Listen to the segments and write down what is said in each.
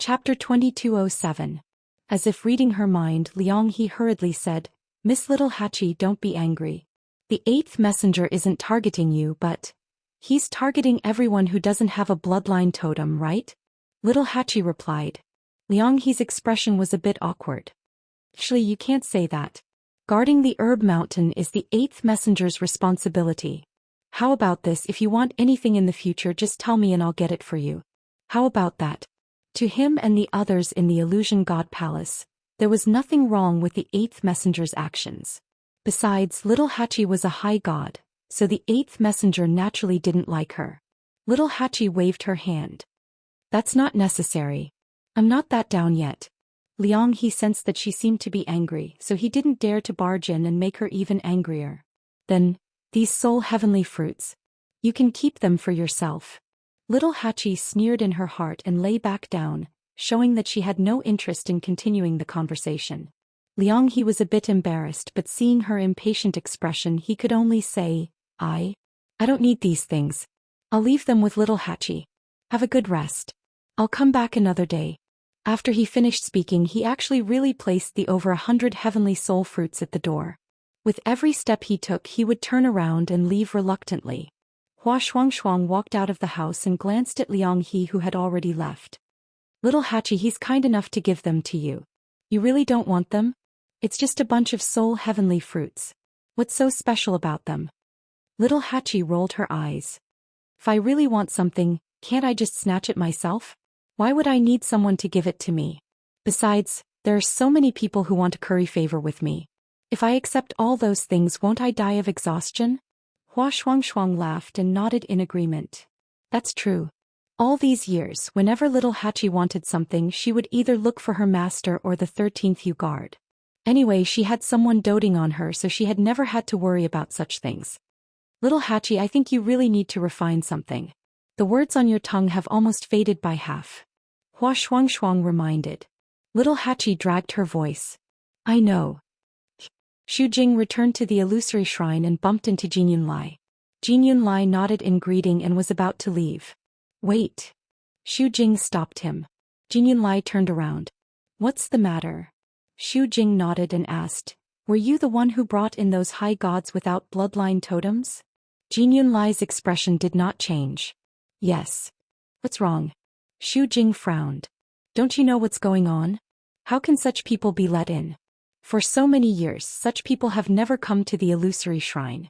Chapter 2207. As if reading her mind, Lianghe hurriedly said, Miss Little Hachi, don't be angry. The eighth messenger isn't targeting you, but he's targeting everyone who doesn't have a bloodline totem, right? Little Hachi replied. Lianghe's expression was a bit awkward. Actually, you can't say that. Guarding the herb mountain is the eighth messenger's responsibility. How about this? If you want anything in the future, just tell me and I'll get it for you. How about that? To him and the others in the Illusion God Palace, there was nothing wrong with the eighth messenger's actions. Besides, Little Hachi was a high god, so the eighth messenger naturally didn't like her. Little Hachi waved her hand. That's not necessary. I'm not that down yet. Lianghe sensed that she seemed to be angry, so he didn't dare to barge in and make her even angrier. Then, these soul heavenly fruits. You can keep them for yourself. Little Hachi sneered in her heart and lay back down, showing that she had no interest in continuing the conversation. Lianghe was a bit embarrassed, but seeing her impatient expression, he could only say, I don't need these things. I'll leave them with Little Hachi. Have a good rest. I'll come back another day. After he finished speaking, he actually really placed the over 100 heavenly soul fruits at the door. With every step he took, he would turn around and leave reluctantly. Hua Shuangshuang walked out of the house and glanced at Lianghe, who had already left. Little Hachi, he's kind enough to give them to you. You really don't want them? It's just a bunch of soul heavenly fruits. What's so special about them? Little Hachi rolled her eyes. If I really want something, can't I just snatch it myself? Why would I need someone to give it to me? Besides, there are so many people who want to curry favor with me. If I accept all those things, won't I die of exhaustion? Hua Shuangshuang laughed and nodded in agreement. That's true. All these years, whenever Little Hachi wanted something, she would either look for her master or the 13th Yu guard. Anyway, she had someone doting on her, so she had never had to worry about such things. Little Hachi, I think you really need to refine something. The words on your tongue have almost faded by half. Hua Shuangshuang reminded. Little Hachi dragged her voice. I know. Xu Jing returned to the illusory shrine and bumped into Jin Yunlai. Jin Yunlai nodded in greeting and was about to leave. Wait. Xu Jing stopped him. Jin Yunlai turned around. What's the matter? Xu Jing nodded and asked, Were you the one who brought in those high gods without bloodline totems? Jin Yunlai's expression did not change. Yes. What's wrong? Xu Jing frowned. Don't you know what's going on? How can such people be let in? For so many years, such people have never come to the illusory shrine.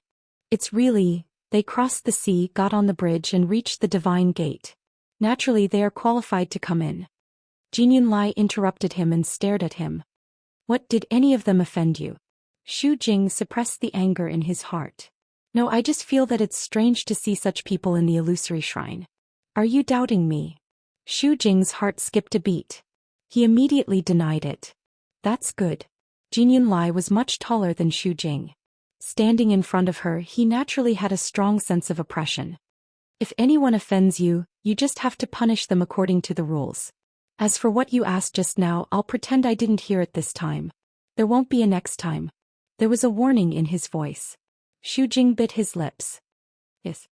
It's really, they crossed the sea, got on the bridge and reached the divine gate. Naturally, they are qualified to come in. Jin Yunlai interrupted him and stared at him. What, did any of them offend you? Xu Jing suppressed the anger in his heart. No, I just feel that it's strange to see such people in the illusory shrine. Are you doubting me? Xu Jing's heart skipped a beat. He immediately denied it. That's good. Jin Yunlai was much taller than Xu Jing. Standing in front of her, he naturally had a strong sense of oppression. If anyone offends you, you just have to punish them according to the rules. As for what you asked just now, I'll pretend I didn't hear it this time. There won't be a next time. There was a warning in his voice. Xu Jing bit his lips. Yes.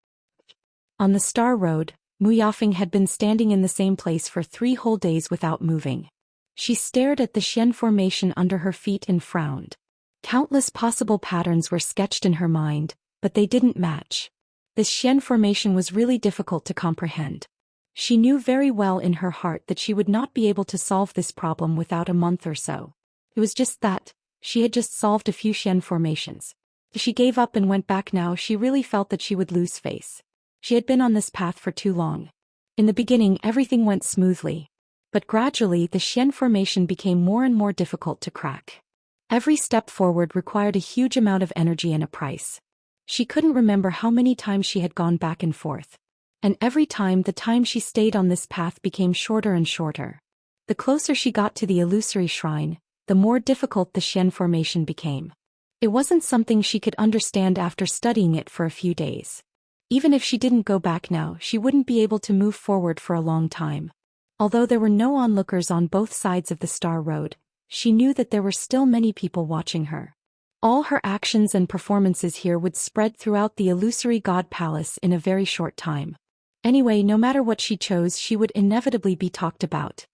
On the Star Road, Mu Yafeng had been standing in the same place for 3 whole days without moving. She stared at the Xian formation under her feet and frowned. Countless possible patterns were sketched in her mind, but they didn't match. This Xian formation was really difficult to comprehend. She knew very well in her heart that she would not be able to solve this problem without a month or so. It was just that, she had just solved a few Xian formations. If she gave up and went back now, she really felt that she would lose face. She had been on this path for too long. In the beginning, everything went smoothly. But gradually, the Xian formation became more and more difficult to crack. Every step forward required a huge amount of energy and a price. She couldn't remember how many times she had gone back and forth. And every time, the time she stayed on this path became shorter and shorter. The closer she got to the illusory shrine, the more difficult the Xian formation became. It wasn't something she could understand after studying it for a few days. Even if she didn't go back now, she wouldn't be able to move forward for a long time. Although there were no onlookers on both sides of the Star Road, she knew that there were still many people watching her. All her actions and performances here would spread throughout the illusory God Palace in a very short time. Anyway, no matter what she chose, she would inevitably be talked about.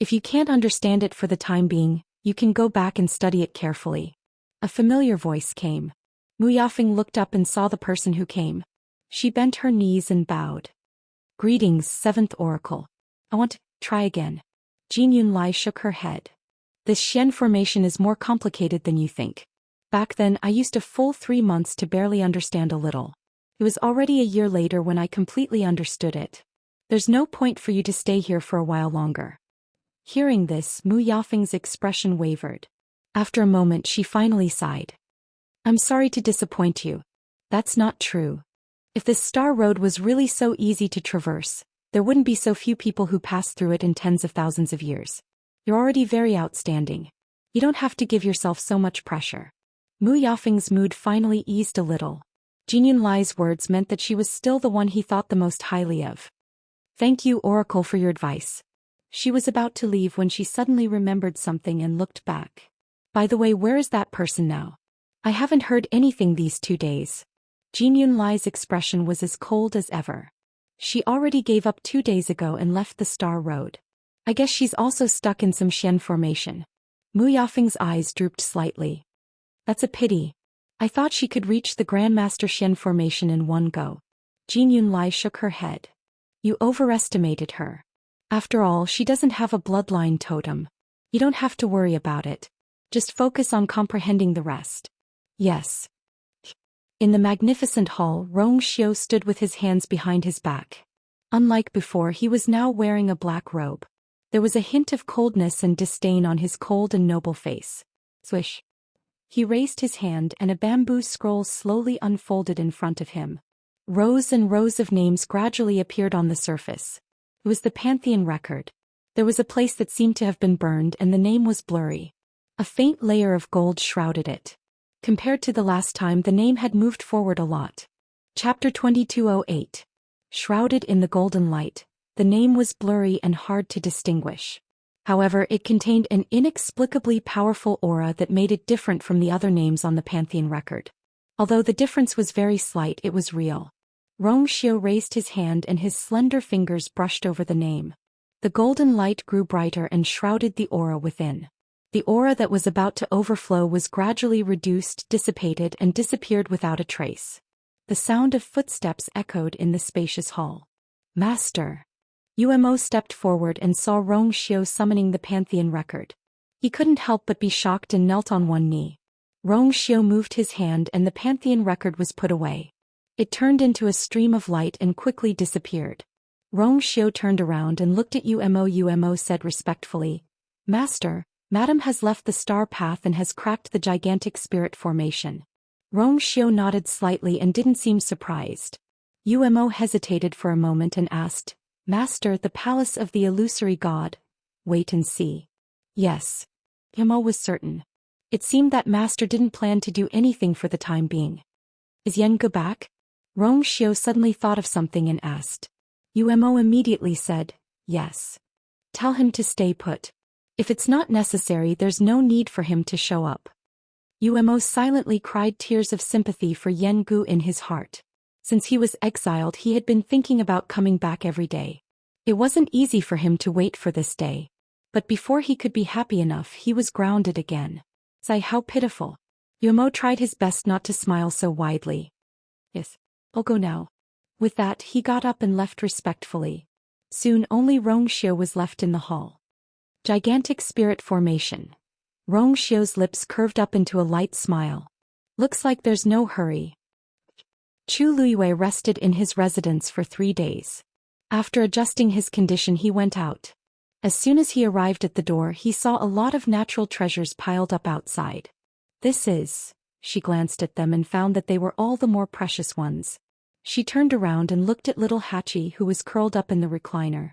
If you can't understand it for the time being, you can go back and study it carefully. A familiar voice came. Mu Yafeng looked up and saw the person who came. She bent her knees and bowed. Greetings, 7th Oracle. I want to try again. Jin Yunlai shook her head. This Xian formation is more complicated than you think. Back then I used a full 3 months to barely understand a little. It was already a year later when I completely understood it. There's no point for you to stay here for a while longer. Hearing this, Mu Yafeng's expression wavered. After a moment she finally sighed. I'm sorry to disappoint you. That's not true. If this star road was really so easy to traverse, there wouldn't be so few people who pass through it in tens of thousands of years. You're already very outstanding. You don't have to give yourself so much pressure. Mu Yafeng's mood finally eased a little. Jin Yunlai's words meant that she was still the one he thought the most highly of. Thank you, Oracle, for your advice. She was about to leave when she suddenly remembered something and looked back. By the way, where is that person now? I haven't heard anything these 2 days. Jin Yunlai's expression was as cold as ever. She already gave up 2 days ago and left the Star Road. I guess she's also stuck in some Xian formation. Mu Yafeng's eyes drooped slightly. That's a pity. I thought she could reach the Grandmaster Xian formation in one go. Jin Yunlai shook her head. You overestimated her. After all, she doesn't have a bloodline totem. You don't have to worry about it. Just focus on comprehending the rest. Yes. In the magnificent hall, Rong Xiu stood with his hands behind his back. Unlike before, he was now wearing a black robe. There was a hint of coldness and disdain on his cold and noble face. Swish. He raised his hand and a bamboo scroll slowly unfolded in front of him. Rows and rows of names gradually appeared on the surface. It was the Pantheon record. There was a place that seemed to have been burned and the name was blurry. A faint layer of gold shrouded it. Compared to the last time, the name had moved forward a lot. Chapter 2208. Shrouded in the golden light, the name was blurry and hard to distinguish. However, it contained an inexplicably powerful aura that made it different from the other names on the Pantheon record. Although the difference was very slight, it was real. Rong Xiu raised his hand and his slender fingers brushed over the name. The golden light grew brighter and shrouded the aura within. The aura that was about to overflow was gradually reduced, dissipated, and disappeared without a trace. The sound of footsteps echoed in the spacious hall. Master. Umo stepped forward and saw Rong Xiu summoning the Pantheon record. He couldn't help but be shocked and knelt on one knee. Rong Xiu moved his hand and the Pantheon record was put away. It turned into a stream of light and quickly disappeared. Rong Xiu turned around and looked at Umo. Umo said respectfully, Master, Madam has left the star path and has cracked the gigantic spirit formation. Rong Xiu nodded slightly and didn't seem surprised. Umo hesitated for a moment and asked, Master, the palace of the illusory god. Wait and see. Yes. Umo was certain. It seemed that Master didn't plan to do anything for the time being. Is Yengu back? Rong Xiu suddenly thought of something and asked. Umo immediately said, yes. Tell him to stay put. If it's not necessary, there's no need for him to show up. Umo silently cried tears of sympathy for Yengu in his heart. Since he was exiled, he had been thinking about coming back every day. It wasn't easy for him to wait for this day. But before he could be happy enough, he was grounded again. Sigh, how pitiful. Umo tried his best not to smile so widely. Yes, I'll go now. With that, he got up and left respectfully. Soon only Rong Xiu was left in the hall. Gigantic spirit formation. Rong Xiu's lips curved up into a light smile. Looks like there's no hurry. Chu Luiyue rested in his residence for 3 days. After adjusting his condition, he went out. As soon as he arrived at the door, he saw a lot of natural treasures piled up outside. This is... She glanced at them and found that they were all the more precious ones. She turned around and looked at little Hachi, who was curled up in the recliner.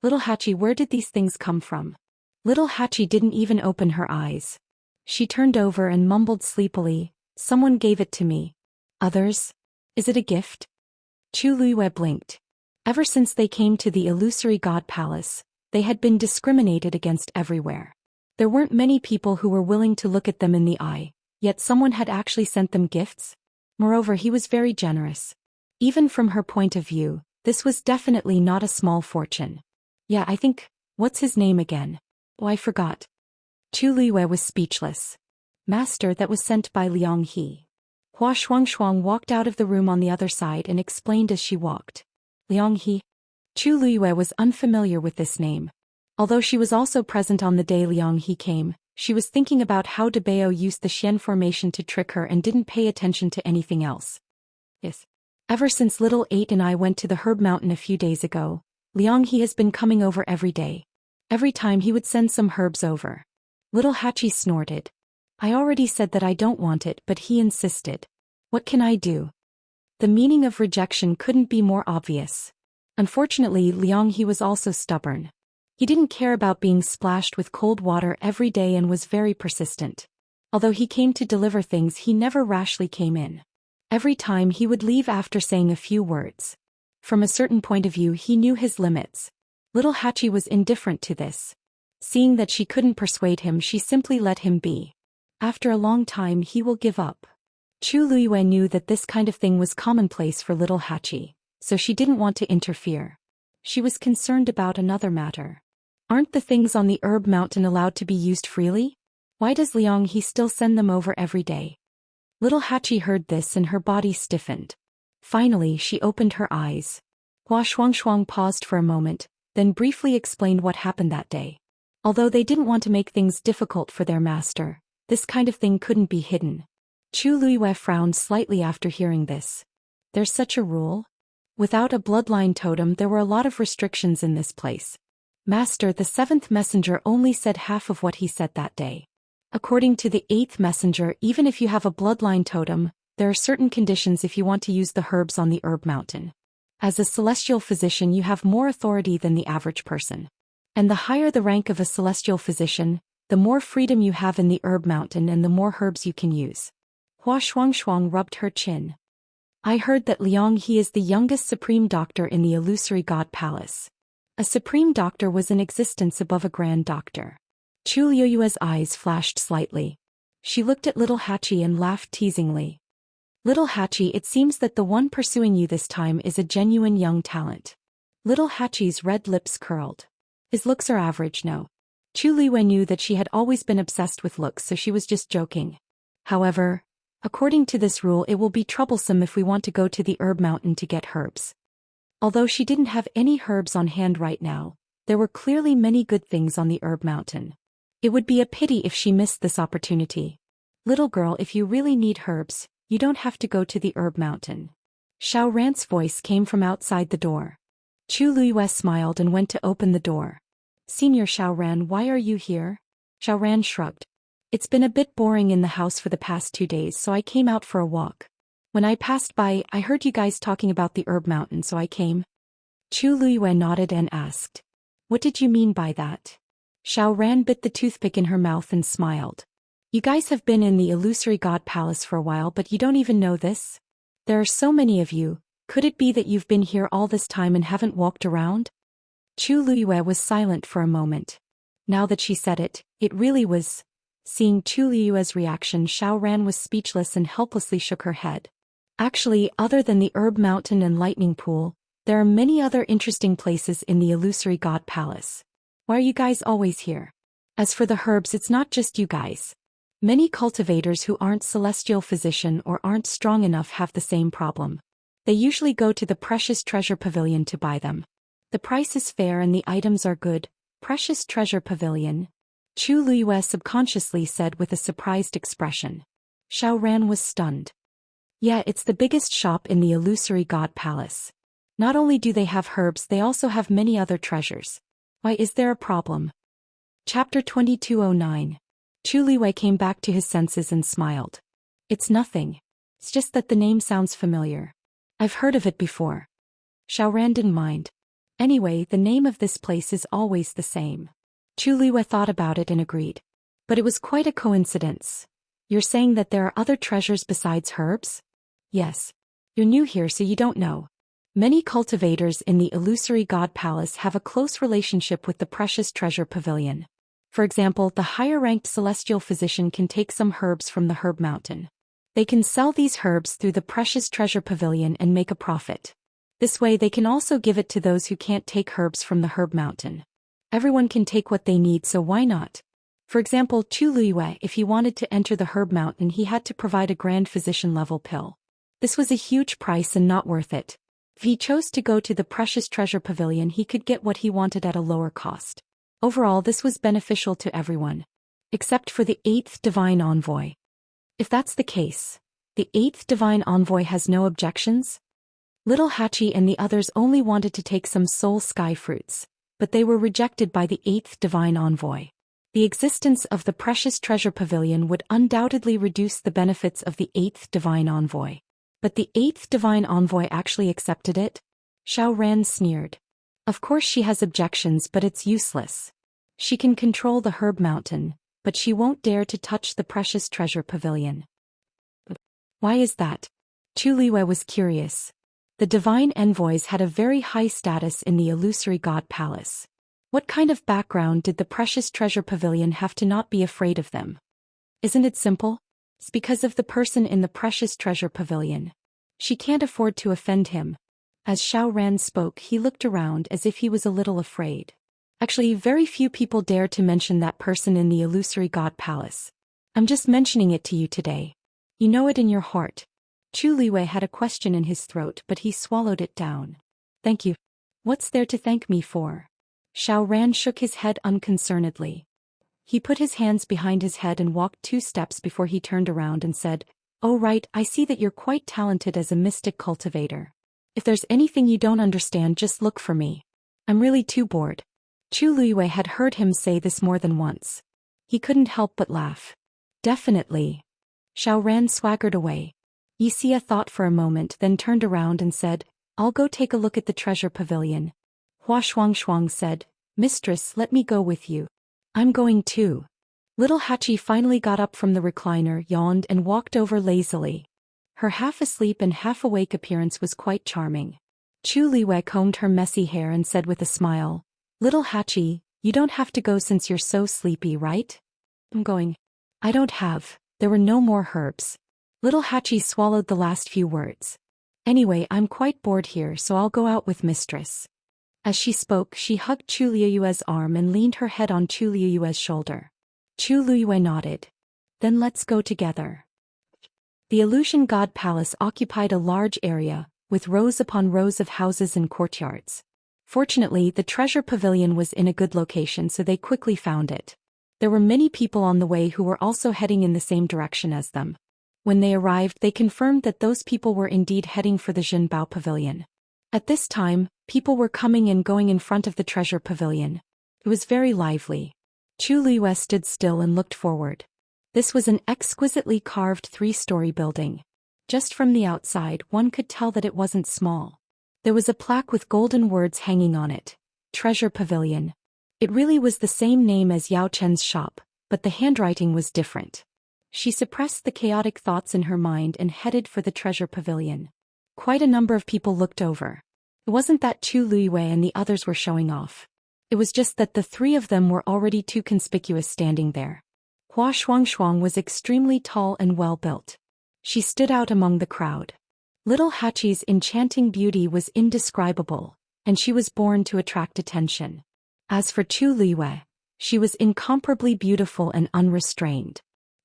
Little Hachi, where did these things come from? Little Hachi didn't even open her eyes. She turned over and mumbled sleepily, someone gave it to me. Others? Is it a gift? Chu Luiyue blinked. Ever since they came to the illusory god palace, they had been discriminated against everywhere. There weren't many people who were willing to look at them in the eye, yet someone had actually sent them gifts. Moreover, he was very generous. Even from her point of view, this was definitely not a small fortune. Yeah, I think What's his name again? Oh, I forgot. Chu Luiyue was speechless. Master, that was sent by Liang He. Hua Shuangshuang walked out of the room on the other side and explained as she walked. Liang He. Chu Luiyue was unfamiliar with this name. Although she was also present on the day Liang He came, she was thinking about how Debao used the Xian formation to trick her and didn't pay attention to anything else. Yes. Ever since little 8 and I went to the herb mountain a few days ago, Liang He has been coming over every day. Every time he would send some herbs over. Little Hachi snorted. I already said that I don't want it, but he insisted. What can I do? The meaning of rejection couldn't be more obvious. Unfortunately, Liang He was also stubborn. He didn't care about being splashed with cold water every day and was very persistent. Although he came to deliver things, he never rashly came in. Every time he would leave after saying a few words. From a certain point of view, he knew his limits. Little Hachi was indifferent to this. Seeing that she couldn't persuade him, she simply let him be. After a long time, he will give up. Chu Luiyue knew that this kind of thing was commonplace for little Hachi, so she didn't want to interfere. She was concerned about another matter. Aren't the things on the herb mountain allowed to be used freely? Why does Liang He still send them over every day? Little Hachi heard this and her body stiffened. Finally, she opened her eyes. Hua Shuangshuang paused for a moment, then briefly explained what happened that day. Although they didn't want to make things difficult for their master, this kind of thing couldn't be hidden. Chu Luiyue frowned slightly after hearing this. There's such a rule? Without a bloodline totem, there were a lot of restrictions in this place. Master, the 7th messenger only said half of what he said that day. According to the 8th messenger, even if you have a bloodline totem, there are certain conditions if you want to use the herbs on the herb mountain. As a celestial physician, you have more authority than the average person. And the higher the rank of a celestial physician, the more freedom you have in the herb mountain and the more herbs you can use. Hua Shuangshuang rubbed her chin. I heard that Liang He is the youngest supreme doctor in the illusory god palace. A supreme doctor was in existence above a grand doctor. Chu Luiyue's eyes flashed slightly. She looked at little Hachi and laughed teasingly. Little Hachi, it seems that the one pursuing you this time is a genuine young talent. Little Hachi's red lips curled. His looks are average, no. Chu Luiyue knew that she had always been obsessed with looks, so she was just joking. However, according to this rule, it will be troublesome if we want to go to the herb mountain to get herbs. Although she didn't have any herbs on hand right now, there were clearly many good things on the herb mountain. It would be a pity if she missed this opportunity. Little girl, if you really need herbs, you don't have to go to the herb mountain. Xiao Ran's voice came from outside the door. Chu Luiyue smiled and went to open the door. Senior Xiao Ran, why are you here? Xiao Ran shrugged. It's been a bit boring in the house for the past 2 days, so I came out for a walk. When I passed by, I heard you guys talking about the herb mountain, so I came. Chu Luiyue nodded and asked. What did you mean by that? Xiao Ran bit the toothpick in her mouth and smiled. You guys have been in the illusory god palace for a while, but you don't even know this? There are so many of you, could it be that you've been here all this time and haven't walked around? Chu Luiyue was silent for a moment. Now that she said it, it really was. Seeing Chu Luiyue's reaction, Xiao Ran was speechless and helplessly shook her head. Actually, other than the herb mountain and lightning pool, there are many other interesting places in the illusory god palace. Why are you guys always here? As for the herbs, it's not just you guys. Many cultivators who aren't celestial physician or aren't strong enough have the same problem. They usually go to the Precious Treasure Pavilion to buy them. The price is fair and the items are good. Precious Treasure Pavilion? Chu Luiyue subconsciously said with a surprised expression. Xiao Ran was stunned. Yeah, it's the biggest shop in the illusory god palace. Not only do they have herbs, they also have many other treasures. Why, is there a problem? Chapter 2209. Chu Luiyue came back to his senses and smiled. It's nothing. It's just that the name sounds familiar. I've heard of it before. Xiao Ran didn't mind. Anyway, the name of this place is always the same. Chu Luiyue thought about it and agreed. But it was quite a coincidence. You're saying that there are other treasures besides herbs? Yes. You're new here, so you don't know. Many cultivators in the illusory god palace have a close relationship with the Precious Treasure Pavilion. For example, the higher-ranked celestial physician can take some herbs from the herb mountain. They can sell these herbs through the Precious Treasure Pavilion and make a profit. This way they can also give it to those who can't take herbs from the herb mountain. Everyone can take what they need, so why not? For example, Chu Luiyue, if he wanted to enter the herb mountain, he had to provide a grand physician-level pill. This was a huge price and not worth it. If he chose to go to the precious treasure pavilion, he could get what he wanted at a lower cost. Overall, this was beneficial to everyone. Except for the 8th Divine Envoy. If that's the case, the 8th Divine Envoy has no objections? Little Hachi and the others only wanted to take some soul sky fruits, but they were rejected by the 8th Divine Envoy. The existence of the precious treasure pavilion would undoubtedly reduce the benefits of the 8th Divine Envoy. But the 8th Divine Envoy actually accepted it? Xiao Ran sneered. Of course she has objections, but it's useless. She can control the herb mountain, but she won't dare to touch the precious treasure pavilion. Why is that? Chu Liwei was curious. The divine envoys had a very high status in the illusory god palace. What kind of background did the precious treasure pavilion have to not be afraid of them? Isn't it simple? It's because of the person in the precious treasure pavilion. She can't afford to offend him. As Xiao Ran spoke, he looked around as if he was a little afraid. Actually, very few people dare to mention that person in the illusory god palace. I'm just mentioning it to you today. You know it in your heart. Chu Liwei had a question in his throat, but he swallowed it down. Thank you. What's there to thank me for? Xiao Ran shook his head unconcernedly. He put his hands behind his head and walked 2 steps before he turned around and said, "Oh right, I see that you're quite talented as a mystic cultivator. If there's anything you don't understand, just look for me. I'm really too bored." Chu Liwei had heard him say this more than once. He couldn't help but laugh. Definitely. Xiao Ran swaggered away. Yixia thought for a moment, then turned around and said, "I'll go take a look at the treasure pavilion." Hua Shuang said, "Mistress, let me go with you." "I'm going too." Little Hachi finally got up from the recliner, yawned and walked over lazily. Her half-asleep and half-awake appearance was quite charming. Chu Liwei combed her messy hair and said with a smile, "Little Hachi, you don't have to go since you're so sleepy, right?" "I'm going." "I don't have." There were no more herbs. Little Hachi swallowed the last few words. "Anyway, I'm quite bored here, so I'll go out with Mistress." As she spoke, she hugged Chu Liuyue's arm and leaned her head on Chu Liuyue's shoulder. Chu Liuyue nodded. "Then let's go together." The Illusion God Palace occupied a large area, with rows upon rows of houses and courtyards. Fortunately, the treasure pavilion was in a good location, so they quickly found it. There were many people on the way who were also heading in the same direction as them. When they arrived, they confirmed that those people were indeed heading for the Jinbao Pavilion. At this time, people were coming and going in front of the treasure pavilion. It was very lively. Chu Liwei stood still and looked forward. This was an exquisitely carved 3-story building. Just from the outside, one could tell that it wasn't small. There was a plaque with golden words hanging on it. Treasure Pavilion. It really was the same name as Yao Chen's shop, but the handwriting was different. She suppressed the chaotic thoughts in her mind and headed for the treasure pavilion. Quite a number of people looked over. It wasn't that Chu Liwei and the others were showing off. It was just that the 3 of them were already too conspicuous standing there. Hua Shuang was extremely tall and well-built. She stood out among the crowd. Little Hachi's enchanting beauty was indescribable, and she was born to attract attention. As for Chu Liwei, she was incomparably beautiful and unrestrained.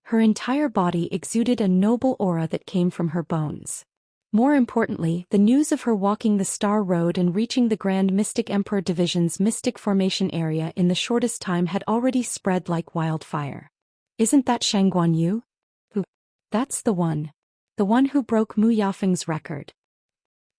Her entire body exuded a noble aura that came from her bones. More importantly, the news of her walking the Star Road and reaching the Grand Mystic Emperor Division's Mystic Formation area in the shortest time had already spread like wildfire. "Isn't that Shang Guanyu?" "Who?" "That's the one. The one who broke Mu Yafeng's record.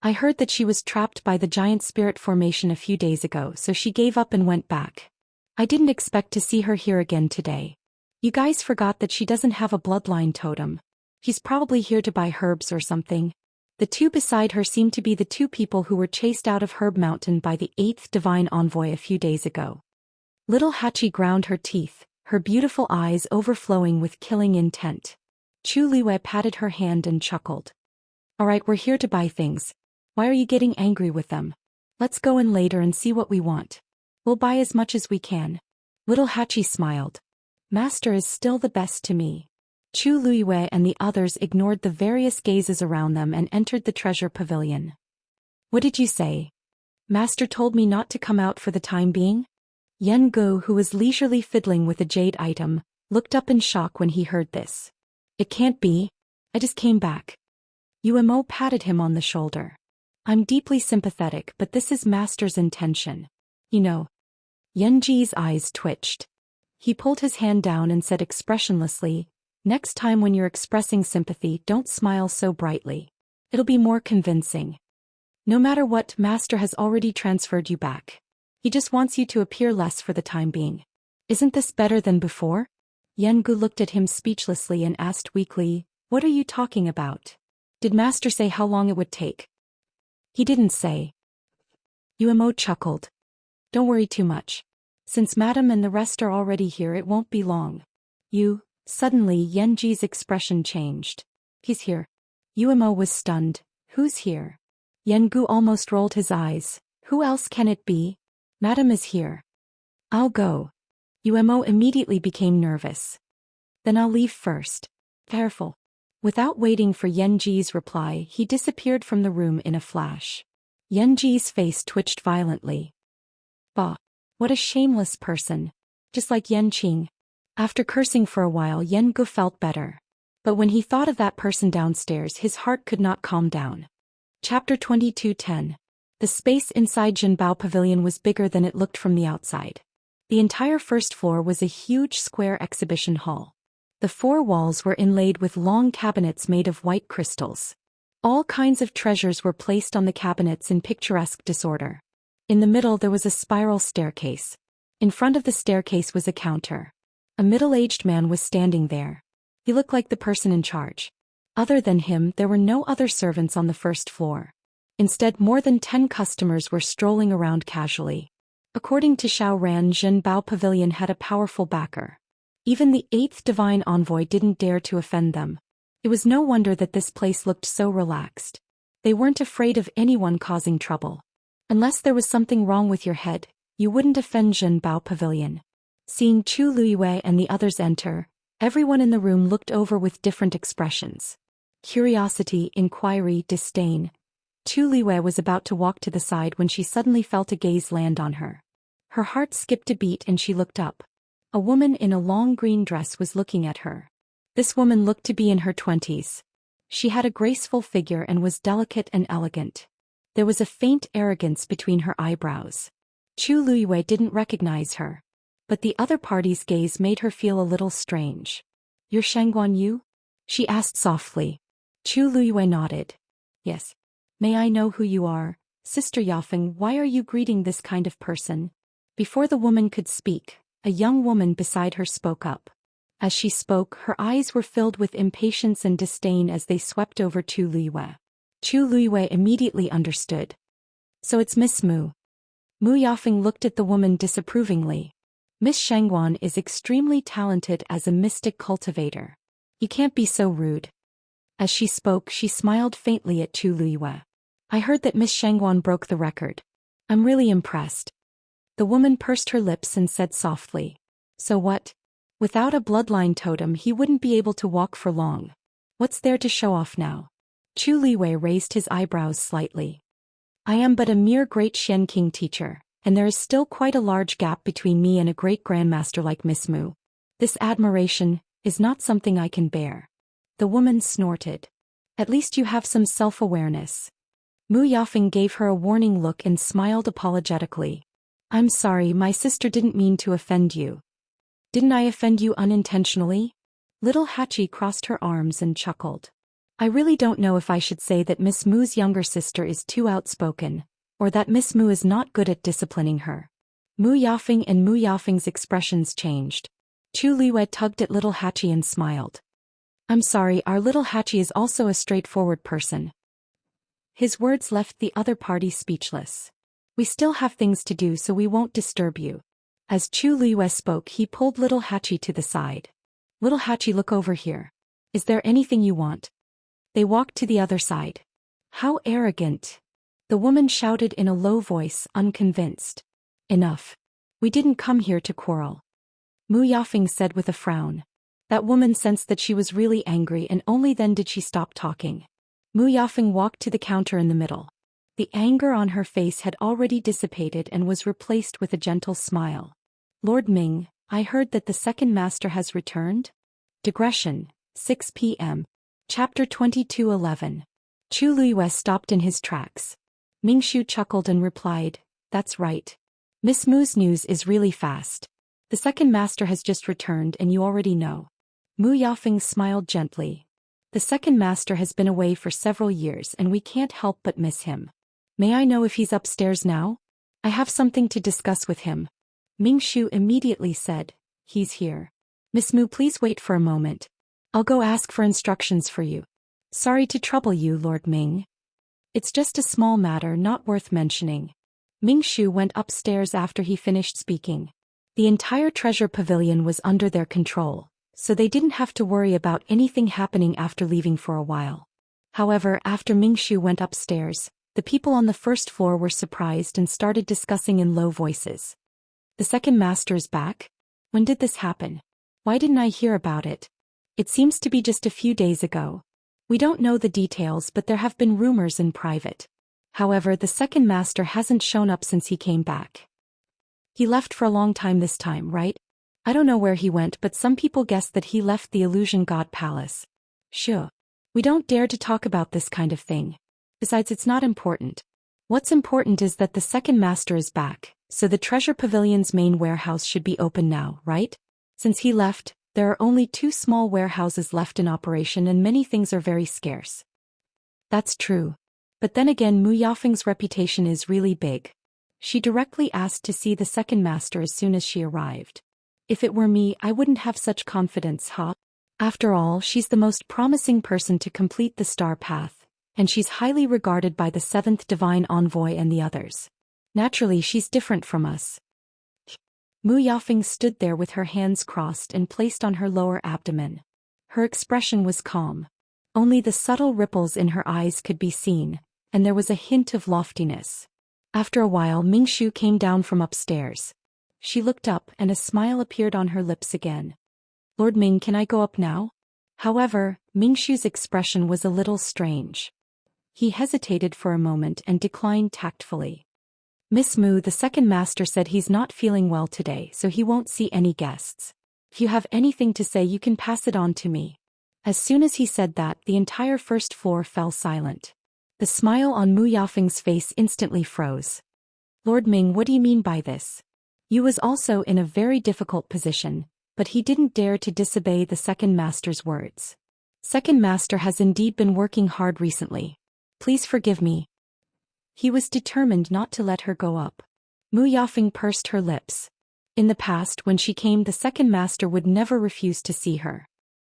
I heard that she was trapped by the giant spirit formation a few days ago, so she gave up and went back. I didn't expect to see her here again today. You guys forgot that she doesn't have a bloodline totem. She's probably here to buy herbs or something." The 2 beside her seemed to be the 2 people who were chased out of Herb Mountain by the 8th Divine Envoy a few days ago. Little Hachi ground her teeth, her beautiful eyes overflowing with killing intent. Chu Liwei patted her hand and chuckled. "Alright, we're here to buy things. Why are you getting angry with them? Let's go in later and see what we want. We'll buy as much as we can." Little Hachi smiled. "Master is still the best to me." Chu Liwei and the others ignored the various gazes around them and entered the treasure pavilion. "What did you say?" "Master told me not to come out for the time being?" Yan Gu, who was leisurely fiddling with a jade item, looked up in shock when he heard this. It can't be. I just came back. Umo patted him on the shoulder. I'm deeply sympathetic, but this is Master's intention. You know. Yanji's eyes twitched. He pulled his hand down and said expressionlessly, next time when you're expressing sympathy, don't smile so brightly. It'll be more convincing. No matter what, Master has already transferred you back. He just wants you to appear less for the time being. Isn't this better than before? Yengu looked at him speechlessly and asked weakly, what are you talking about? Did Master say how long it would take? He didn't say. Umo chuckled. Don't worry too much. Since Madam and the rest are already here, it won't be long. Suddenly Yenji's expression changed. He's here. Umo was stunned. Who's here? Yengu almost rolled his eyes. Who else can it be? Madam is here. I'll go. Umo immediately became nervous. Then I'll leave first. Careful. Without waiting for Yenji's reply, he disappeared from the room in a flash. Yenji's face twitched violently. Bah. What a shameless person. Just like Yenqing. After cursing for a while, Yengu felt better. But when he thought of that person downstairs, his heart could not calm down. Chapter 22:10. The space inside Jinbao Pavilion was bigger than it looked from the outside. The entire first floor was a huge square exhibition hall. The four walls were inlaid with long cabinets made of white crystals. All kinds of treasures were placed on the cabinets in picturesque disorder. In the middle there was a spiral staircase. In front of the staircase was a counter. A middle-aged man was standing there. He looked like the person in charge. Other than him, there were no other servants on the first floor. Instead, more than 10 customers were strolling around casually. According to Xiao Ran, Jinbao Pavilion had a powerful backer. Even the 8th divine envoy didn't dare to offend them. It was no wonder that this place looked so relaxed. They weren't afraid of anyone causing trouble. Unless there was something wrong with your head, you wouldn't offend Jinbao Pavilion. Seeing Chu Luiyue and the others enter, everyone in the room looked over with different expressions. Curiosity, inquiry, disdain. Chu Luiyue was about to walk to the side when she suddenly felt a gaze land on her. Her heart skipped a beat and she looked up. A woman in a long green dress was looking at her. This woman looked to be in her 20s. She had a graceful figure and was delicate and elegant. There was a faint arrogance between her eyebrows. Chu Luiyue didn't recognize her. But the other party's gaze made her feel a little strange. You're Shangguan Yu? She asked softly. Chu Luiyue nodded. Yes. May I know who you are? Sister Yafeng, why are you greeting this kind of person? Before the woman could speak, a young woman beside her spoke up. As she spoke, her eyes were filled with impatience and disdain as they swept over Chu Luiyue. Chu Luiyue immediately understood. So it's Miss Mu. Mu Yafeng looked at the woman disapprovingly. Miss Shangguan is extremely talented as a mystic cultivator. You can't be so rude. As she spoke, she smiled faintly at Chu Luiyue. I heard that Miss Shangguan broke the record. I'm really impressed. The woman pursed her lips and said softly. So what? Without a bloodline totem, he wouldn't be able to walk for long. What's there to show off now? Chu Luiyue raised his eyebrows slightly. I am but a mere great Xianqing teacher, and there is still quite a large gap between me and a great grandmaster like Miss Mu. This admiration is not something I can bear. The woman snorted. At least you have some self-awareness. Mu Yafeng gave her a warning look and smiled apologetically. I'm sorry, my sister didn't mean to offend you. Didn't I offend you unintentionally? Little Hachi crossed her arms and chuckled. I really don't know if I should say that Miss Mu's younger sister is too outspoken, or that Miss Mu is not good at disciplining her. Mu Yafeng and Mu Yafeng's expressions changed. Chu Luiyue tugged at little Hachi and smiled. I'm sorry, our little Hachi is also a straightforward person. His words left the other party speechless. We still have things to do, so we won't disturb you. As Chu Luiyue spoke, he pulled little Hachi to the side. Little Hachi, look over here. Is there anything you want? They walked to the other side. How arrogant. The woman shouted in a low voice, unconvinced. Enough. We didn't come here to quarrel. Mu Yafeng said with a frown. That woman sensed that she was really angry, and only then did she stop talking. Mu Yafeng walked to the counter in the middle. The anger on her face had already dissipated and was replaced with a gentle smile. Lord Ming, I heard that the second master has returned? Digression, 6 p.m. Chapter 22:11. Chu Luiyue stopped in his tracks. Mingshu chuckled and replied, "That's right. Miss Mu's news is really fast. The second master has just returned and you already know." Mu Yafeng smiled gently. "The second master has been away for several years and we can't help but miss him. May I know if he's upstairs now? I have something to discuss with him." Mingshu immediately said, "He's here. Miss Mu, please wait for a moment. I'll go ask for instructions for you." "Sorry to trouble you, Lord Ming. It's just a small matter not worth mentioning." Mingshu went upstairs after he finished speaking. The entire treasure pavilion was under their control, so they didn't have to worry about anything happening after leaving for a while. However, after Mingshu went upstairs, the people on the first floor were surprised and started discussing in low voices. "The second master is back? When did this happen? Why didn't I hear about it? It seems to be just a few days ago. We don't know the details, but there have been rumors in private. However, the second master hasn't shown up since he came back. He left for a long time this time, right? I don't know where he went, but some people guess that he left the Illusion God Palace." "Sure. We don't dare to talk about this kind of thing. Besides, it's not important. What's important is that the second master is back, so the treasure pavilion's main warehouse should be open now, right? Since he left, there are only 2 small warehouses left in operation and many things are very scarce." "That's true. But then again, Mu Yafeng's reputation is really big. She directly asked to see the second master as soon as she arrived. If it were me, I wouldn't have such confidence, huh? After all, she's the most promising person to complete the star path, and she's highly regarded by the 7th Divine Envoy and the others. Naturally, she's different from us." Mu Yafeng stood there with her hands crossed and placed on her lower abdomen. Her expression was calm. Only the subtle ripples in her eyes could be seen, and there was a hint of loftiness. After a while, Mingshu came down from upstairs. She looked up and a smile appeared on her lips again. "Lord Ming, can I go up now?" However, Mingshu's expression was a little strange. He hesitated for a moment and declined tactfully. "Miss Mu, the second master said he's not feeling well today, so he won't see any guests. If you have anything to say, you can pass it on to me." As soon as he said that, the entire first floor fell silent. The smile on Mu Yafeng's face instantly froze. "Lord Ming, what do you mean by this?" Yu was also in a very difficult position, but he didn't dare to disobey the second master's words. "Second master has indeed been working hard recently. Please forgive me." He was determined not to let her go up. Mu Yafeng pursed her lips. In the past, when she came, the second master would never refuse to see her.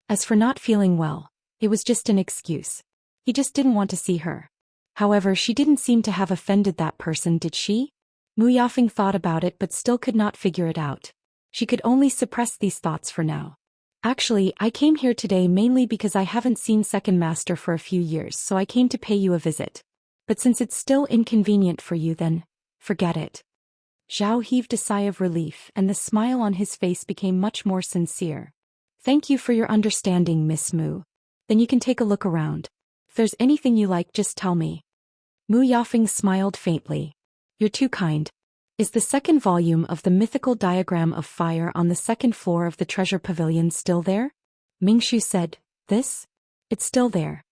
As for not feeling well, it was just an excuse. He just didn't want to see her. However, she didn't seem to have offended that person, did she? Mu Yafeng thought about it but still could not figure it out. She could only suppress these thoughts for now. "Actually, I came here today mainly because I haven't seen second master for a few years, so I came to pay you a visit. But since it's still inconvenient for you, then forget it." Zhao heaved a sigh of relief and the smile on his face became much more sincere. "Thank you for your understanding, Miss Mu. Then you can take a look around. If there's anything you like, just tell me." Mu Yafeng smiled faintly. "You're too kind. Is the second volume of the mythical diagram of fire on the second floor of the treasure pavilion still there?" Mingshu said, "This? It's still there."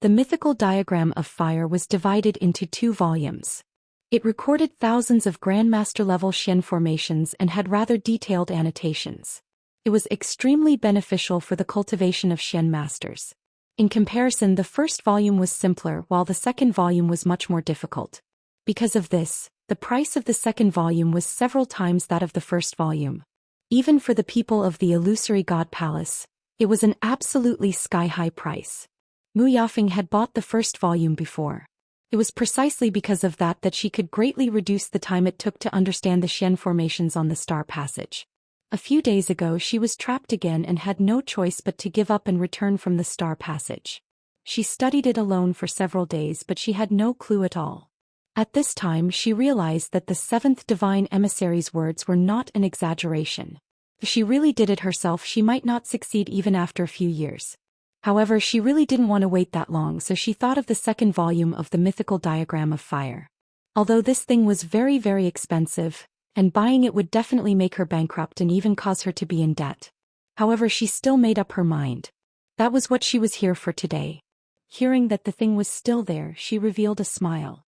The mythical diagram of fire was divided into 2 volumes. It recorded thousands of Grandmaster-level Xian formations and had rather detailed annotations. It was extremely beneficial for the cultivation of Xian masters. In comparison, the first volume was simpler while the second volume was much more difficult. Because of this, the price of the second volume was several times that of the first volume. Even for the people of the Illusory God Palace, it was an absolutely sky-high price. Mu Yafeng had bought the first volume before. It was precisely because of that that she could greatly reduce the time it took to understand the Xian formations on the Star Passage. A few days ago she was trapped again and had no choice but to give up and return from the Star Passage. She studied it alone for several days but she had no clue at all. At this time she realized that the 7th Divine Emissary's words were not an exaggeration. If she really did it herself, she might not succeed even after a few years. However, she really didn't want to wait that long, so she thought of the second volume of the mythical diagram of fire. Although this thing was very, very expensive, and buying it would definitely make her bankrupt and even cause her to be in debt. However, she still made up her mind. That was what she was here for today. Hearing that the thing was still there, she revealed a smile.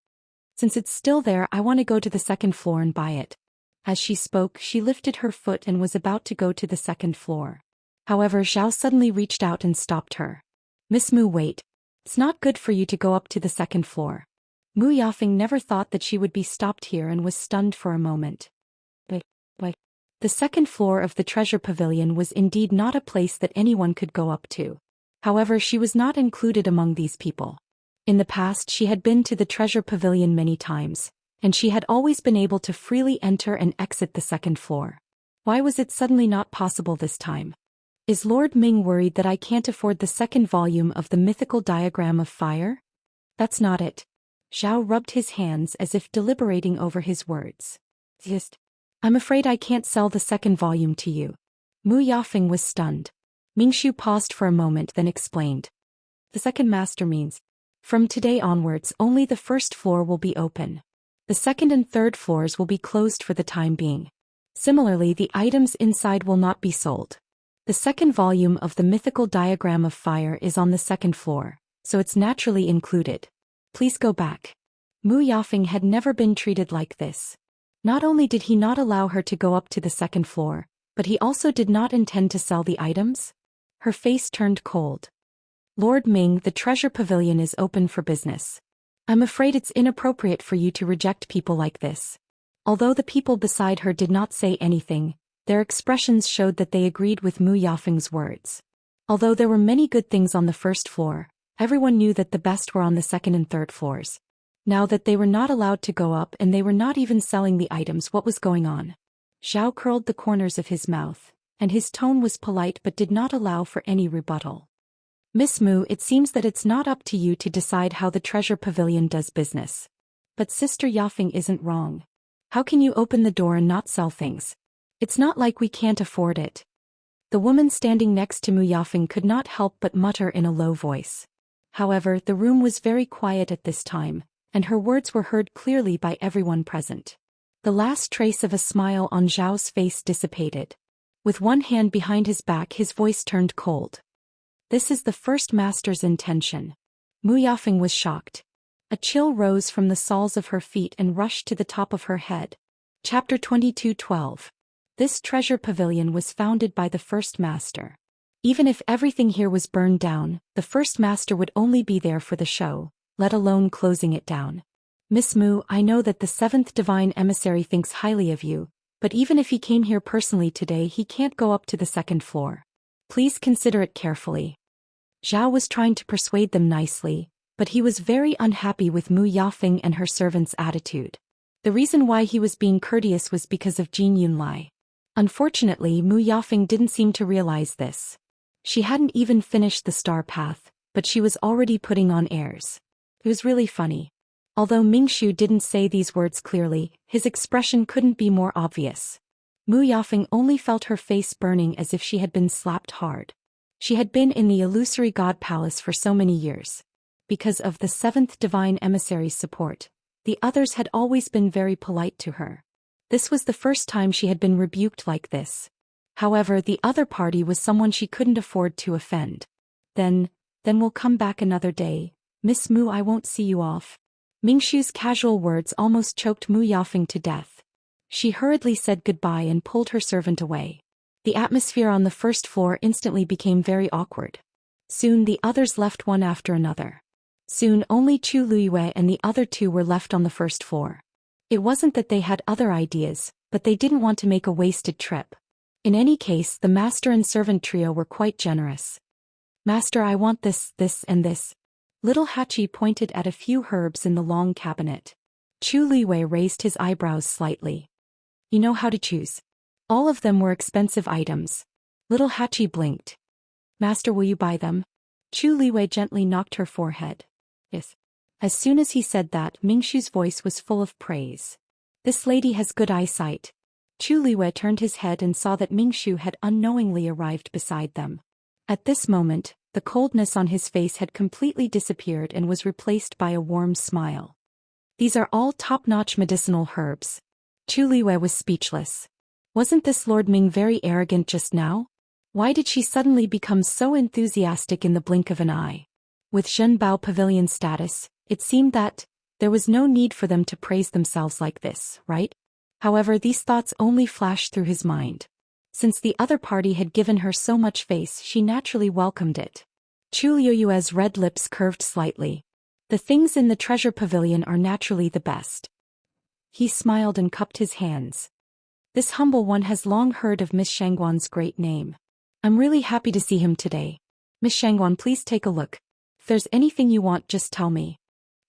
Since it's still there, I want to go to the second floor and buy it. As she spoke, she lifted her foot and was about to go to the second floor. However, Zhao suddenly reached out and stopped her. Miss Mu, wait. It's not good for you to go up to the second floor. Mu Yafeng never thought that she would be stopped here and was stunned for a moment. But the second floor of the treasure pavilion was indeed not a place that anyone could go up to. However, she was not included among these people. In the past, she had been to the treasure pavilion many times, and she had always been able to freely enter and exit the second floor. Why was it suddenly not possible this time? Is Lord Ming worried that I can't afford the second volume of the mythical diagram of fire? That's not it. Zhao rubbed his hands as if deliberating over his words. I'm afraid I can't sell the second volume to you. Mu Yafeng was stunned. Mingshu paused for a moment, then explained. The second master means, from today onwards only the first floor will be open. The second and third floors will be closed for the time being. Similarly, the items inside will not be sold. The second volume of the mythical diagram of fire is on the second floor, so it's naturally included. Please go back. Mu Yafeng had never been treated like this. Not only did he not allow her to go up to the second floor, but he also did not intend to sell the items. Her face turned cold. Lord Ming, the treasure pavilion is open for business. I'm afraid it's inappropriate for you to reject people like this. Although the people beside her did not say anything, their expressions showed that they agreed with Mu Yafeng's words. Although there were many good things on the first floor, everyone knew that the best were on the second and third floors. Now that they were not allowed to go up and they were not even selling the items, what was going on? Zhao curled the corners of his mouth, and his tone was polite but did not allow for any rebuttal. Miss Mu, it seems that it's not up to you to decide how the treasure pavilion does business. But Sister Yafeng isn't wrong. How can you open the door and not sell things? It's not like we can't afford it. The woman standing next to Mu Yafeng could not help but mutter in a low voice. However, the room was very quiet at this time, and her words were heard clearly by everyone present. The last trace of a smile on Zhao's face dissipated. With one hand behind his back, his voice turned cold. This is the first master's intention. Mu Yafeng was shocked. A chill rose from the soles of her feet and rushed to the top of her head. Chapter 22:12. This treasure pavilion was founded by the first master. Even if everything here was burned down, the first master would only be there for the show, let alone closing it down. Miss Mu, I know that the seventh divine emissary thinks highly of you, but even if he came here personally today, he can't go up to the second floor. Please consider it carefully. Zhao was trying to persuade them nicely, but he was very unhappy with Mu Yafeng and her servant's attitude. The reason why he was being courteous was because of Jin Yunlai. Unfortunately, Mu Yafeng didn't seem to realize this. She hadn't even finished the star path, but she was already putting on airs. It was really funny. Although Mingshu didn't say these words clearly, his expression couldn't be more obvious. Mu Yafeng only felt her face burning as if she had been slapped hard. She had been in the illusory god palace for so many years. Because of the seventh divine emissary's support, the others had always been very polite to her. This was the first time she had been rebuked like this. However, the other party was someone she couldn't afford to offend. Then we'll come back another day. Miss Mu, I won't see you off. Mingshu's casual words almost choked Mu Yafeng to death. She hurriedly said goodbye and pulled her servant away. The atmosphere on the first floor instantly became very awkward. Soon the others left one after another. Soon only Chu Luiyue and the other two were left on the first floor. It wasn't that they had other ideas, but they didn't want to make a wasted trip. In any case, the master and servant trio were quite generous. Master, I want this, and this. Little Hachi pointed at a few herbs in the long cabinet. Chu Luiyue raised his eyebrows slightly. You know how to choose. All of them were expensive items. Little Hachi blinked. Master, will you buy them? Chu Luiyue gently knocked her forehead. Yes. As soon as he said that, Mingshu's voice was full of praise. This lady has good eyesight. Chu Luiyue turned his head and saw that Mingshu had unknowingly arrived beside them. At this moment, the coldness on his face had completely disappeared and was replaced by a warm smile. These are all top-notch medicinal herbs. Chu Liwei was speechless. Wasn't this Lord Ming very arrogant just now? Why did she suddenly become so enthusiastic in the blink of an eye? With Zhenbao Pavilion status, it seemed that there was no need for them to praise themselves like this, right? However, these thoughts only flashed through his mind. Since the other party had given her so much face, she naturally welcomed it. Chu Liuyue's red lips curved slightly. The things in the treasure pavilion are naturally the best. He smiled and cupped his hands. This humble one has long heard of Miss Shangguan's great name. I'm really happy to see him today. Miss Shangguan, please take a look. If there's anything you want, just tell me.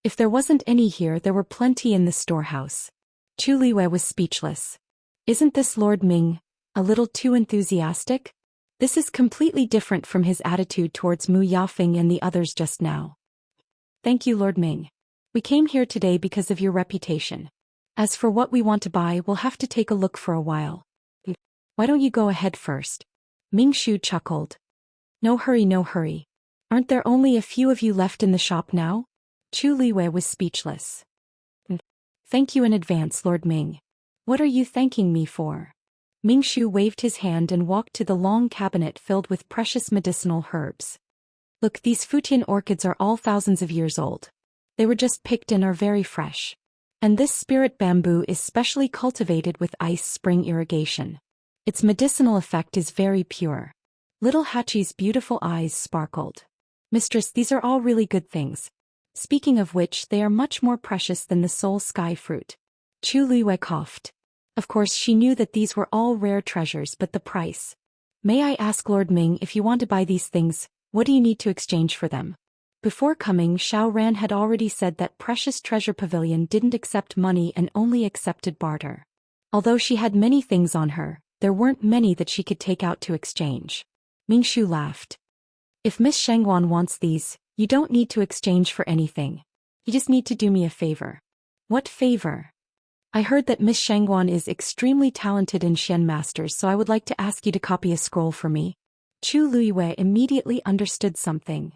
If there wasn't any here, there were plenty in the storehouse. Chu Liwei was speechless. Isn't this Lord Ming a little too enthusiastic? This is completely different from his attitude towards Mu Yafeng and the others just now. Thank you, Lord Ming. We came here today because of your reputation. As for what we want to buy, we'll have to take a look for a while. Why don't you go ahead first? Ming Shu chuckled. No hurry, no hurry. Aren't there only a few of you left in the shop now? Chu Liwei was speechless. Thank you in advance, Lord Ming. What are you thanking me for? Ming Shu waved his hand and walked to the long cabinet filled with precious medicinal herbs. Look, these Futian orchids are all thousands of years old. They were just picked and are very fresh. And this spirit bamboo is specially cultivated with ice spring irrigation. Its medicinal effect is very pure. Little Hachi's beautiful eyes sparkled. Mistress, these are all really good things. Speaking of which, they are much more precious than the soul sky fruit. Chu Liwei coughed. Of course, she knew that these were all rare treasures, but the price. May I ask, Lord Ming, if you want to buy these things, what do you need to exchange for them? Before coming, Xiao Ran had already said that Precious Treasure Pavilion didn't accept money and only accepted barter. Although she had many things on her, there weren't many that she could take out to exchange. Ming Shu laughed. If Miss Shangguan wants these, you don't need to exchange for anything. You just need to do me a favor. What favor? I heard that Miss Shangguan is extremely talented in Xian masters, so I would like to ask you to copy a scroll for me. Chu Liwei immediately understood something.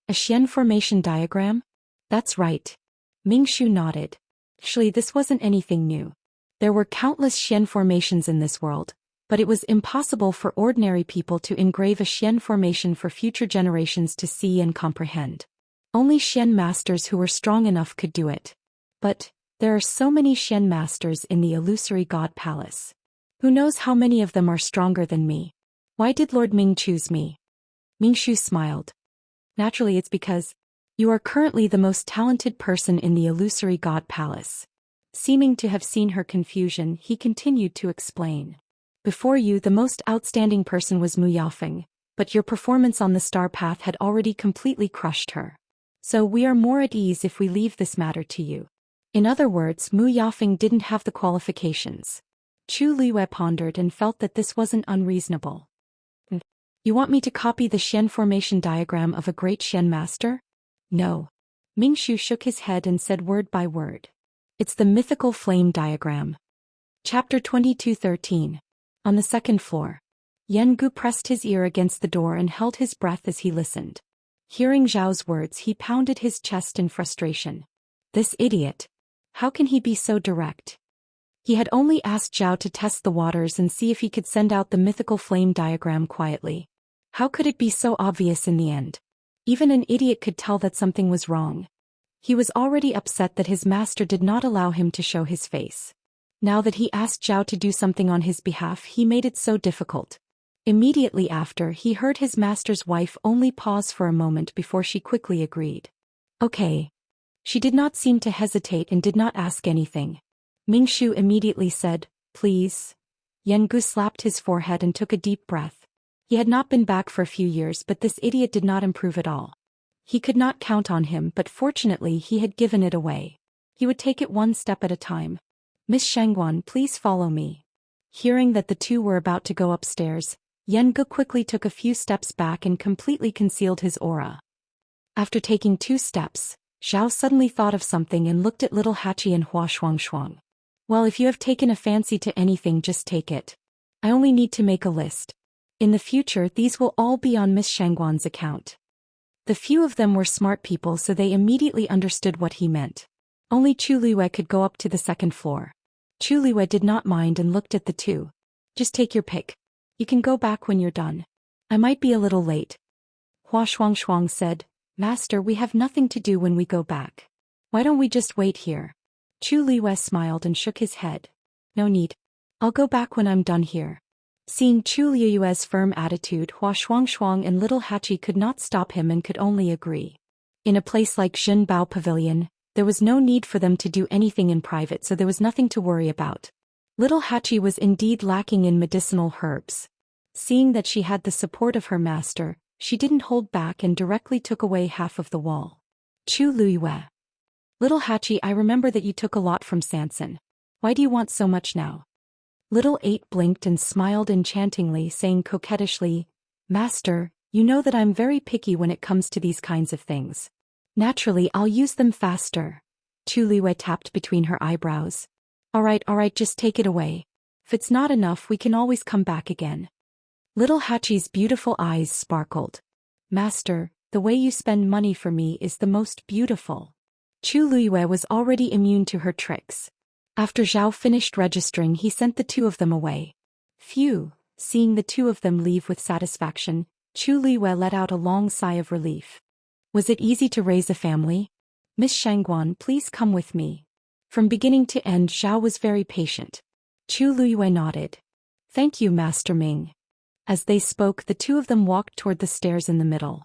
A Xian formation diagram? That's right. Ming Shu nodded. Actually, this wasn't anything new. There were countless Xian formations in this world, but it was impossible for ordinary people to engrave a Xian formation for future generations to see and comprehend. Only Xian masters who were strong enough could do it. But there are so many Xian masters in the illusory God Palace. Who knows how many of them are stronger than me? Why did Lord Ming choose me? Ming Shu smiled. Naturally, it's because you are currently the most talented person in the illusory God Palace. Seeming to have seen her confusion, he continued to explain. Before you, the most outstanding person was Mu Yafeng, but your performance on the star path had already completely crushed her. So we are more at ease if we leave this matter to you. In other words, Mu Yafeng didn't have the qualifications. Chu Liwei pondered and felt that this wasn't unreasonable. You want me to copy the Xian formation diagram of a great Xian master? No. Ming Shu shook his head and said word by word. It's the mythical flame diagram. Chapter 22:13. On the second floor. Yan Gu pressed his ear against the door and held his breath as he listened. Hearing Zhao's words, he pounded his chest in frustration. This idiot. How can he be so direct? He had only asked Zhao to test the waters and see if he could send out the mythical flame diagram quietly. How could it be so obvious in the end? Even an idiot could tell that something was wrong. He was already upset that his master did not allow him to show his face. Now that he asked Zhao to do something on his behalf, he made it so difficult. Immediately after, he heard his master's wife only pause for a moment before she quickly agreed. Okay. She did not seem to hesitate and did not ask anything. Ming Shu immediately said, please. Yan Gu slapped his forehead and took a deep breath. He had not been back for a few years, but this idiot did not improve at all. He could not count on him, but fortunately he had given it away. He would take it one step at a time. Miss Shangguan, please follow me. Hearing that the two were about to go upstairs, Yan Gu quickly took a few steps back and completely concealed his aura. After taking 2 steps, Zhao suddenly thought of something and looked at little Hachi and Hua Shuang. Well, if you have taken a fancy to anything, just take it. I only need to make a list. In the future, these will all be on Miss Shangguan's account. The few of them were smart people, so they immediately understood what he meant. Only Chu Liwei could go up to the second floor. Chu Liwei did not mind and looked at the two. Just take your pick. You can go back when you're done. I might be a little late. Hua Shuang said, Master, we have nothing to do when we go back. Why don't we just wait here? Chu Liwei smiled and shook his head. No need. I'll go back when I'm done here. Seeing Chu Liu's firm attitude, Hua Shuang and little Hachi could not stop him and could only agree. In a place like Zhenbao Pavilion, there was no need for them to do anything in private, so there was nothing to worry about. Little Hachi was indeed lacking in medicinal herbs. Seeing that she had the support of her master, she didn't hold back and directly took away half of the wall. Chu Liuwe. Little Hachi, I remember that you took a lot from Sansan. Why do you want so much now? Little 8 blinked and smiled enchantingly, saying coquettishly, Master, you know that I'm very picky when it comes to these kinds of things. Naturally, I'll use them faster. Chu Liwei tapped between her eyebrows. Alright, just take it away. If it's not enough, we can always come back again. Little Hachi's beautiful eyes sparkled. Master, the way you spend money for me is the most beautiful. Chu Liwei was already immune to her tricks. After Zhao finished registering, he sent the two of them away. Phew, seeing the two of them leave with satisfaction, Chu Liwei let out a long sigh of relief. Was it easy to raise a family? Miss Shangguan, please come with me. From beginning to end, Zhao was very patient. Chu Liwei nodded. Thank you, Master Ming. As they spoke, the two of them walked toward the stairs in the middle.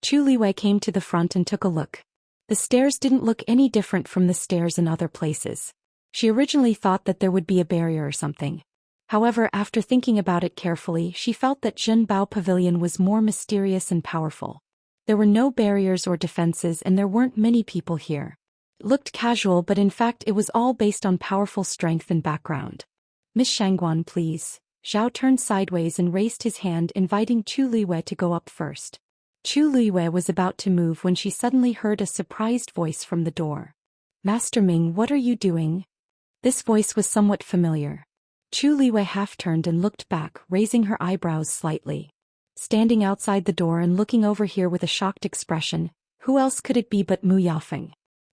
Chu Liwei came to the front and took a look. The stairs didn't look any different from the stairs in other places. She originally thought that there would be a barrier or something. However, after thinking about it carefully, she felt that Zhenbao Pavilion was more mysterious and powerful. There were no barriers or defenses and there weren't many people here. It looked casual, but in fact it was all based on powerful strength and background. Miss Shangguan, please. Zhao turned sideways and raised his hand, inviting Chu Liwei to go up first. Chu Liwei was about to move when she suddenly heard a surprised voice from the door. Master Ming, what are you doing? This voice was somewhat familiar. Chu Liwei half turned and looked back, raising her eyebrows slightly. Standing outside the door and looking over here with a shocked expression, who else could it be but Mu Yafeng?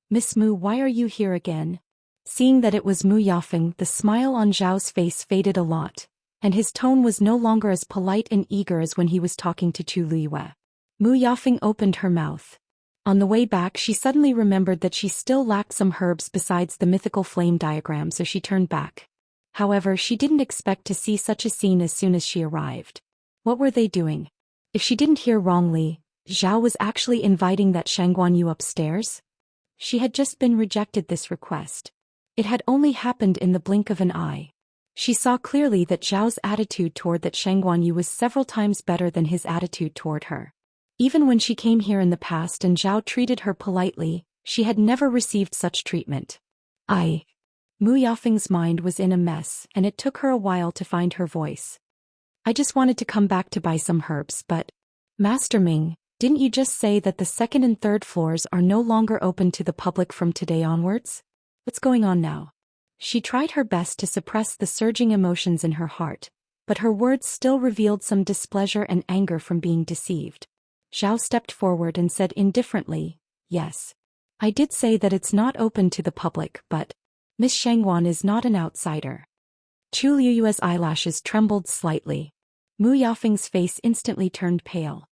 Miss Mu, why are you here again? Seeing that it was Mu Yafeng, the smile on Zhao's face faded a lot, and his tone was no longer as polite and eager as when he was talking to Chu Liwei. Mu Yafeng opened her mouth. On the way back, she suddenly remembered that she still lacked some herbs besides the mythical flame diagram, so she turned back. However, she didn't expect to see such a scene as soon as she arrived. What were they doing? If she didn't hear wrongly, Zhao was actually inviting that Shangguan Yu upstairs? She had just been rejected this request. It had only happened in the blink of an eye. She saw clearly that Zhao's attitude toward that Shangguan Yu was several times better than his attitude toward her. Even when she came here in the past and Zhao treated her politely, she had never received such treatment. Mu Yafeng's mind was in a mess, and it took her a while to find her voice. I just wanted to come back to buy some herbs, but... Master Ming, didn't you just say that the second and third floors are no longer open to the public from today onwards? What's going on now? She tried her best to suppress the surging emotions in her heart, but her words still revealed some displeasure and anger from being deceived. Zhao stepped forward and said indifferently, Yes. I did say that it's not open to the public, but... Miss Shangguan is not an outsider. Chu Liu's eyelashes trembled slightly. Mu Yafeng's face instantly turned pale.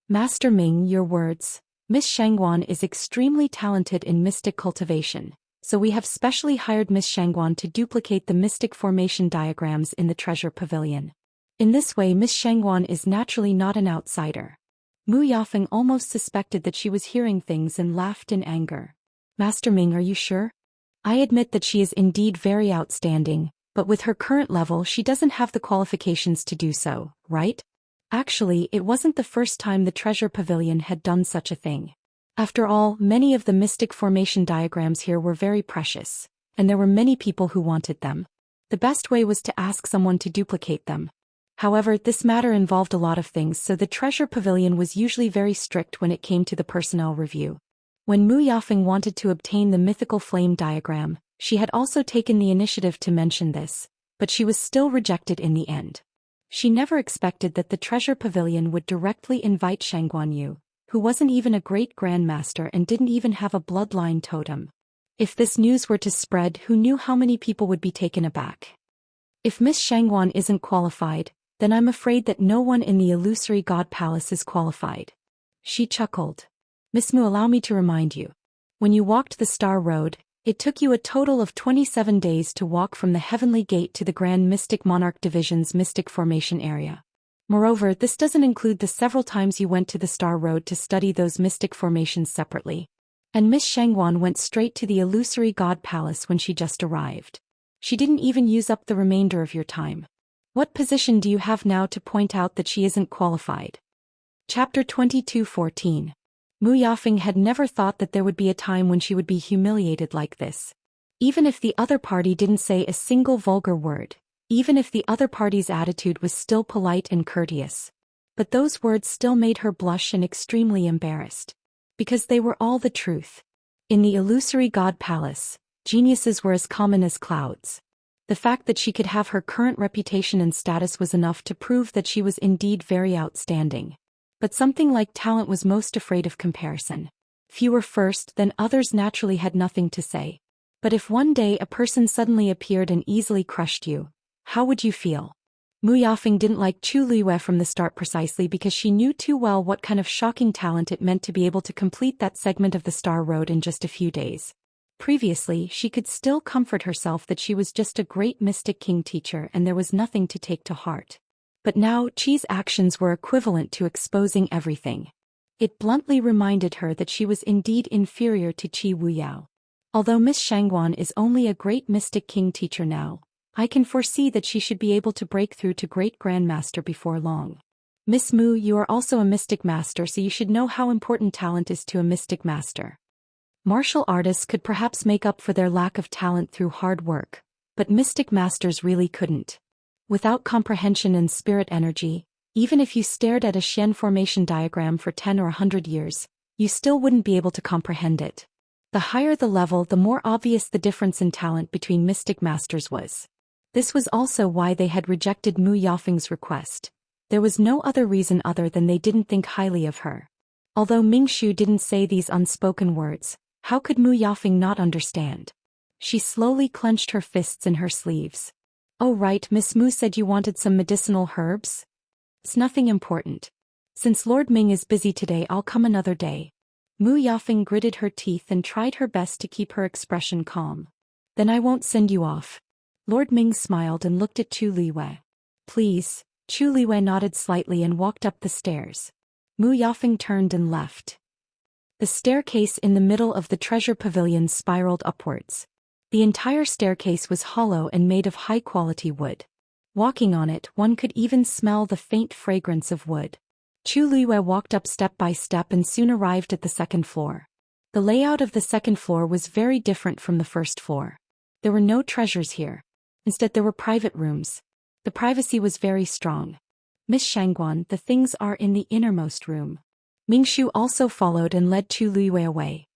Master Ming, your words. Miss Shangguan is extremely talented in mystic cultivation, so we have specially hired Miss Shangguan to duplicate the mystic formation diagrams in the treasure pavilion. In this way, Miss Shangguan is naturally not an outsider. Mu Yafeng almost suspected that she was hearing things and laughed in anger. Master Ming, are you sure? I admit that she is indeed very outstanding, but with her current level she doesn't have the qualifications to do so, right? Actually, it wasn't the first time the treasure pavilion had done such a thing. After all, many of the mystic formation diagrams here were very precious, and there were many people who wanted them. The best way was to ask someone to duplicate them. However, this matter involved a lot of things, so the treasure pavilion was usually very strict when it came to the personnel review. When Mu Yafeng wanted to obtain the mythical flame diagram, she had also taken the initiative to mention this, but she was still rejected in the end. She never expected that the treasure pavilion would directly invite Shangguan Yu, who wasn't even a great grandmaster and didn't even have a bloodline totem. If this news were to spread, who knew how many people would be taken aback? If Miss Shangguan isn't qualified, then I'm afraid that no one in the illusory god palace is qualified. She chuckled. Miss Mu, allow me to remind you. When you walked the Star Road, it took you a total of 27 days to walk from the Heavenly Gate to the Grand Mystic Monarch Division's Mystic Formation area. Moreover, this doesn't include the several times you went to the Star Road to study those mystic formations separately. And Miss Shangguan went straight to the illusory god palace when she just arrived. She didn't even use up the remainder of your time. What position do you have now to point out that she isn't qualified? Chapter 22:14. Mu Yafeng had never thought that there would be a time when she would be humiliated like this. Even if the other party didn't say a single vulgar word, even if the other party's attitude was still polite and courteous. But those words still made her blush and extremely embarrassed. Because they were all the truth. In the illusory god palace, geniuses were as common as clouds. The fact that she could have her current reputation and status was enough to prove that she was indeed very outstanding. But something like talent was most afraid of comparison. Few were first, then others naturally had nothing to say. But if one day a person suddenly appeared and easily crushed you, how would you feel? Mu Yafeng didn't like Chu Liyue from the start precisely because she knew too well what kind of shocking talent it meant to be able to complete that segment of the Star Road in just a few days. Previously, she could still comfort herself that she was just a great mystic king teacher and there was nothing to take to heart. But now, Qi's actions were equivalent to exposing everything. It bluntly reminded her that she was indeed inferior to Qi Wuyao. Although Miss Shangguan is only a great mystic king teacher now, I can foresee that she should be able to break through to great grandmaster before long. Miss Mu, you are also a mystic master, so you should know how important talent is to a mystic master. Martial artists could perhaps make up for their lack of talent through hard work, but mystic masters really couldn't. Without comprehension and spirit energy, even if you stared at a Xian formation diagram for 10 or 100 years, you still wouldn't be able to comprehend it. The higher the level, the more obvious the difference in talent between mystic masters was. This was also why they had rejected Mu Yafeng's request. There was no other reason other than they didn't think highly of her. Although Mingshu didn't say these unspoken words, how could Mu Yafeng not understand? She slowly clenched her fists in her sleeves. Oh right, Miss Mu said you wanted some medicinal herbs? It's nothing important. Since Lord Ming is busy today, I'll come another day. Mu Yafeng gritted her teeth and tried her best to keep her expression calm. Then I won't send you off. Lord Ming smiled and looked at Chu Liyue. Please. Chu Liyue nodded slightly and walked up the stairs. Mu Yafeng turned and left. The staircase in the middle of the treasure pavilion spiraled upwards. The entire staircase was hollow and made of high-quality wood. Walking on it, one could even smell the faint fragrance of wood. Chu Liyue walked up step by step and soon arrived at the second floor. The layout of the second floor was very different from the first floor. There were no treasures here. Instead, there were private rooms. The privacy was very strong. Miss Shangguan, the things are in the innermost room. Mingshu also followed and led Chu Liyue away.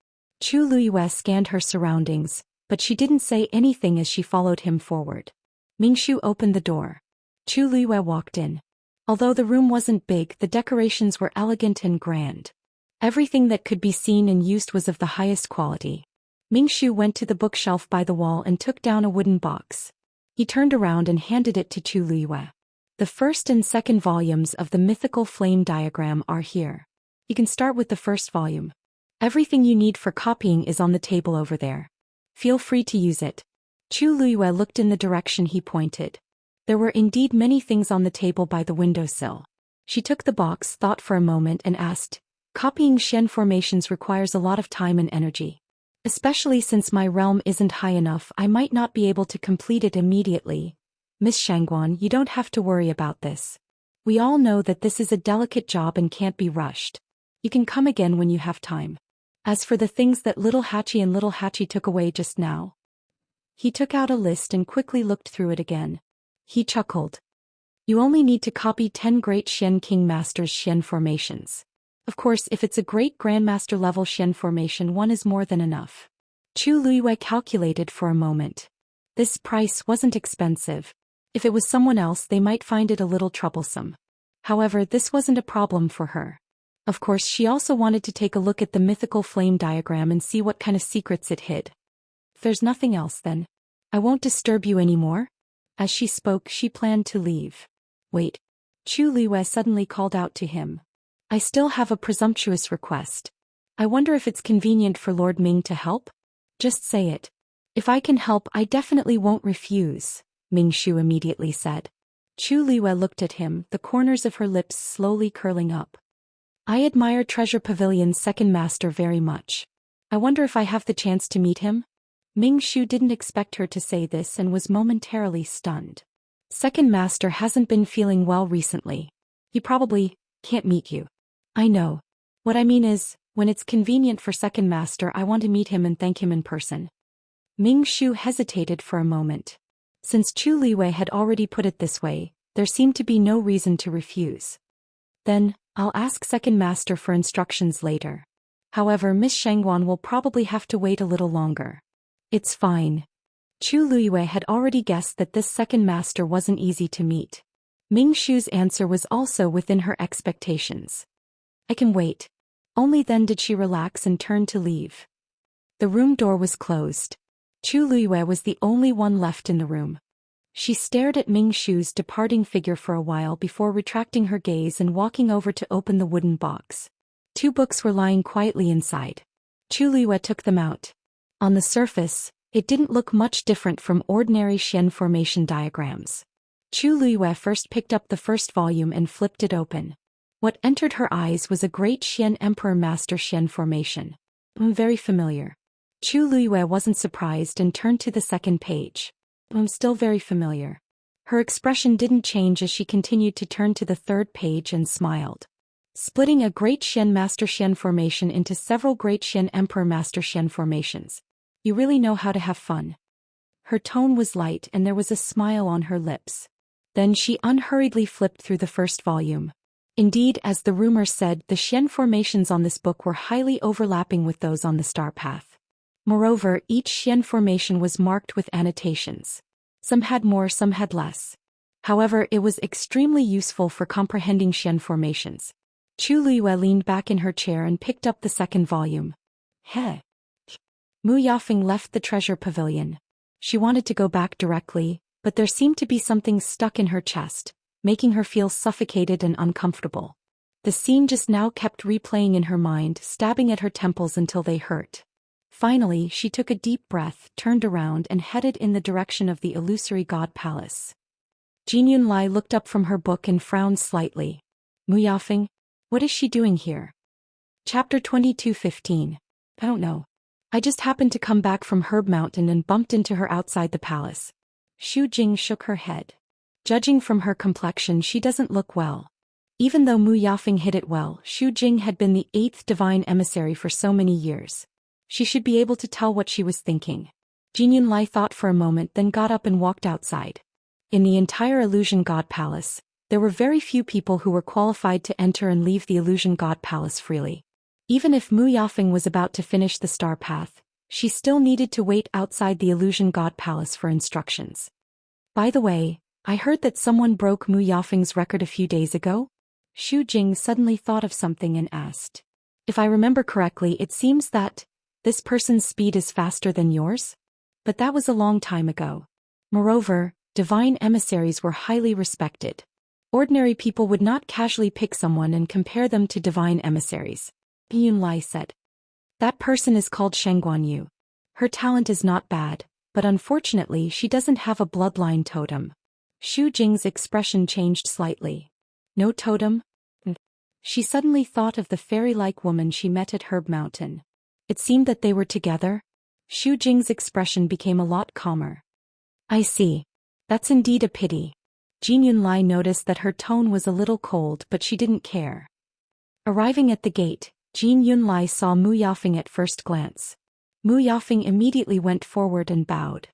Chu Liyue scanned her surroundings, but she didn't say anything as she followed him forward. Mingshu opened the door. Chu Liyue walked in. Although the room wasn't big, the decorations were elegant and grand. Everything that could be seen and used was of the highest quality. Mingshu went to the bookshelf by the wall and took down a wooden box. He turned around and handed it to Chu Liyue. The first and second volumes of the mythical flame diagram are here. You can start with the first volume. Everything you need for copying is on the table over there. Feel free to use it. Chu Liyue looked in the direction he pointed. There were indeed many things on the table by the windowsill. She took the box, thought for a moment and asked, copying Xian formations requires a lot of time and energy. Especially since my realm isn't high enough, I might not be able to complete it immediately. Miss Shangguan, you don't have to worry about this. We all know that this is a delicate job and can't be rushed. You can come again when you have time. As for the things that Little Hachi took away just now. He took out a list and quickly looked through it again. He chuckled. You only need to copy 10 great Xian King Masters' Xian formations. Of course, if it's a great Grandmaster level Xian formation, one is more than enough. Chu Liyue calculated for a moment. This price wasn't expensive. If it was someone else, they might find it a little troublesome. However, this wasn't a problem for her. Of course, she also wanted to take a look at the mythical flame diagram and see what kind of secrets it hid. If there's nothing else then, I won't disturb you anymore. As she spoke, she planned to leave. Wait. Chu Liwei suddenly called out to him. I still have a presumptuous request. I wonder if it's convenient for Lord Ming to help? Just say it. If I can help, I definitely won't refuse, Ming Shu immediately said. Chu Liwei looked at him, the corners of her lips slowly curling up. I admire Treasure Pavilion's second master very much. I wonder if I have the chance to meet him? Ming Shu didn't expect her to say this and was momentarily stunned. Second master hasn't been feeling well recently. He probably can't meet you. I know. What I mean is, when it's convenient for second master, I want to meet him and thank him in person. Ming Shu hesitated for a moment. Since Chu Liwei had already put it this way, there seemed to be no reason to refuse. Then, I'll ask second master for instructions later. However, Miss Shangguan will probably have to wait a little longer. It's fine. Chu Liwei had already guessed that this second master wasn't easy to meet. Ming Shu's answer was also within her expectations. I can wait. Only then did she relax and turn to leave. The room door was closed. Chu Liwei was the only one left in the room. She stared at Ming Shu's departing figure for a while before retracting her gaze and walking over to open the wooden box. 2 books were lying quietly inside. Chu Liwei took them out. On the surface, it didn't look much different from ordinary Xian formation diagrams. Chu Liwei first picked up the first volume and flipped it open. What entered her eyes was a great Xian Emperor Master Xian formation. Very familiar. Chu Liwei wasn't surprised and turned to the second page. Still very familiar. Her expression didn't change as she continued to turn to the third page and smiled. Splitting a Great Xian Master Xian formation into several Great Xian Emperor Master Xian formations. You really know how to have fun. Her tone was light and there was a smile on her lips. Then she unhurriedly flipped through the first volume. Indeed, as the rumor said, the Xian formations on this book were highly overlapping with those on the star path. Moreover, each Xian formation was marked with annotations. Some had more, some had less. However, it was extremely useful for comprehending Xian formations. Chu Liwei leaned back in her chair and picked up the second volume. Heh. Mu Yafeng left the treasure pavilion. She wanted to go back directly, but there seemed to be something stuck in her chest, making her feel suffocated and uncomfortable. The scene just now kept replaying in her mind, stabbing at her temples until they hurt. Finally, she took a deep breath, turned around and headed in the direction of the illusory god palace. Jin Yunlai looked up from her book and frowned slightly. Mu Yafeng? What is she doing here? Chapter 22:15. I don't know. I just happened to come back from Herb Mountain and bumped into her outside the palace. Xu Jing shook her head. Judging from her complexion, she doesn't look well. Even though Mu Yafeng hid it well, Xu Jing had been the 8th divine emissary for so many years. She should be able to tell what she was thinking. Jin Yunlai thought for a moment, then got up and walked outside. In the entire Illusion God Palace, there were very few people who were qualified to enter and leave the Illusion God Palace freely. Even if Mu Yafeng was about to finish the star path, she still needed to wait outside the Illusion God Palace for instructions. By the way, I heard that someone broke Mu Yafeng's record a few days ago? Xu Jing suddenly thought of something and asked. If I remember correctly, it seems that this person's speed is faster than yours? But that was a long time ago. Moreover, divine emissaries were highly respected. Ordinary people would not casually pick someone and compare them to divine emissaries. Yunlai said. That person is called Shangguan Yu. Her talent is not bad, but unfortunately she doesn't have a bloodline totem. Xu Jing's expression changed slightly. No totem? She suddenly thought of the fairy-like woman she met at Herb Mountain. It seemed that they were together. Xu Jing's expression became a lot calmer. I see. That's indeed a pity. Jin Yunlai noticed that her tone was a little cold, but she didn't care. Arriving at the gate, Jin Yunlai saw Mu Yafeng at first glance. Mu Yafeng immediately went forward and bowed.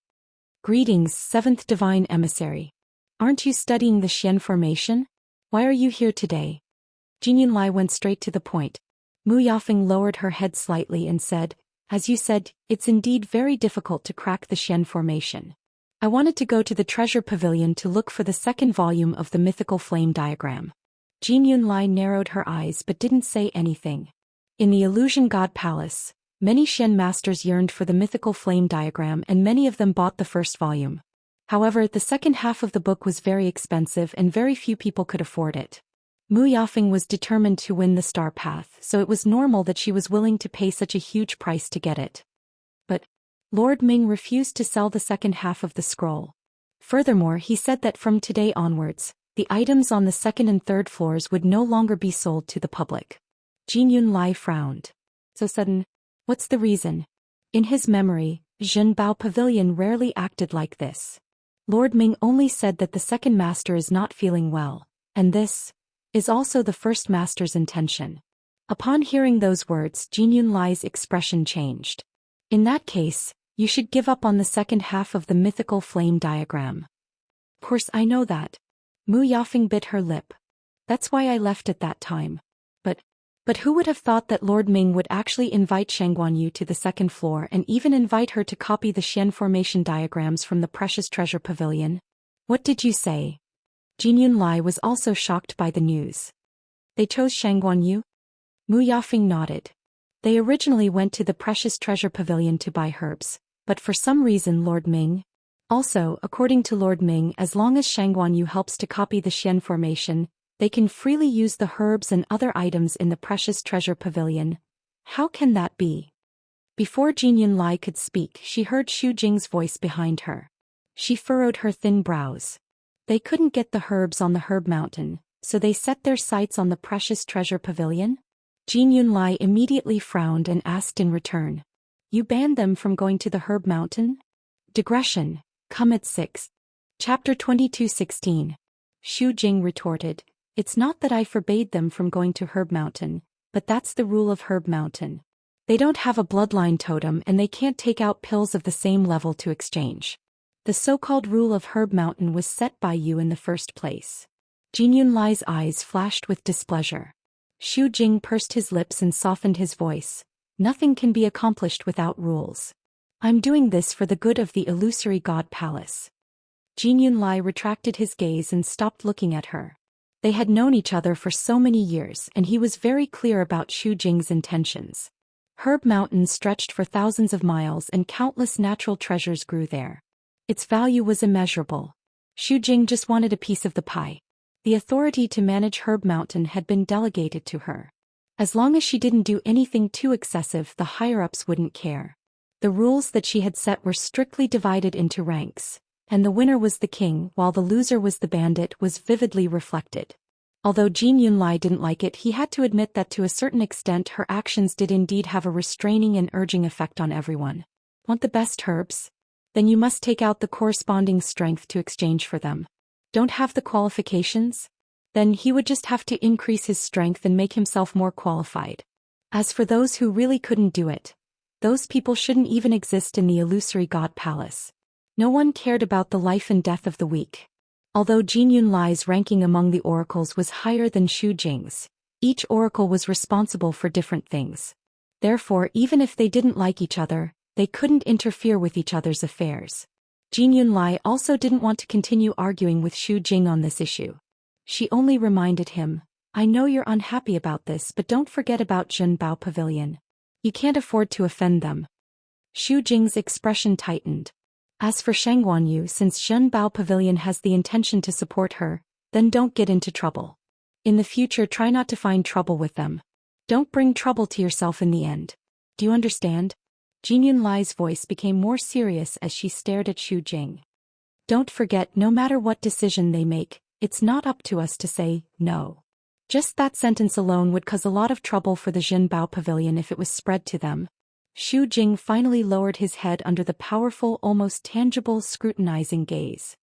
Greetings, 7th Divine Emissary. Aren't you studying the Xian formation? Why are you here today? Jin Yunlai went straight to the point. Mu Yafeng lowered her head slightly and said, As you said, it's indeed very difficult to crack the Xian formation. I wanted to go to the treasure pavilion to look for the second volume of the mythical flame diagram. Jin Yunlai narrowed her eyes but didn't say anything. In the Illusion God Palace, Many Xian masters yearned for the mythical flame diagram and many of them bought the first volume. However, the second half of the book was very expensive and very few people could afford it. Mu Yafeng was determined to win the star path, so it was normal that she was willing to pay such a huge price to get it. But Lord Ming refused to sell the second half of the scroll. Furthermore, he said that from today onwards, the items on the second and third floors would no longer be sold to the public. Jin Yunlai frowned. So sudden? What's the reason? In his memory, Zhenbao Pavilion rarely acted like this. Lord Ming only said that the second master is not feeling well, and this is also the first master's intention. Upon hearing those words, Jin Yunlai's expression changed. In that case, you should give up on the second half of the mythical flame diagram. Of course I know that. Mu Yafeng bit her lip. That's why I left at that time. But who would have thought that Lord Ming would actually invite Shang Guanyu to the second floor and even invite her to copy the Xian formation diagrams from the Precious Treasure Pavilion? What did you say? Jin Yunlai was also shocked by the news. They chose Shang Guanyu? Mu Yafeng nodded. They originally went to the Precious Treasure Pavilion to buy herbs, but for some reason Lord Ming. Also, according to Lord Ming, as long as Shang Guanyu helps to copy the Xian formation, they can freely use the herbs and other items in the Precious Treasure Pavilion. How can that be? Before Jin Yunlai could speak, she heard Xu Jing's voice behind her. She furrowed her thin brows. They couldn't get the herbs on the Herb Mountain, so they set their sights on the Precious Treasure Pavilion? Jin Yunlai immediately frowned and asked in return. You banned them from going to the Herb Mountain? Digression. Come at 6. Chapter 22:16. Xu Jing retorted. It's not that I forbade them from going to Herb Mountain, but that's the rule of Herb Mountain. They don't have a bloodline totem and they can't take out pills of the same level to exchange. The so-called rule of Herb Mountain was set by you in the first place. Jin Yunlai's eyes flashed with displeasure. Xu Jing pursed his lips and softened his voice. Nothing can be accomplished without rules. I'm doing this for the good of the illusory god palace. Jin Yunlai retracted his gaze and stopped looking at her. They had known each other for so many years and he was very clear about Xu Jing's intentions. Herb Mountain stretched for thousands of miles and countless natural treasures grew there. Its value was immeasurable. Xu Jing just wanted a piece of the pie. The authority to manage Herb Mountain had been delegated to her. As long as she didn't do anything too excessive, the higher-ups wouldn't care. The rules that she had set were strictly divided into ranks, and the winner was the king while the loser was the bandit was vividly reflected. Although Jin Yunlai didn't like it, he had to admit that to a certain extent her actions did indeed have a restraining and urging effect on everyone. Want the best herbs? Then you must take out the corresponding strength to exchange for them. Don't have the qualifications? Then he would just have to increase his strength and make himself more qualified. As for those who really couldn't do it, those people shouldn't even exist in the illusory god palace. No one cared about the life and death of the weak. Although Jin Yunlai's ranking among the oracles was higher than Xu Jing's, each oracle was responsible for different things. Therefore, even if they didn't like each other, they couldn't interfere with each other's affairs. Jin Yunlai also didn't want to continue arguing with Xu Jing on this issue. She only reminded him, I know you're unhappy about this, but don't forget about Zhenbao Pavilion. You can't afford to offend them. Xu Jing's expression tightened. As for Shang Guanyu, since Zhenbao Pavilion has the intention to support her, then don't get into trouble. In the future, try not to find trouble with them. Don't bring trouble to yourself in the end. Do you understand? Jin Yunlai's voice became more serious as she stared at Xu Jing. Don't forget, no matter what decision they make, it's not up to us to say no. Just that sentence alone would cause a lot of trouble for the Zhenbao Pavilion if it was spread to them. Xu Jing finally lowered his head under the powerful, almost tangible, scrutinizing gaze.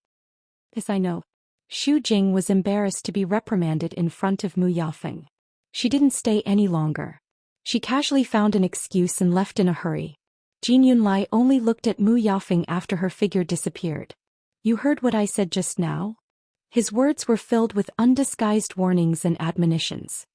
Yes, I know. Xu Jing was embarrassed to be reprimanded in front of Mu Yafeng. She didn't stay any longer. She casually found an excuse and left in a hurry. Jin Yunlai only looked at Mu Yafeng after her figure disappeared. You heard what I said just now? His words were filled with undisguised warnings and admonitions.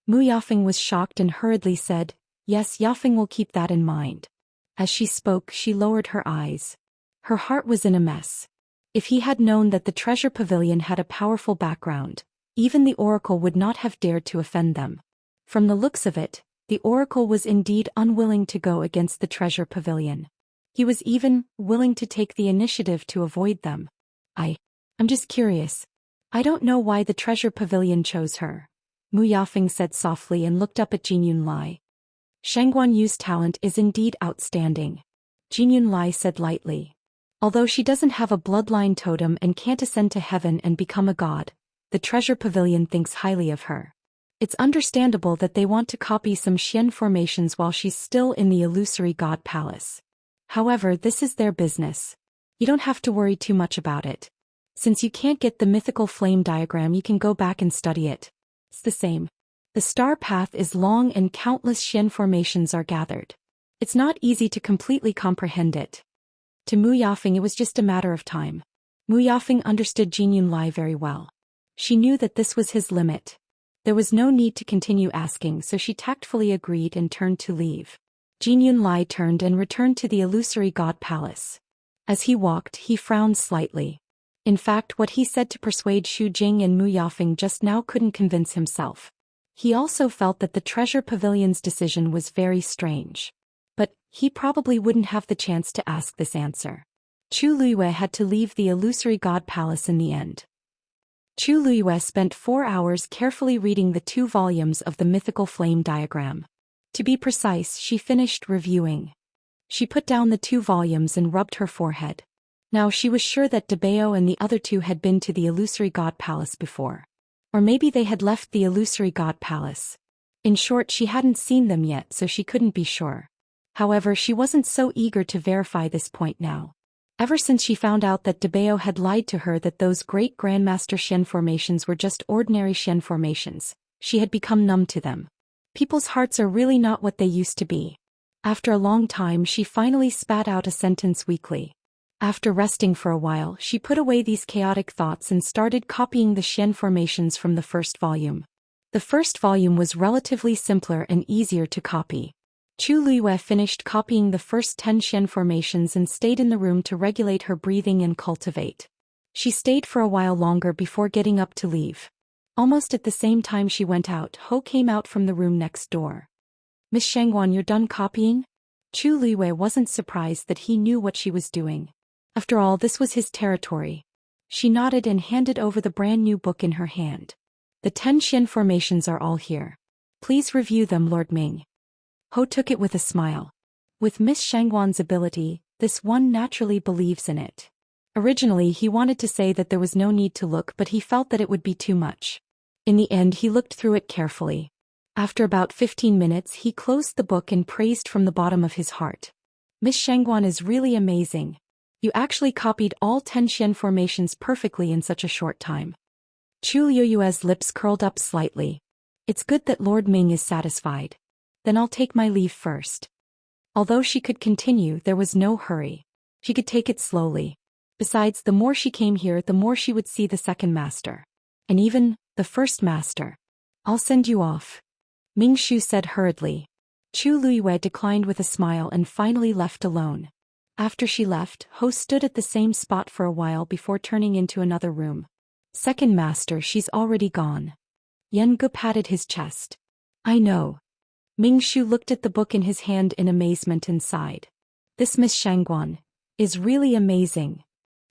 Mu Yafeng was shocked and hurriedly said, Yes, Yafeng will keep that in mind. As she spoke, she lowered her eyes. Her heart was in a mess. If he had known that the treasure pavilion had a powerful background, even the oracle would not have dared to offend them. From the looks of it, The oracle was indeed unwilling to go against the treasure pavilion. He was even willing to take the initiative to avoid them. I'm just curious. I don't know why the treasure pavilion chose her. Mu Yafeng said softly and looked up at Jin Yunlai. Shangguan Yu's talent is indeed outstanding. Jin Yunlai said lightly. Although she doesn't have a bloodline totem and can't ascend to heaven and become a god, the treasure pavilion thinks highly of her. It's understandable that they want to copy some Xian formations while she's still in the illusory god palace. However, this is their business. You don't have to worry too much about it. Since you can't get the mythical flame diagram, you can go back and study it. It's the same. The star path is long and countless Xian formations are gathered. It's not easy to completely comprehend it. To Mu Yafeng it was just a matter of time. Mu Yafeng understood Jin Yunlai very well. She knew that this was his limit. There was no need to continue asking, so she tactfully agreed and turned to leave. Jin Yunlai turned and returned to the illusory god palace. As he walked, he frowned slightly. In fact, what he said to persuade Xu Jing and Mu Yafeng just now couldn't convince himself. He also felt that the treasure pavilion's decision was very strange. But he probably wouldn't have the chance to ask this answer. Chu Luiyue had to leave the illusory god palace in the end. Chu Luiyue spent 4 hours carefully reading the 2 volumes of the mythical flame diagram. To be precise, she finished reviewing. She put down the 2 volumes and rubbed her forehead. Now she was sure that Debao and the other 2 had been to the illusory god palace before. Or maybe they had left the illusory god palace. In short, she hadn't seen them yet, so she couldn't be sure. However, she wasn't so eager to verify this point now. Ever since she found out that Debao had lied to her that those great Grandmaster Xian formations were just ordinary Xian formations, she had become numb to them. People's hearts are really not what they used to be. After a long time, she finally spat out a sentence weakly. After resting for a while, she put away these chaotic thoughts and started copying the Xian formations from the first volume. The first volume was relatively simpler and easier to copy. Chu Luiyue finished copying the first 10 Xian formations and stayed in the room to regulate her breathing and cultivate. She stayed for a while longer before getting up to leave. Almost at the same time she went out, Ho came out from the room next door. "Miss Shangguan, you're done copying?" Chu Luiyue wasn't surprised that he knew what she was doing. After all, this was his territory. She nodded and handed over the brand new book in her hand. "The 10 Xian formations are all here. Please review them, Lord Ming." Ho took it with a smile. With Miss Shangguan's ability, this one naturally believes in it. Originally he wanted to say that there was no need to look, but he felt that it would be too much. In the end he looked through it carefully. After about 15 minutes he closed the book and praised from the bottom of his heart. "Miss Shangguan is really amazing. You actually copied all 10 Xian formations perfectly in such a short time." Chu Luiyue's lips curled up slightly. "It's good that Lord Ming is satisfied. Then I'll take my leave first." Although she could continue, there was no hurry. She could take it slowly. Besides, the more she came here, the more she would see the second master. And even the first master. "I'll send you off," Ming Shu said hurriedly. Chu Luiyue declined with a smile and finally left alone. After she left, Ho stood at the same spot for a while before turning into another room. "Second master, she's already gone." Yan Gu patted his chest. "I know." Ming Shu looked at the book in his hand in amazement and sighed. "This Miss Shangguan is really amazing."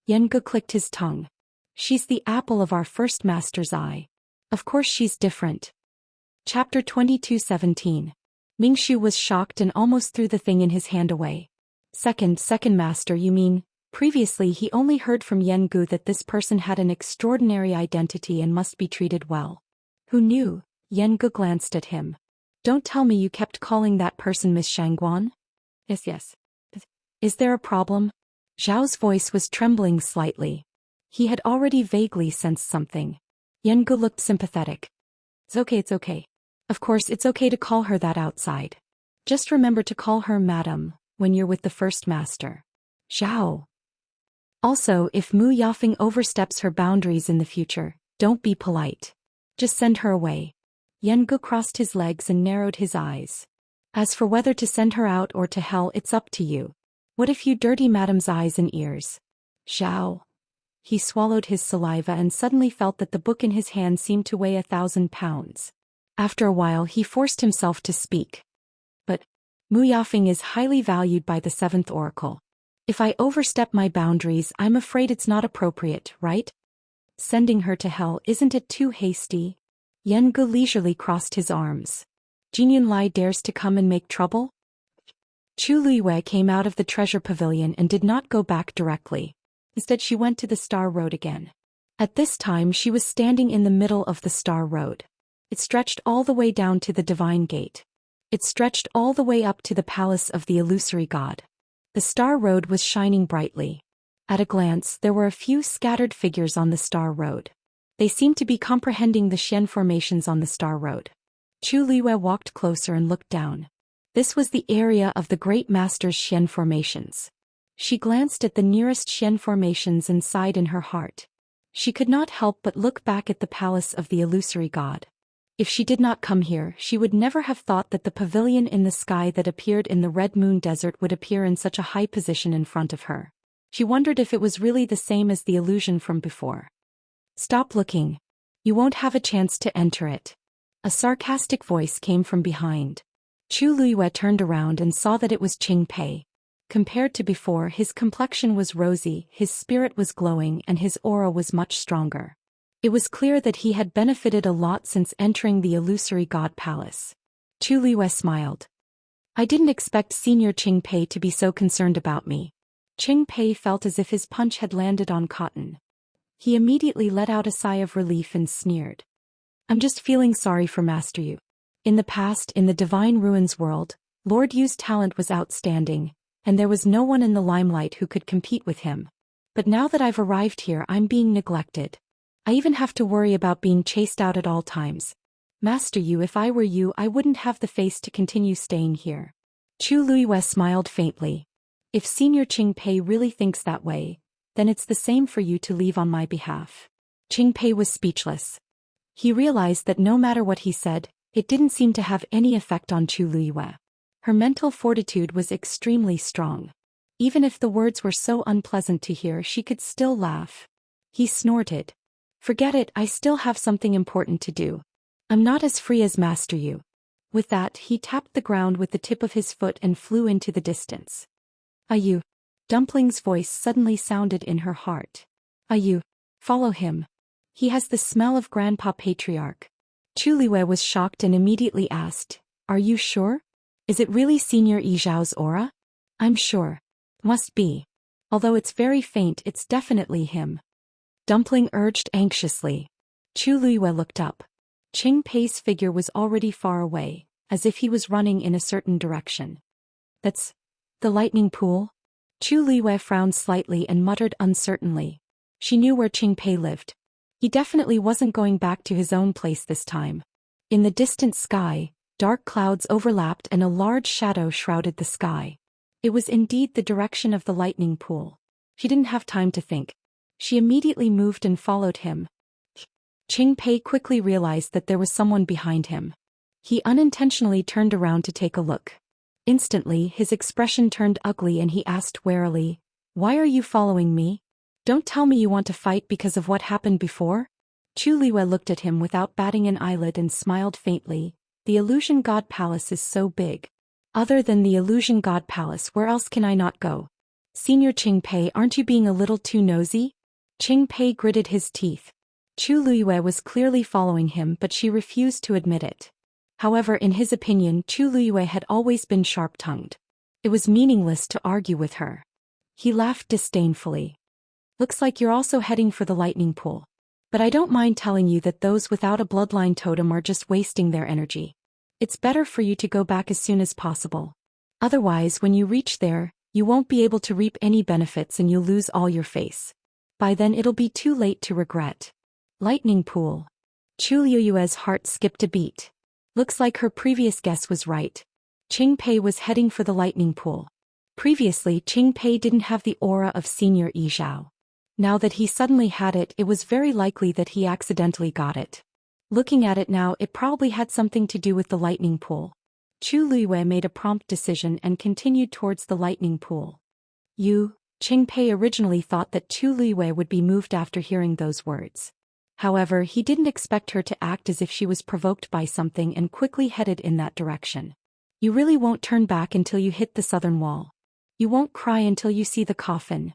Yan Gu clicked his tongue. "She's the apple of our first master's eye. Of course she's different." Chapter 22:17. Ming Shu was shocked and almost threw the thing in his hand away. Second master, you mean?" Previously he only heard from Yan Gu that this person had an extraordinary identity and must be treated well. Who knew? Yan Gu glanced at him. "Don't tell me you kept calling that person Miss Shangguan?" Yes. "Is there a problem?" Zhao's voice was trembling slightly. He had already vaguely sensed something. Yan Gu looked sympathetic. It's okay. Of course it's okay to call her that outside. Just remember to call her Madam when you're with the first master." Zhao. "Also, if Mu Yafeng oversteps her boundaries in the future, don't be polite. Just send her away." Yan Gu crossed his legs and narrowed his eyes. "As for whether to send her out or to hell, it's up to you. What if you dirty Madam's eyes and ears?" Zhao. He swallowed his saliva and suddenly felt that the book in his hand seemed to weigh 1,000 pounds. After a while he forced himself to speak. Mu Yafeng is highly valued by the 7th Oracle. If I overstep my boundaries, I'm afraid it's not appropriate, right? Sending her to hell, isn't it too hasty? Yan Gu leisurely crossed his arms. Jin Yunlai dares to come and make trouble? Chu Luiyue came out of the treasure pavilion and did not go back directly. Instead she went to the Star Road again. At this time she was standing in the middle of the Star Road. It stretched all the way down to the Divine Gate. It stretched all the way up to the palace of the illusory god. The Star Road was shining brightly. At a glance there were a few scattered figures on the Star Road. They seemed to be comprehending the Xian formations on the Star Road. Chu Luiyue walked closer and looked down. This was the area of the Great Master's Xian formations. She glanced at the nearest Xian formations and sighed in her heart. She could not help but look back at the palace of the illusory god. If she did not come here, she would never have thought that the pavilion in the sky that appeared in the Red Moon Desert would appear in such a high position in front of her. She wondered if it was really the same as the illusion from before. Stop looking. You won't have a chance to enter it. A sarcastic voice came from behind. Chu Luiyue turned around and saw that it was Qing Pei. Compared to before, his complexion was rosy, his spirit was glowing, and his aura was much stronger. It was clear that he had benefited a lot since entering the illusory god palace. Chu Luiyue smiled. I didn't expect Senior Qing Pei to be so concerned about me. Qing Pei felt as if his punch had landed on cotton. He immediately let out a sigh of relief and sneered. I'm just feeling sorry for Master Yu. In the past, in the Divine Ruins world, Lord Yu's talent was outstanding, and there was no one in the limelight who could compete with him. But now that I've arrived here, I'm being neglected. I even have to worry about being chased out at all times. Master Yu, if I were you, I wouldn't have the face to continue staying here. Chu Luiyue smiled faintly. If Senior Qing Pei really thinks that way, then it's the same for you to leave on my behalf. Qing Pei was speechless. He realized that no matter what he said, it didn't seem to have any effect on Chu Luiyue. Her mental fortitude was extremely strong. Even if the words were so unpleasant to hear, she could still laugh. He snorted. Forget it, I still have something important to do. I'm not as free as Master Yu. With that, he tapped the ground with the tip of his foot and flew into the distance. Ayu. Dumpling's voice suddenly sounded in her heart. Ayu. Follow him. He has the smell of Grandpa Patriarch. Chu Luiyue was shocked and immediately asked, Are you sure? Is it really Senior Yi Zhao's aura? I'm sure. Must be. Although it's very faint, it's definitely him. Dumpling urged anxiously. Chu Luiyue looked up. Qing Pei's figure was already far away, as if he was running in a certain direction. That's the lightning pool? Chu Luiyue frowned slightly and muttered uncertainly. She knew where Qing Pei lived. He definitely wasn't going back to his own place this time. In the distant sky, dark clouds overlapped and a large shadow shrouded the sky. It was indeed the direction of the lightning pool. She didn't have time to think. She immediately moved and followed him. Qing Pei quickly realized that there was someone behind him. He unintentionally turned around to take a look. Instantly, his expression turned ugly and he asked warily, Why are you following me? Don't tell me you want to fight because of what happened before? Chu Luiyue looked at him without batting an eyelid and smiled faintly. The Illusion God Palace is so big. Other than the Illusion God Palace, where else can I not go? Senior Qing Pei, aren't you being a little too nosy? Qing Pei gritted his teeth. Chu Luiyue was clearly following him, but she refused to admit it. However, in his opinion, Chu Luiyue had always been sharp-tongued. It was meaningless to argue with her. He laughed disdainfully. Looks like you're also heading for the lightning pool. But I don't mind telling you that those without a bloodline totem are just wasting their energy. It's better for you to go back as soon as possible. Otherwise, when you reach there, you won't be able to reap any benefits and you'll lose all your face. By then it'll be too late to regret. Lightning pool. Chu Luiyue's heart skipped a beat. Looks like her previous guess was right. Qing Pei was heading for the lightning pool. Previously, Qing Pei didn't have the aura of Senior Yi Zhao. Now that he suddenly had it, it was very likely that he accidentally got it. Looking at it now, it probably had something to do with the lightning pool. Chu Luiyue made a prompt decision and continued towards the lightning pool. Qing Pei originally thought that Chu Luiyue would be moved after hearing those words. However, he didn't expect her to act as if she was provoked by something and quickly headed in that direction. You really won't turn back until you hit the southern wall. You won't cry until you see the coffin.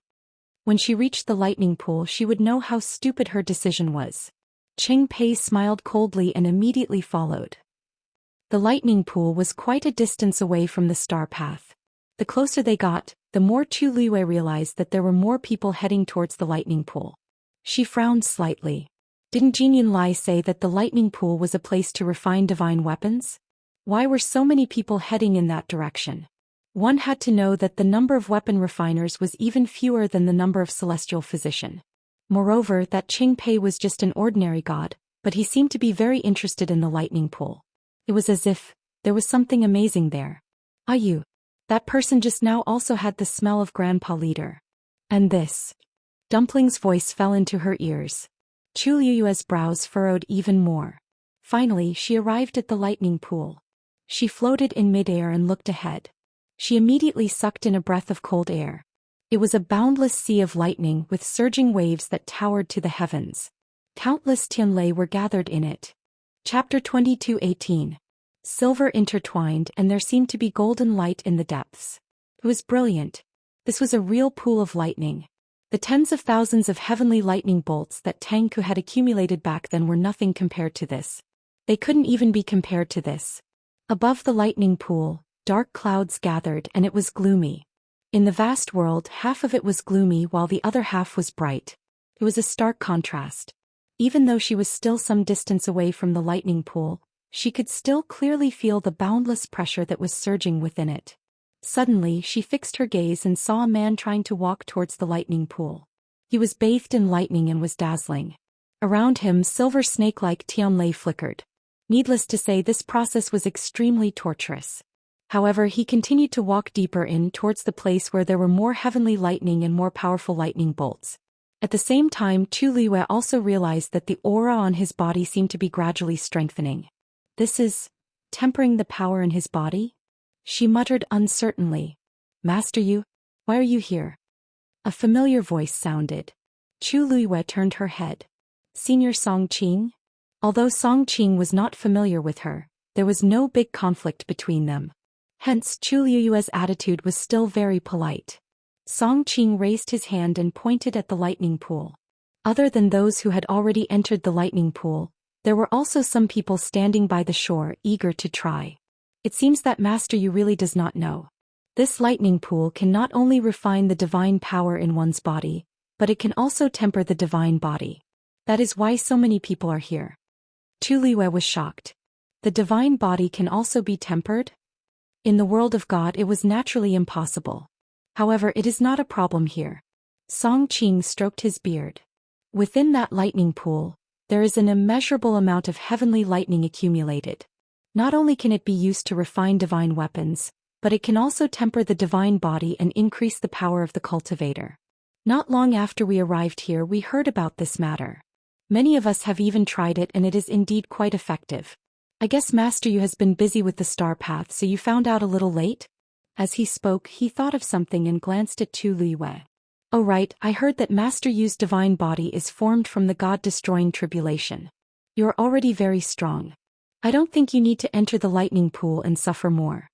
When she reached the lightning pool, she would know how stupid her decision was. Qingpei smiled coldly and immediately followed. The lightning pool was quite a distance away from the star path. The closer they got, the more Chu Liyue realized that there were more people heading towards the lightning pool. She frowned slightly. Didn't Jinyan Lai say that the lightning pool was a place to refine divine weapons? Why were so many people heading in that direction? One had to know that the number of weapon refiners was even fewer than the number of celestial physician. Moreover, that Qingpei was just an ordinary god, but he seemed to be very interested in the lightning pool. It was as if there was something amazing there. You. That person just now also had the smell of Grandpa Leader. And this. Dumpling's voice fell into her ears. Chu Liyue's brows furrowed even more. Finally, she arrived at the lightning pool. She floated in midair and looked ahead. She immediately sucked in a breath of cold air. It was a boundless sea of lightning with surging waves that towered to the heavens. Countless Tianlei were gathered in it. Chapter 22:18. Silver intertwined, and there seemed to be golden light in the depths. It was brilliant. This was a real pool of lightning. The tens of thousands of heavenly lightning bolts that Tangku had accumulated back then were nothing compared to this. They couldn't even be compared to this. Above the lightning pool, dark clouds gathered, and it was gloomy. In the vast world, half of it was gloomy while the other half was bright. It was a stark contrast. Even though she was still some distance away from the lightning pool, she could still clearly feel the boundless pressure that was surging within it. Suddenly, she fixed her gaze and saw a man trying to walk towards the lightning pool. He was bathed in lightning and was dazzling. Around him, silver snake-like Tianlei flickered. Needless to say, this process was extremely torturous. However, he continued to walk deeper in towards the place where there were more heavenly lightning and more powerful lightning bolts. At the same time, Chu Liyue also realized that the aura on his body seemed to be gradually strengthening. This is tempering the power in his body? She muttered uncertainly. Master Yu, why are you here? A familiar voice sounded. Chu Liyue turned her head. Senior Song Qing? Although Song Qing was not familiar with her, there was no big conflict between them. Hence, Chu Liyue's attitude was still very polite. Song Qing raised his hand and pointed at the lightning pool. Other than those who had already entered the lightning pool, there were also some people standing by the shore, eager to try. It seems that Master Yu really does not know. This lightning pool can not only refine the divine power in one's body, but it can also temper the divine body. That is why so many people are here. Chu Liyue was shocked. The divine body can also be tempered? In the world of God it was naturally impossible. However, it is not a problem here. Song Qing stroked his beard. Within that lightning pool, there is an immeasurable amount of heavenly lightning accumulated. Not only can it be used to refine divine weapons, but it can also temper the divine body and increase the power of the cultivator. Not long after we arrived here, we heard about this matter. Many of us have even tried it, and it is indeed quite effective. I guess Master Yu has been busy with the star path, so you found out a little late? As he spoke, he thought of something and glanced at Chu Liyue. Oh right, I heard that Master Yu's divine body is formed from the God-destroying tribulation. You're already very strong. I don't think you need to enter the lightning pool and suffer more.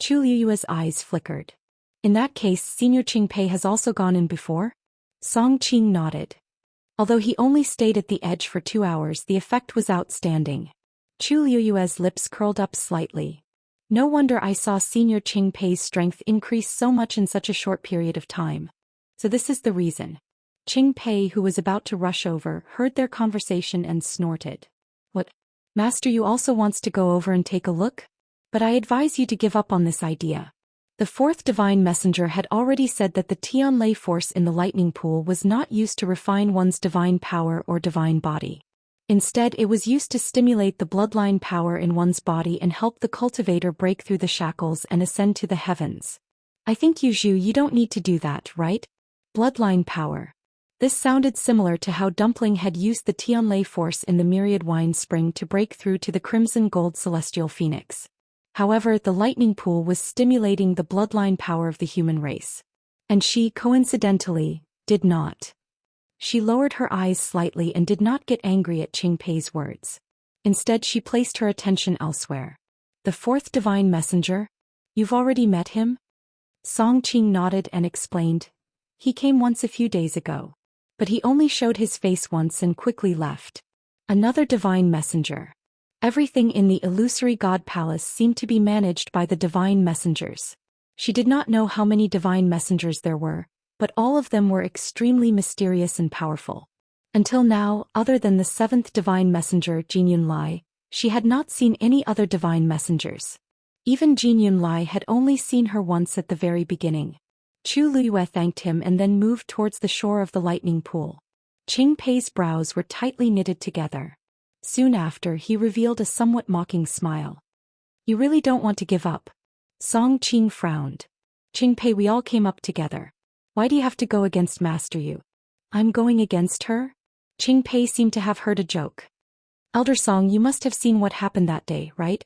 Chu Liyue's eyes flickered. In that case, Senior Qingpei has also gone in before? Song Qing nodded. Although he only stayed at the edge for 2 hours, the effect was outstanding. Chu Liyue's lips curled up slightly. No wonder I saw Senior Qingpei's strength increase so much in such a short period of time. So this is the reason. Qingpei, who was about to rush over, heard their conversation and snorted. What? Master Yu also wants to go over and take a look? But I advise you to give up on this idea. The fourth divine messenger had already said that the Tianlei force in the lightning pool was not used to refine one's divine power or divine body. Instead, it was used to stimulate the bloodline power in one's body and help the cultivator break through the shackles and ascend to the heavens. I think you don't need to do that, right? Bloodline power. This sounded similar to how Dumpling had used the Tianlei force in the Myriad Wine Spring to break through to the Crimson Gold Celestial Phoenix. However, the lightning pool was stimulating the bloodline power of the human race. And she, coincidentally, did not. She lowered her eyes slightly and did not get angry at Qingpei's words. Instead, she placed her attention elsewhere. The fourth divine messenger? You've already met him? Song Qing nodded and explained. He came once a few days ago. But he only showed his face once and quickly left. Another divine messenger. Everything in the illusory god palace seemed to be managed by the divine messengers. She did not know how many divine messengers there were, but all of them were extremely mysterious and powerful. Until now, other than the seventh divine messenger Jin Yunlai, she had not seen any other divine messengers. Even Jin Yunlai had only seen her once at the very beginning. Chu Liyue thanked him and then moved towards the shore of the lightning pool. Qing Pei's brows were tightly knitted together. Soon after, he revealed a somewhat mocking smile. You really don't want to give up? Song Qing frowned. Qing Pei, we all came up together. Why do you have to go against Master Yu? I'm going against her? Qing Pei seemed to have heard a joke. Elder Song, you must have seen what happened that day, right?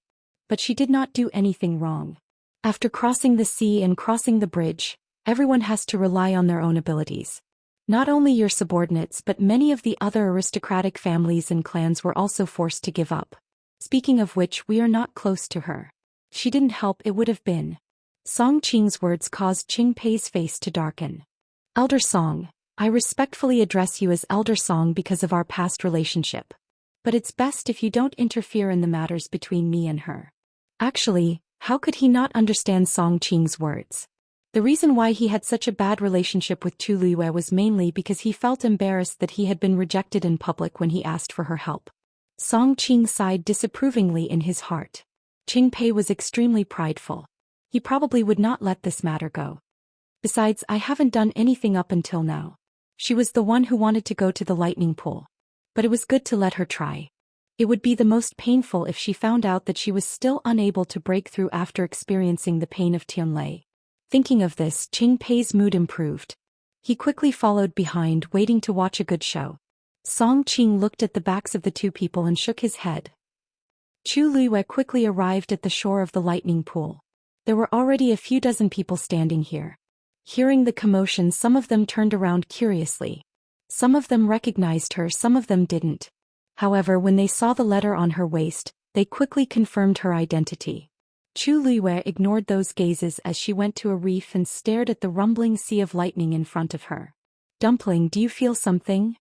But she did not do anything wrong. After crossing the sea and crossing the bridge, everyone has to rely on their own abilities. Not only your subordinates but many of the other aristocratic families and clans were also forced to give up. Speaking of which, we are not close to her. She didn't help, it would have been. Song Qing's words caused Qing Pei's face to darken. Elder Song, I respectfully address you as Elder Song because of our past relationship. But it's best if you don't interfere in the matters between me and her. Actually, how could he not understand Song Qing's words? The reason why he had such a bad relationship with Chu Liyue was mainly because he felt embarrassed that he had been rejected in public when he asked for her help. Song Qing sighed disapprovingly in his heart. Qing Pei was extremely prideful. He probably would not let this matter go. Besides, I haven't done anything up until now. She was the one who wanted to go to the lightning pool. But it was good to let her try. It would be the most painful if she found out that she was still unable to break through after experiencing the pain of Tianlei. Thinking of this, Qing Pei's mood improved. He quickly followed behind, waiting to watch a good show. Song Qing looked at the backs of the two people and shook his head. Chu Liyue quickly arrived at the shore of the lightning pool. There were already a few dozen people standing here. Hearing the commotion, some of them turned around curiously. Some of them recognized her, some of them didn't. However, when they saw the letter on her waist, they quickly confirmed her identity. Chu Liyue ignored those gazes as she went to a reef and stared at the rumbling sea of lightning in front of her. Dumpling, do you feel something?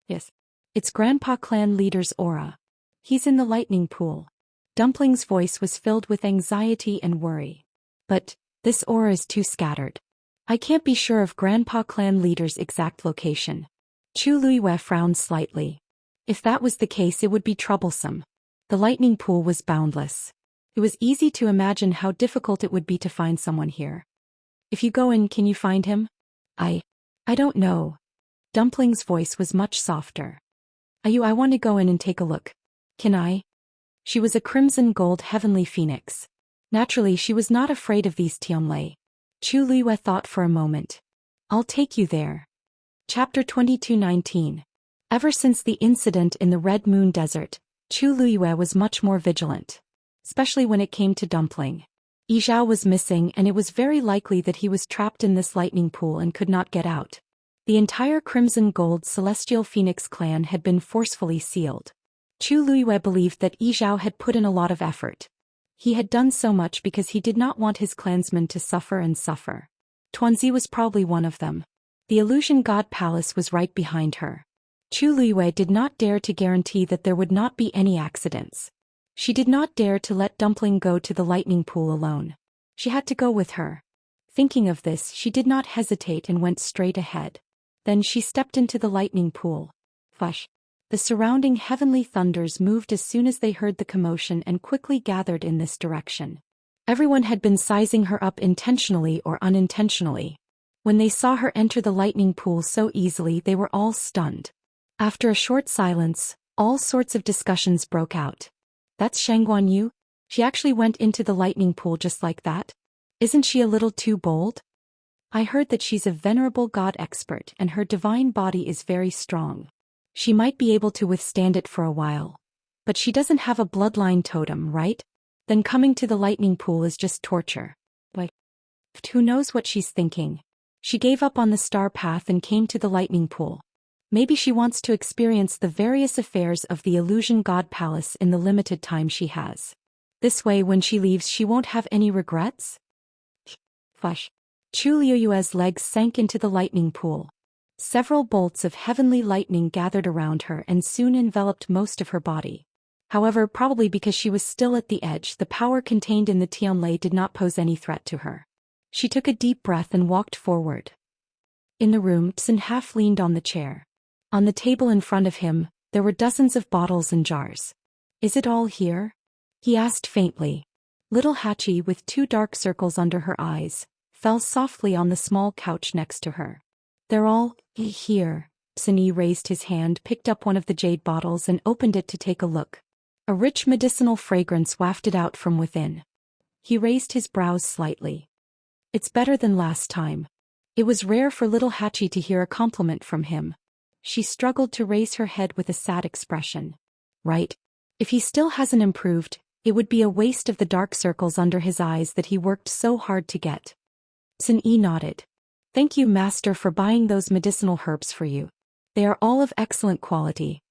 Yes. It's Grandpa Clan Leader's aura. He's in the lightning pool. Dumpling's voice was filled with anxiety and worry. But this aura is too scattered. I can't be sure of Grandpa Clan Leader's exact location. Chu Liyue frowned slightly. If that was the case, it would be troublesome. The lightning pool was boundless. It was easy to imagine how difficult it would be to find someone here. If you go in, can you find him? I don't know. Dumpling's voice was much softer. I want to go in and take a look. Can I? She was a crimson gold heavenly phoenix. Naturally, she was not afraid of these Tianlei. Chu Liyue thought for a moment. I'll take you there. Chapter 22:19. Ever since the incident in the Red Moon Desert, Chu Liyue was much more vigilant. Especially when it came to Dumpling. Yizhao was missing and it was very likely that he was trapped in this lightning pool and could not get out. The entire Crimson Gold Celestial Phoenix clan had been forcefully sealed. Chu Liyue believed that Yizhao had put in a lot of effort. He had done so much because he did not want his clansmen to suffer and suffer. Tuanzi was probably one of them. The Illusion God Palace was right behind her. Chu Liyue did not dare to guarantee that there would not be any accidents. She did not dare to let Dumpling go to the lightning pool alone. She had to go with her. Thinking of this, she did not hesitate and went straight ahead. Then she stepped into the lightning pool. Flash. The surrounding heavenly thunders moved as soon as they heard the commotion and quickly gathered in this direction. Everyone had been sizing her up intentionally or unintentionally. When they saw her enter the lightning pool so easily, they were all stunned. After a short silence, all sorts of discussions broke out. That's Shangguan Yu? She actually went into the lightning pool just like that? Isn't she a little too bold? I heard that she's a venerable god expert and her divine body is very strong. She might be able to withstand it for a while. But she doesn't have a bloodline totem, right? Then coming to the lightning pool is just torture. Like, who knows what she's thinking? She gave up on the star path and came to the lightning pool. Maybe she wants to experience the various affairs of the Illusion God Palace in the limited time she has. This way, when she leaves, she won't have any regrets? Flush. Chu Liuyue's legs sank into the lightning pool. Several bolts of heavenly lightning gathered around her and soon enveloped most of her body. However, probably because she was still at the edge, the power contained in the Tianlei did not pose any threat to her. She took a deep breath and walked forward. In the room, Tsun half leaned on the chair. On the table in front of him, there were dozens of bottles and jars. "Is it all here?" he asked faintly. Little Hachi, with 2 dark circles under her eyes, fell softly on the small couch next to her. "They're all here." Tsun raised his hand, picked up one of the jade bottles and opened it to take a look. A rich medicinal fragrance wafted out from within. He raised his brows slightly. "It's better than last time." It was rare for little Hachi to hear a compliment from him. She struggled to raise her head with a sad expression. "Right. If he still hasn't improved, it would be a waste of the dark circles under his eyes that he worked so hard to get." Tsun nodded. "Thank you, Master, for buying those medicinal herbs for you. They are all of excellent quality."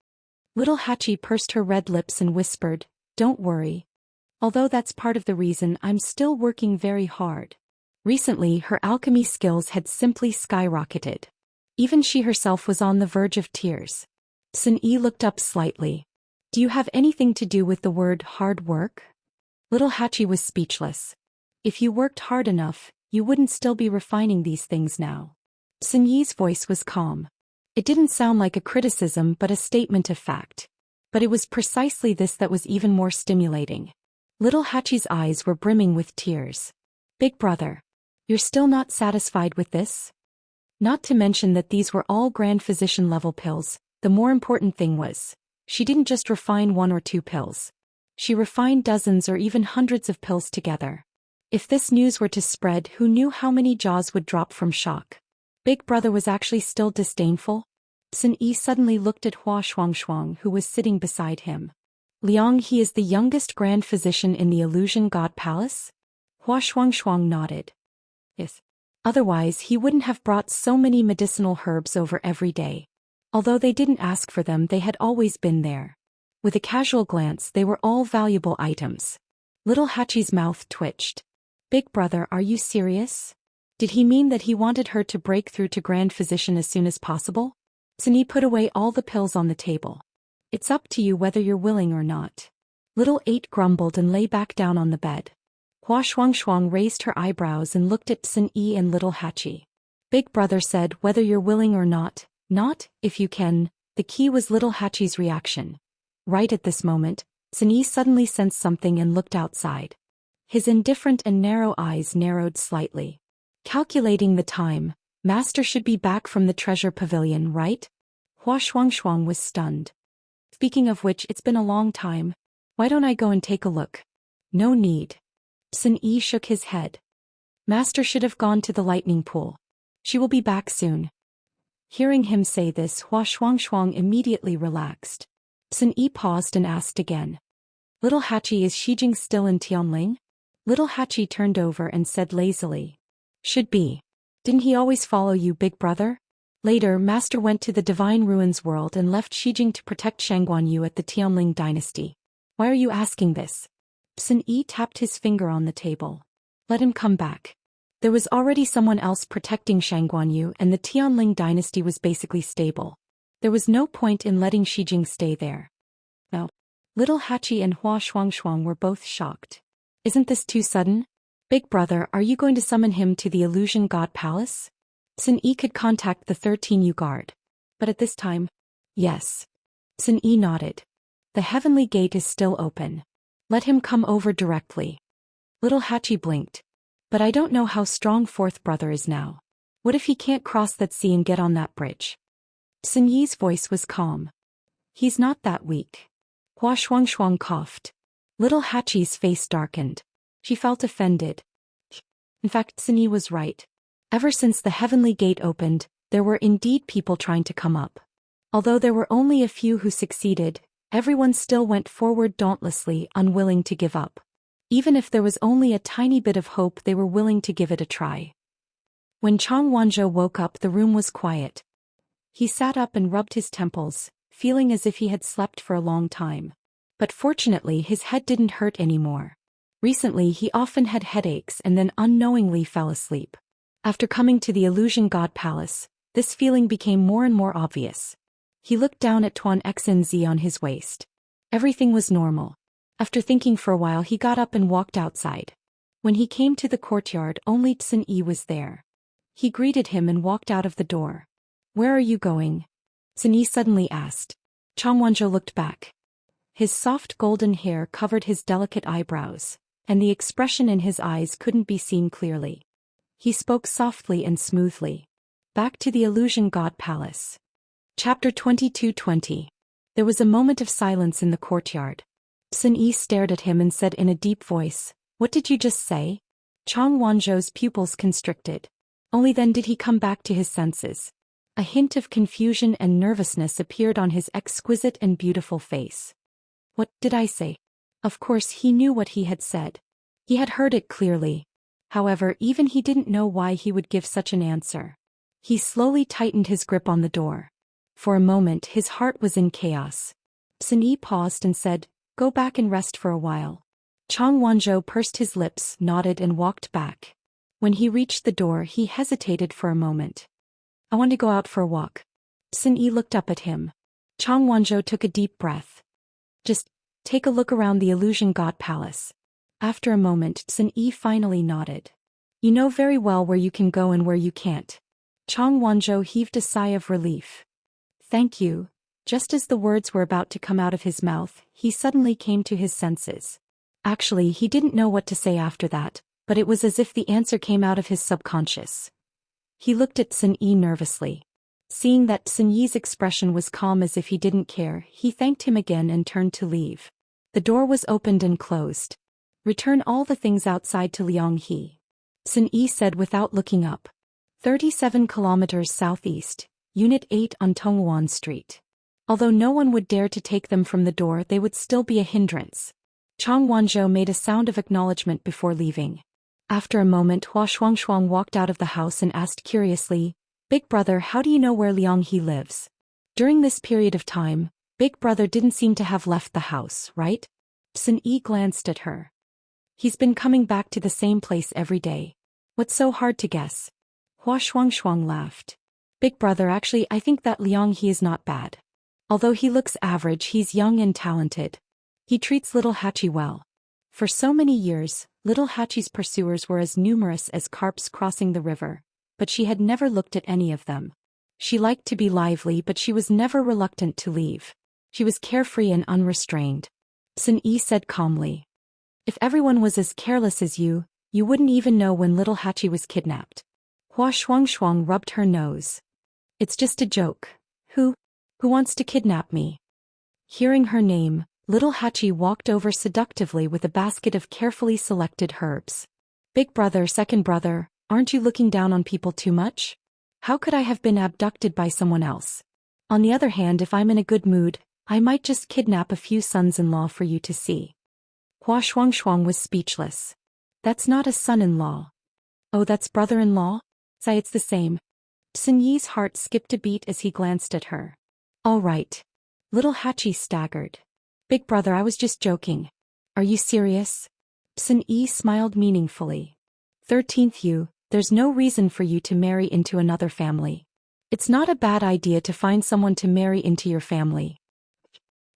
Little Hachi pursed her red lips and whispered, "Don't worry. Although that's part of the reason I'm still working very hard." Recently, her alchemy skills had simply skyrocketed. Even she herself was on the verge of tears. Tsun looked up slightly. "Do you have anything to do with the word hard work?" Little Hachi was speechless. "If you worked hard enough, you wouldn't still be refining these things now." Sun Yi's voice was calm. It didn't sound like a criticism but a statement of fact. But it was precisely this that was even more stimulating. Little Hachi's eyes were brimming with tears. "Big brother, you're still not satisfied with this?" Not to mention that these were all Grand Physician level pills, the more important thing was, she didn't just refine 1 or 2 pills. She refined dozens or even hundreds of pills together. If this news were to spread, who knew how many jaws would drop from shock? Big brother was actually still disdainful? Sun suddenly looked at Hua Shuangshuang, who was sitting beside him. "Liang, he is the youngest Grand Physician in the Illusion God Palace?" Hua Shuangshuang nodded. "Yes. Otherwise, he wouldn't have brought so many medicinal herbs over every day. Although they didn't ask for them, they had always been there. With a casual glance, they were all valuable items." Little Hachi's mouth twitched. "Big brother, are you serious? Did he mean that he wanted her to break through to Grand Physician as soon as possible?" Sun put away all the pills on the table. "It's up to you whether you're willing or not." Little 8 grumbled and lay back down on the bed. Hua Shuangshuang raised her eyebrows and looked at Sun and Little Hachi. "Big brother said whether you're willing or not, not if you can." The key was Little Hachi's reaction. Right at this moment, Sun suddenly sensed something and looked outside. His indifferent and narrow eyes narrowed slightly. Calculating the time, Master should be back from the treasure pavilion, right? Hua Shuangshuang was stunned. "Speaking of which, it's been a long time. Why don't I go and take a look?" "No need." Sun shook his head. "Master should have gone to the lightning pool. She will be back soon." Hearing him say this, Hua Shuangshuang immediately relaxed. Sun paused and asked again. "Little Hachi, is Xijing still in Tianling?" Little Hachi turned over and said lazily. "Should be. Didn't he always follow you, big brother?" Later, Master went to the Divine Ruins world and left Xijing to protect Shangguanyu at the Tianling dynasty. "Why are you asking this?" Sun tapped his finger on the table. "Let him come back. There was already someone else protecting Shangguanyu and the Tianling dynasty was basically stable. There was no point in letting Xijing stay there." No. Little Hachi and Hua Shuangshuang were both shocked. "Isn't this too sudden? Big brother, are you going to summon him to the Illusion God Palace?" Sun could contact the 13U guard. But at this time, yes. Sun nodded. "The heavenly gate is still open. Let him come over directly." Little Hachi blinked. "But I don't know how strong fourth brother is now. What if he can't cross that sea and get on that bridge?" Sun Yi's voice was calm. "He's not that weak." Hua Shuangshuang coughed. Little Hachi's face darkened. She felt offended. In fact, Sun Yi was right. Ever since the heavenly gate opened, there were indeed people trying to come up. Although there were only a few who succeeded, everyone still went forward dauntlessly, unwilling to give up. Even if there was only a tiny bit of hope, they were willing to give it a try. When Chang Wanzhou woke up, the room was quiet. He sat up and rubbed his temples, feeling as if he had slept for a long time. But fortunately his head didn't hurt anymore. Recently he often had headaches and then unknowingly fell asleep. After coming to the Illusion God Palace, this feeling became more and more obvious. He looked down at Tuan Xnz on his waist. Everything was normal. After thinking for a while he got up and walked outside. When he came to the courtyard only Tsin Yi was there. He greeted him and walked out of the door. "Where are you going?" Tsin Yi suddenly asked. Chang Wanzhou looked back. His soft golden hair covered his delicate eyebrows, and the expression in his eyes couldn't be seen clearly. He spoke softly and smoothly. Back to the Illusion God Palace. Chapter 22:20. There was a moment of silence in the courtyard. Tsin Yi stared at him and said in a deep voice, "What did you just say?" Chang Wanzhou's pupils constricted. Only then did he come back to his senses. A hint of confusion and nervousness appeared on his exquisite and beautiful face. "What did I say?" Of course he knew what he had said. He had heard it clearly. However, even he didn't know why he would give such an answer. He slowly tightened his grip on the door. For a moment his heart was in chaos. Tsin Yi paused and said, "Go back and rest for a while." Chang Wanzhou pursed his lips, nodded and walked back. When he reached the door he hesitated for a moment. "I want to go out for a walk." Tsin Yi looked up at him. Chang Wanzhou took a deep breath. "Just take a look around the Illusion God Palace." After a moment Tsin Yi finally nodded. "You know very well where you can go and where you can't." Chang Wanzhou heaved a sigh of relief. "Thank you." Just as the words were about to come out of his mouth, he suddenly came to his senses. Actually, he didn't know what to say after that, but it was as if the answer came out of his subconscious. He looked at Tsin Yi nervously. Seeing that Tsin Yi's expression was calm as if he didn't care, he thanked him again and turned to leave. The door was opened and closed. "Return all the things outside to Liang He," Tsin Yi said without looking up. 37 kilometers southeast, Unit 8 on Tongwan Street. Although no one would dare to take them from the door, they would still be a hindrance. Chang Wanzhou made a sound of acknowledgement before leaving. After a moment Hua Shuangshuang walked out of the house and asked curiously, "Big brother, how do you know where Liang He lives?" During this period of time, Big brother didn't seem to have left the house, right? Tsin Yi glanced at her. "He's been coming back to the same place every day. What's so hard to guess?" Hua Shuangshuang laughed. "Big brother, actually I think that Liang He is not bad. Although he looks average, he's young and talented. He treats little Hachi well." For so many years, little Hachi's pursuers were as numerous as carps crossing the river, but she had never looked at any of them. She liked to be lively, but she was never reluctant to leave. She was carefree and unrestrained. Tsin Yi said calmly, "If everyone was as careless as you wouldn't even know when little Hachi was kidnapped." Hua Shuangshuang rubbed her nose. "It's just a joke. Who wants to kidnap me?" Hearing her name, little Hachi walked over seductively with a basket of carefully selected herbs. "Big brother, second brother, aren't you looking down on people too much? How could I have been abducted by someone else? On the other hand, if I'm in a good mood, I might just kidnap a few sons-in-law for you to see." Hua Shuangshuang was speechless. "That's not a son-in-law." "Oh, that's brother-in-law?" "Say it's the same." Tsin Yi's heart skipped a beat as he glanced at her. "All right." Little Hachi staggered. "Big brother, I was just joking." "Are you serious?" Tsin Yi smiled meaningfully. 13th you, there's no reason for you to marry into another family. It's not a bad idea to find someone to marry into your family.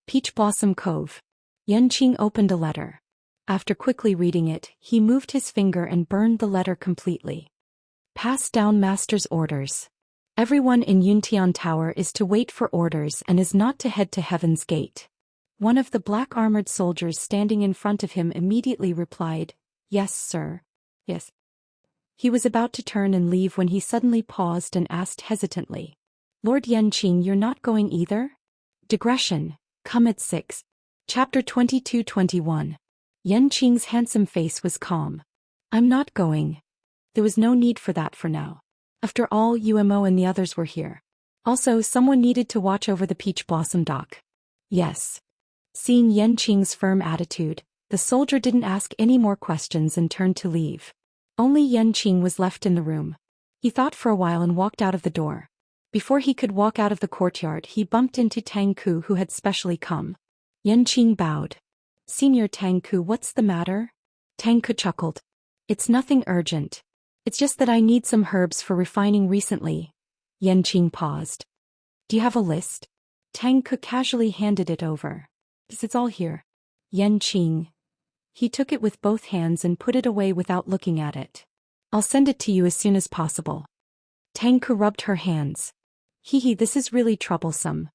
Peach Blossom Cove. Yanqing opened a letter. After quickly reading it, he moved his finger and burned the letter completely. Pass down master's orders. Everyone in Yuntian Tower is to wait for orders and is not to head to Heaven's Gate. One of the black-armored soldiers standing in front of him immediately replied, "Yes, sir." "Yes." He was about to turn and leave when he suddenly paused and asked hesitantly, "Lord Yanqing, you're not going either?" Digression. Come at 6. Chapter 22:21. Yanqing's handsome face was calm. "I'm not going. There was no need for that for now. After all, Umo and the others were here. Also, someone needed to watch over the Peach Blossom dock." "Yes." Seeing Yanqing's firm attitude, the soldier didn't ask any more questions and turned to leave. Only Yanqing was left in the room. He thought for a while and walked out of the door. Before he could walk out of the courtyard, he bumped into Tang Ku, who had specially come. Yanqing bowed. "Senior Tang Ku, what's the matter?" Tangke chuckled. It's nothing urgent. It's just that I need some herbs for refining recently. Yanqing paused. Do you have a list? Tangke casually handed it over. It's all here. Yanqing. He took it with both hands and put it away without looking at it. I'll send it to you as soon as possible. Tangke rubbed her hands. This is really troublesome.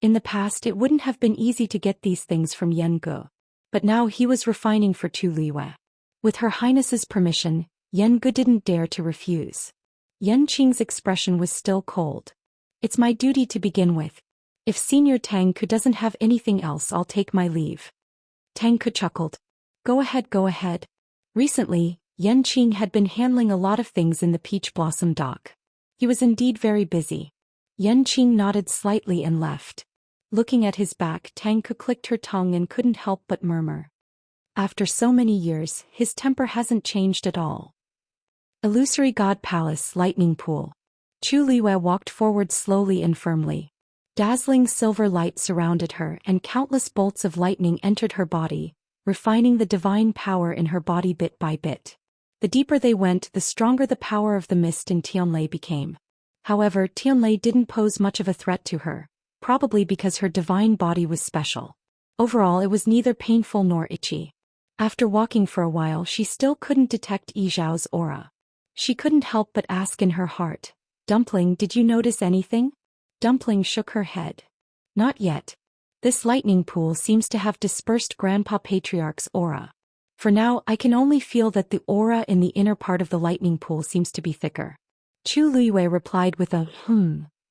In the past it wouldn't have been easy to get these things from Yenge. But now he was refining for Tu Liwei. With Her Highness's permission, Yenge didn't dare to refuse. Yanqing's expression was still cold. It's my duty to begin with. If Senior Tangke doesn't have anything else, I'll take my leave. Tangke chuckled. Go ahead. Recently, Yanqing had been handling a lot of things in the Peach Blossom dock. He was indeed very busy. Yanqing nodded slightly and left. Looking at his back, Tangke clicked her tongue and couldn't help but murmur. After so many years, his temper hasn't changed at all. Illusory God Palace Lightning Pool. Tu Liwei walked forward slowly and firmly. Dazzling silver light surrounded her and countless bolts of lightning entered her body, refining the divine power in her body bit by bit. The deeper they went, the stronger the power of the mist in Tianlei became. However, Tianlei didn't pose much of a threat to her, probably because her divine body was special. Overall, it was neither painful nor itchy. After walking for a while, she still couldn't detect Yizhao's aura. She couldn't help but ask in her heart, Dumpling, did you notice anything? Dumpling shook her head. Not yet. This lightning pool seems to have dispersed Grandpa Patriarch's aura. For now, I can only feel that the aura in the inner part of the lightning pool seems to be thicker. Tu Liwei replied with a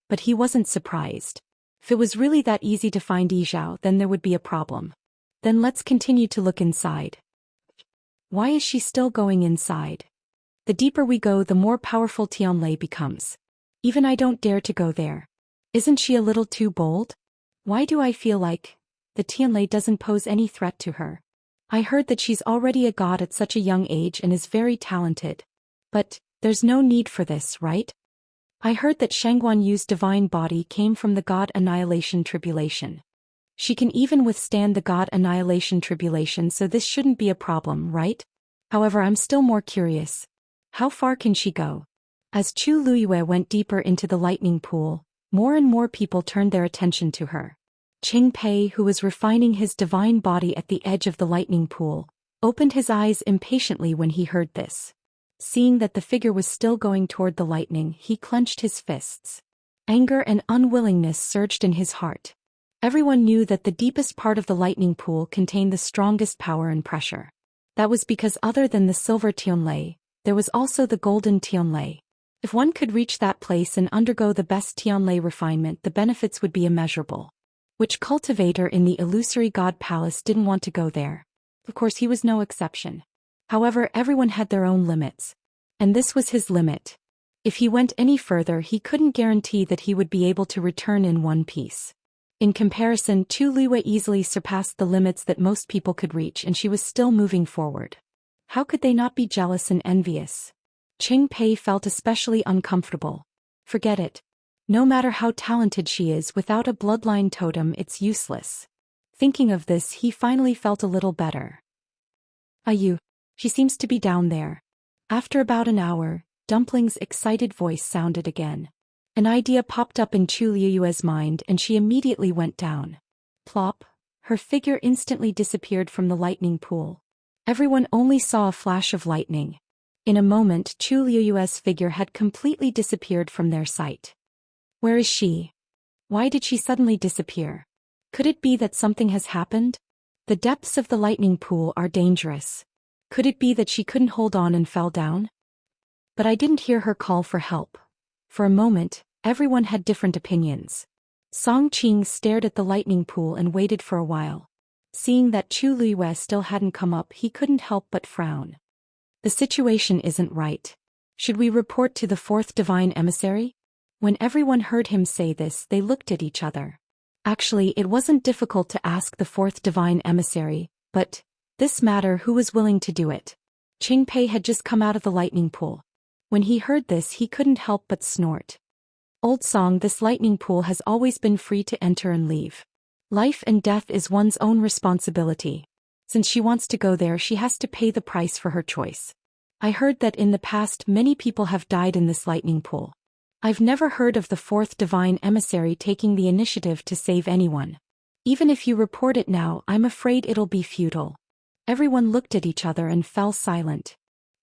but he wasn't surprised. If it was really that easy to find Yizhao, then there would be a problem. Then let's continue to look inside. Why is she still going inside? The deeper we go, the more powerful Tianlei becomes. Even I don't dare to go there. Isn't she a little too bold? Why do I feel like the Tianlei doesn't pose any threat to her? I heard that she's already a god at such a young age and is very talented. But there's no need for this, right? I heard that Shangguan Yu's divine body came from the God Annihilation Tribulation. She can even withstand the God Annihilation Tribulation, so this shouldn't be a problem, right? However, I'm still more curious. How far can she go? As Tu Liwei went deeper into the lightning pool, more and more people turned their attention to her. Qing Pei, who was refining his divine body at the edge of the lightning pool, opened his eyes impatiently when he heard this. Seeing that the figure was still going toward the lightning, he clenched his fists. Anger and unwillingness surged in his heart. Everyone knew that the deepest part of the lightning pool contained the strongest power and pressure. That was because other than the silver Tianlei, there was also the golden Tianlei. If one could reach that place and undergo the best Tianlei refinement, the benefits would be immeasurable. Which cultivator in the illusory god palace didn't want to go there? Of course, he was no exception. However, everyone had their own limits. And this was his limit. If he went any further, he couldn't guarantee that he would be able to return in one piece. In comparison, Tu Liwei easily surpassed the limits that most people could reach, and she was still moving forward. How could they not be jealous and envious? Qing Pei felt especially uncomfortable. Forget it. No matter how talented she is, without a bloodline totem, it's useless. Thinking of this, he finally felt a little better. She seems to be down there. After about an hour, Dumpling's excited voice sounded again. An idea popped up in Tu Liwei's mind and she immediately went down. Plop, her figure instantly disappeared from the lightning pool. Everyone only saw a flash of lightning. In a moment, Tu Liwei's figure had completely disappeared from their sight. Where is she? Why did she suddenly disappear? Could it be that something has happened? The depths of the lightning pool are dangerous. Could it be that she couldn't hold on and fell down? But I didn't hear her call for help. For a moment, everyone had different opinions. Song Qing stared at the lightning pool and waited for a while. Seeing that Tu Liwei still hadn't come up, he couldn't help but frown. The situation isn't right. Should we report to the fourth divine emissary? When everyone heard him say this, they looked at each other. Actually, it wasn't difficult to ask the fourth divine emissary, but this matter, who was willing to do it? Qing Pei had just come out of the lightning pool. When he heard this, he couldn't help but snort. Old song, this lightning pool has always been free to enter and leave. Life and death is one's own responsibility. Since she wants to go there, she has to pay the price for her choice. I heard that in the past many people have died in this lightning pool. I've never heard of the fourth divine emissary taking the initiative to save anyone. Even if you report it now, I'm afraid it'll be futile. Everyone looked at each other and fell silent.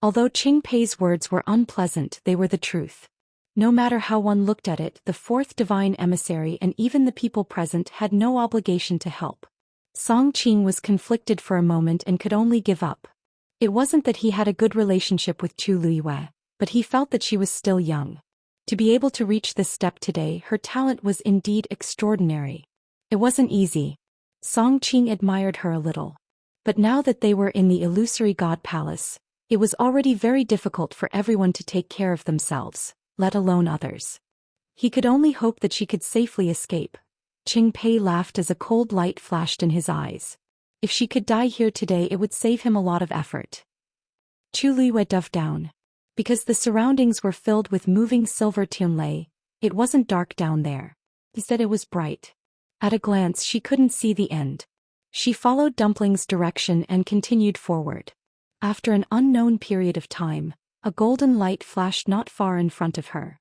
Although Qing Pei's words were unpleasant, they were the truth. No matter how one looked at it, the fourth divine emissary and even the people present had no obligation to help. Song Qing was conflicted for a moment and could only give up. It wasn't that he had a good relationship with Chu Luiyue, but he felt that she was still young. To be able to reach this step today, her talent was indeed extraordinary. It wasn't easy. Song Qing admired her a little. But now that they were in the illusory god palace, it was already very difficult for everyone to take care of themselves, let alone others. He could only hope that she could safely escape. Qing Pei laughed as a cold light flashed in his eyes. If she could die here today, it would save him a lot of effort. Chu Luiyue dove down. Because the surroundings were filled with moving silver tianlei, it wasn't dark down there. Instead it was bright. At a glance she couldn't see the end. She followed Dumpling's direction and continued forward. After an unknown period of time, a golden light flashed not far in front of her.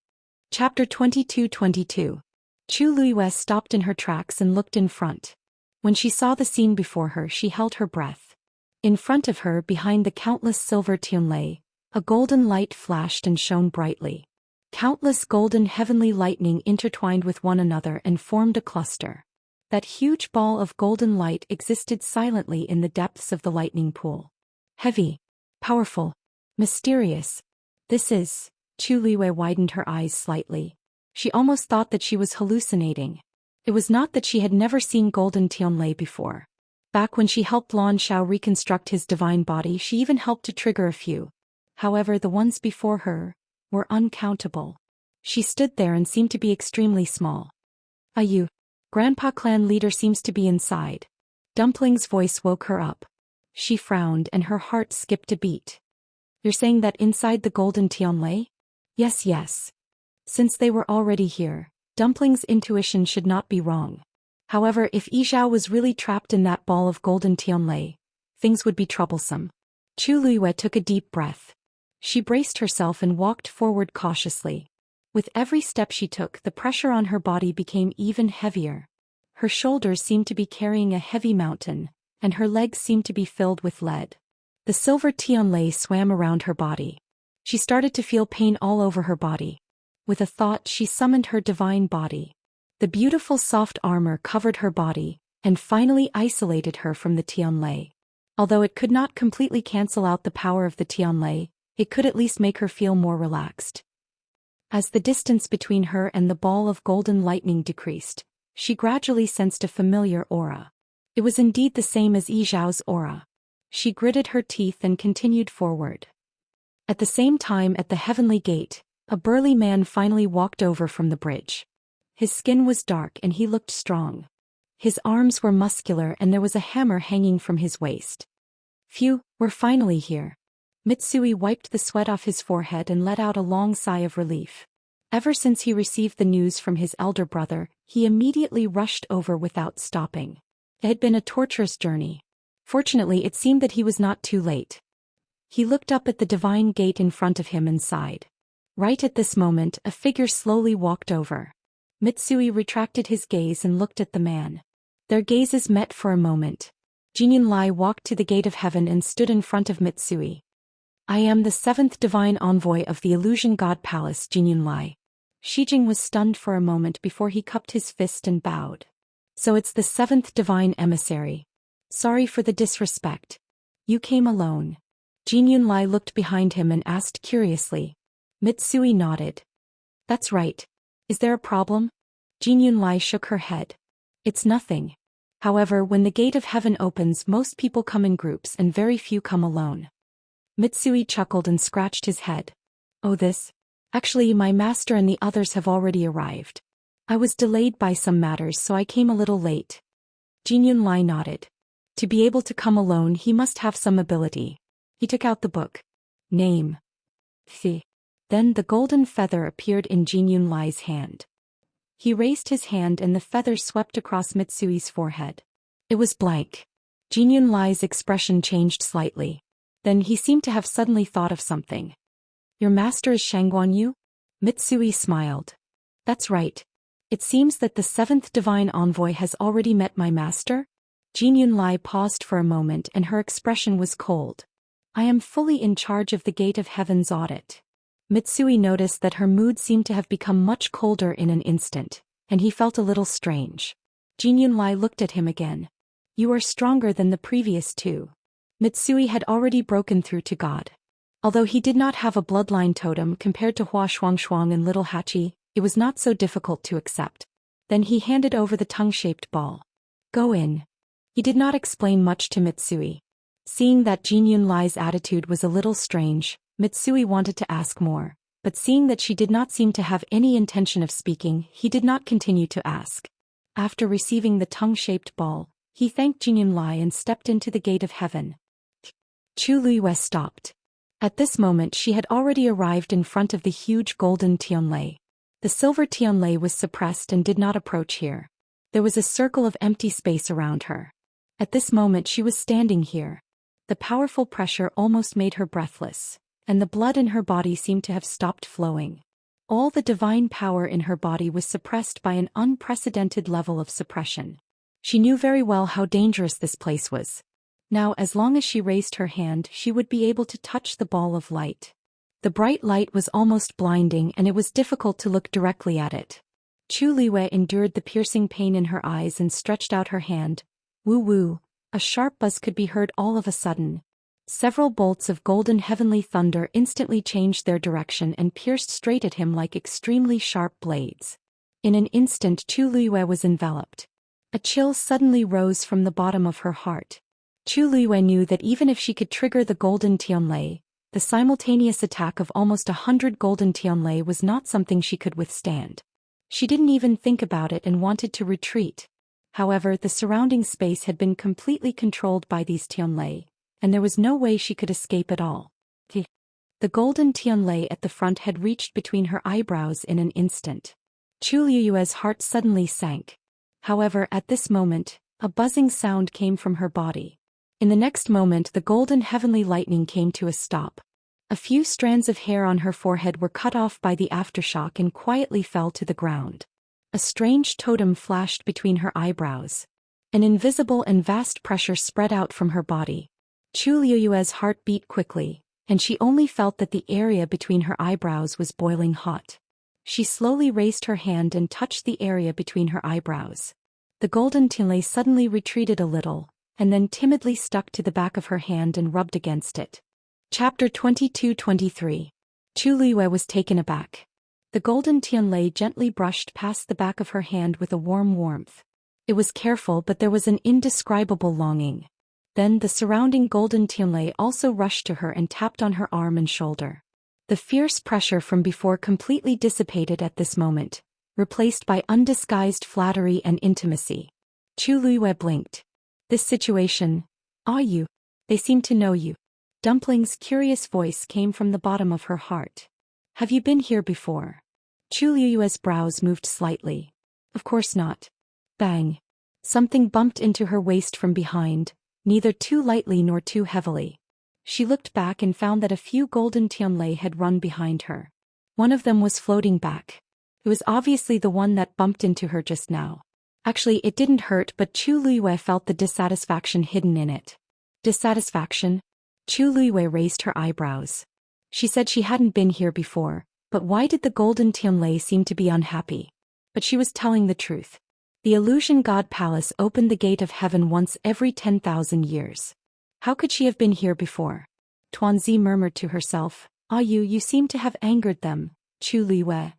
Chapter 22:22. Chu Luiyue stopped in her tracks and looked in front. When she saw the scene before her, she held her breath. In front of her, behind the countless silver tianlei, a golden light flashed and shone brightly. Countless golden heavenly lightning intertwined with one another and formed a cluster. That huge ball of golden light existed silently in the depths of the lightning pool. Heavy, powerful, mysterious. This is... Chu Luiyue widened her eyes slightly. She almost thought that she was hallucinating. It was not that she had never seen golden tianlei before. Back when she helped Lan Xiao reconstruct his divine body, she even helped to trigger a few. However, the ones before her were uncountable. She stood there and seemed to be extremely small. Ayu, Grandpa clan leader seems to be inside. Dumpling's voice woke her up. She frowned and her heart skipped a beat. You're saying that inside the golden tianlei? Yes. Since they were already here, Dumpling's intuition should not be wrong. However, if Yizhao was really trapped in that ball of golden tianlei, things would be troublesome. Chu Luiyue took a deep breath. She braced herself and walked forward cautiously. With every step she took, the pressure on her body became even heavier. Her shoulders seemed to be carrying a heavy mountain, and her legs seemed to be filled with lead. The silver tianlei swam around her body. She started to feel pain all over her body. With a thought, she summoned her divine body. The beautiful soft armor covered her body, and finally isolated her from the tianlei. Although it could not completely cancel out the power of the tianlei, it could at least make her feel more relaxed. As the distance between her and the ball of golden lightning decreased, she gradually sensed a familiar aura. It was indeed the same as Yizhao's aura. She gritted her teeth and continued forward. At the same time, at the heavenly gate, a burly man finally walked over from the bridge. His skin was dark and he looked strong. His arms were muscular and there was a hammer hanging from his waist. Phew, we're finally here. Mitsui wiped the sweat off his forehead and let out a long sigh of relief. Ever since he received the news from his elder brother, he immediately rushed over without stopping. It had been a torturous journey. Fortunately, it seemed that he was not too late. He looked up at the divine gate in front of him and sighed. Right at this moment, a figure slowly walked over. Mitsui retracted his gaze and looked at the man. Their gazes met for a moment. Jinyan Lai walked to the gate of heaven and stood in front of Mitsui. I am the seventh divine envoy of the illusion god palace, Jinyan Lai. Shijing was stunned for a moment before he cupped his fist and bowed. So it's the seventh divine emissary. Sorry for the disrespect. You came alone. Jinyan Lai looked behind him and asked curiously. Mitsui nodded. That's right. Is there a problem? Jinyan Lai shook her head. It's nothing. However, when the gate of heaven opens, most people come in groups and very few come alone. Mitsui chuckled and scratched his head. Oh, this? Actually, my master and the others have already arrived. I was delayed by some matters, so I came a little late. Jinyan Lai nodded. To be able to come alone, he must have some ability. He took out the book. Name. Thi. Then the golden feather appeared in Jinyan Lai's hand. He raised his hand and the feather swept across Mitsui's forehead. It was blank. Jin Yunlai's expression changed slightly. Then he seemed to have suddenly thought of something. Your master is Shangguan Yu? Mitsui smiled. That's right. It seems that the seventh divine envoy has already met my master? Jin Yunlai paused for a moment and her expression was cold. I am fully in charge of the Gate of Heaven's audit. Mitsui noticed that her mood seemed to have become much colder in an instant, and he felt a little strange. Jin Yunlai looked at him again. You are stronger than the previous two. Mitsui had already broken through to God. Although he did not have a bloodline totem compared to Hua Shuangshuang and Little Hachi, it was not so difficult to accept. Then he handed over the tongue-shaped ball. Go in. He did not explain much to Mitsui. Seeing that Jin Yunlai's attitude was a little strange, Mitsui wanted to ask more, but seeing that she did not seem to have any intention of speaking, he did not continue to ask. After receiving the tongue-shaped ball, he thanked Jin Yunlai and stepped into the Gate of Heaven. Chu Luiyue stopped. At this moment she had already arrived in front of the huge golden Tianlei. The silver Tianlei was suppressed and did not approach here. There was a circle of empty space around her. At this moment she was standing here. The powerful pressure almost made her breathless, and the blood in her body seemed to have stopped flowing. All the divine power in her body was suppressed by an unprecedented level of suppression. She knew very well how dangerous this place was. Now, as long as she raised her hand, she would be able to touch the ball of light. The bright light was almost blinding and it was difficult to look directly at it. Chu Liwei endured the piercing pain in her eyes and stretched out her hand. Woo-woo, a sharp buzz could be heard all of a sudden. Several bolts of golden heavenly thunder instantly changed their direction and pierced straight at him like extremely sharp blades. In an instant Chu Liwei was enveloped. A chill suddenly rose from the bottom of her heart. Chu Liwei knew that even if she could trigger the golden Tianlei, the simultaneous attack of almost 100 golden Tianlei was not something she could withstand. She didn't even think about it and wanted to retreat. However, the surrounding space had been completely controlled by these Tianlei, and there was no way she could escape at all. The golden Tianlei at the front had reached between her eyebrows in an instant. Chu Liuyue's heart suddenly sank. However, at this moment, a buzzing sound came from her body. In the next moment the golden heavenly lightning came to a stop. A few strands of hair on her forehead were cut off by the aftershock and quietly fell to the ground. A strange totem flashed between her eyebrows. An invisible and vast pressure spread out from her body. Chu Liuyue's heart beat quickly, and she only felt that the area between her eyebrows was boiling hot. She slowly raised her hand and touched the area between her eyebrows. The golden Tianlei suddenly retreated a little, and then timidly stuck to the back of her hand and rubbed against it. Chapter 22-23. Chu Liuyue was taken aback. The golden Tianlei gently brushed past the back of her hand with a warm warmth. It was careful, but there was an indescribable longing. Then the surrounding golden Tianlei also rushed to her and tapped on her arm and shoulder. The fierce pressure from before completely dissipated at this moment, replaced by undisguised flattery and intimacy. Chu Liuyue blinked. This situation, you? They seem to know you. Dumpling's curious voice came from the bottom of her heart. Have you been here before? Chu Liuyue's brows moved slightly. Of course not. Bang. Something bumped into her waist from behind, neither too lightly nor too heavily. She looked back and found that a few golden Tianlei had run behind her. One of them was floating back. It was obviously the one that bumped into her just now. Actually, it didn't hurt, but Chu Liuyue felt the dissatisfaction hidden in it. Dissatisfaction? Chu Liuyue raised her eyebrows. She said she hadn't been here before, but why did the golden Tianlei seem to be unhappy? But she was telling the truth. The Illusion God Palace opened the Gate of Heaven once every 10,000 years. How could she have been here before? Tuanzi murmured to herself, you seem to have angered them, Chu Liuyue.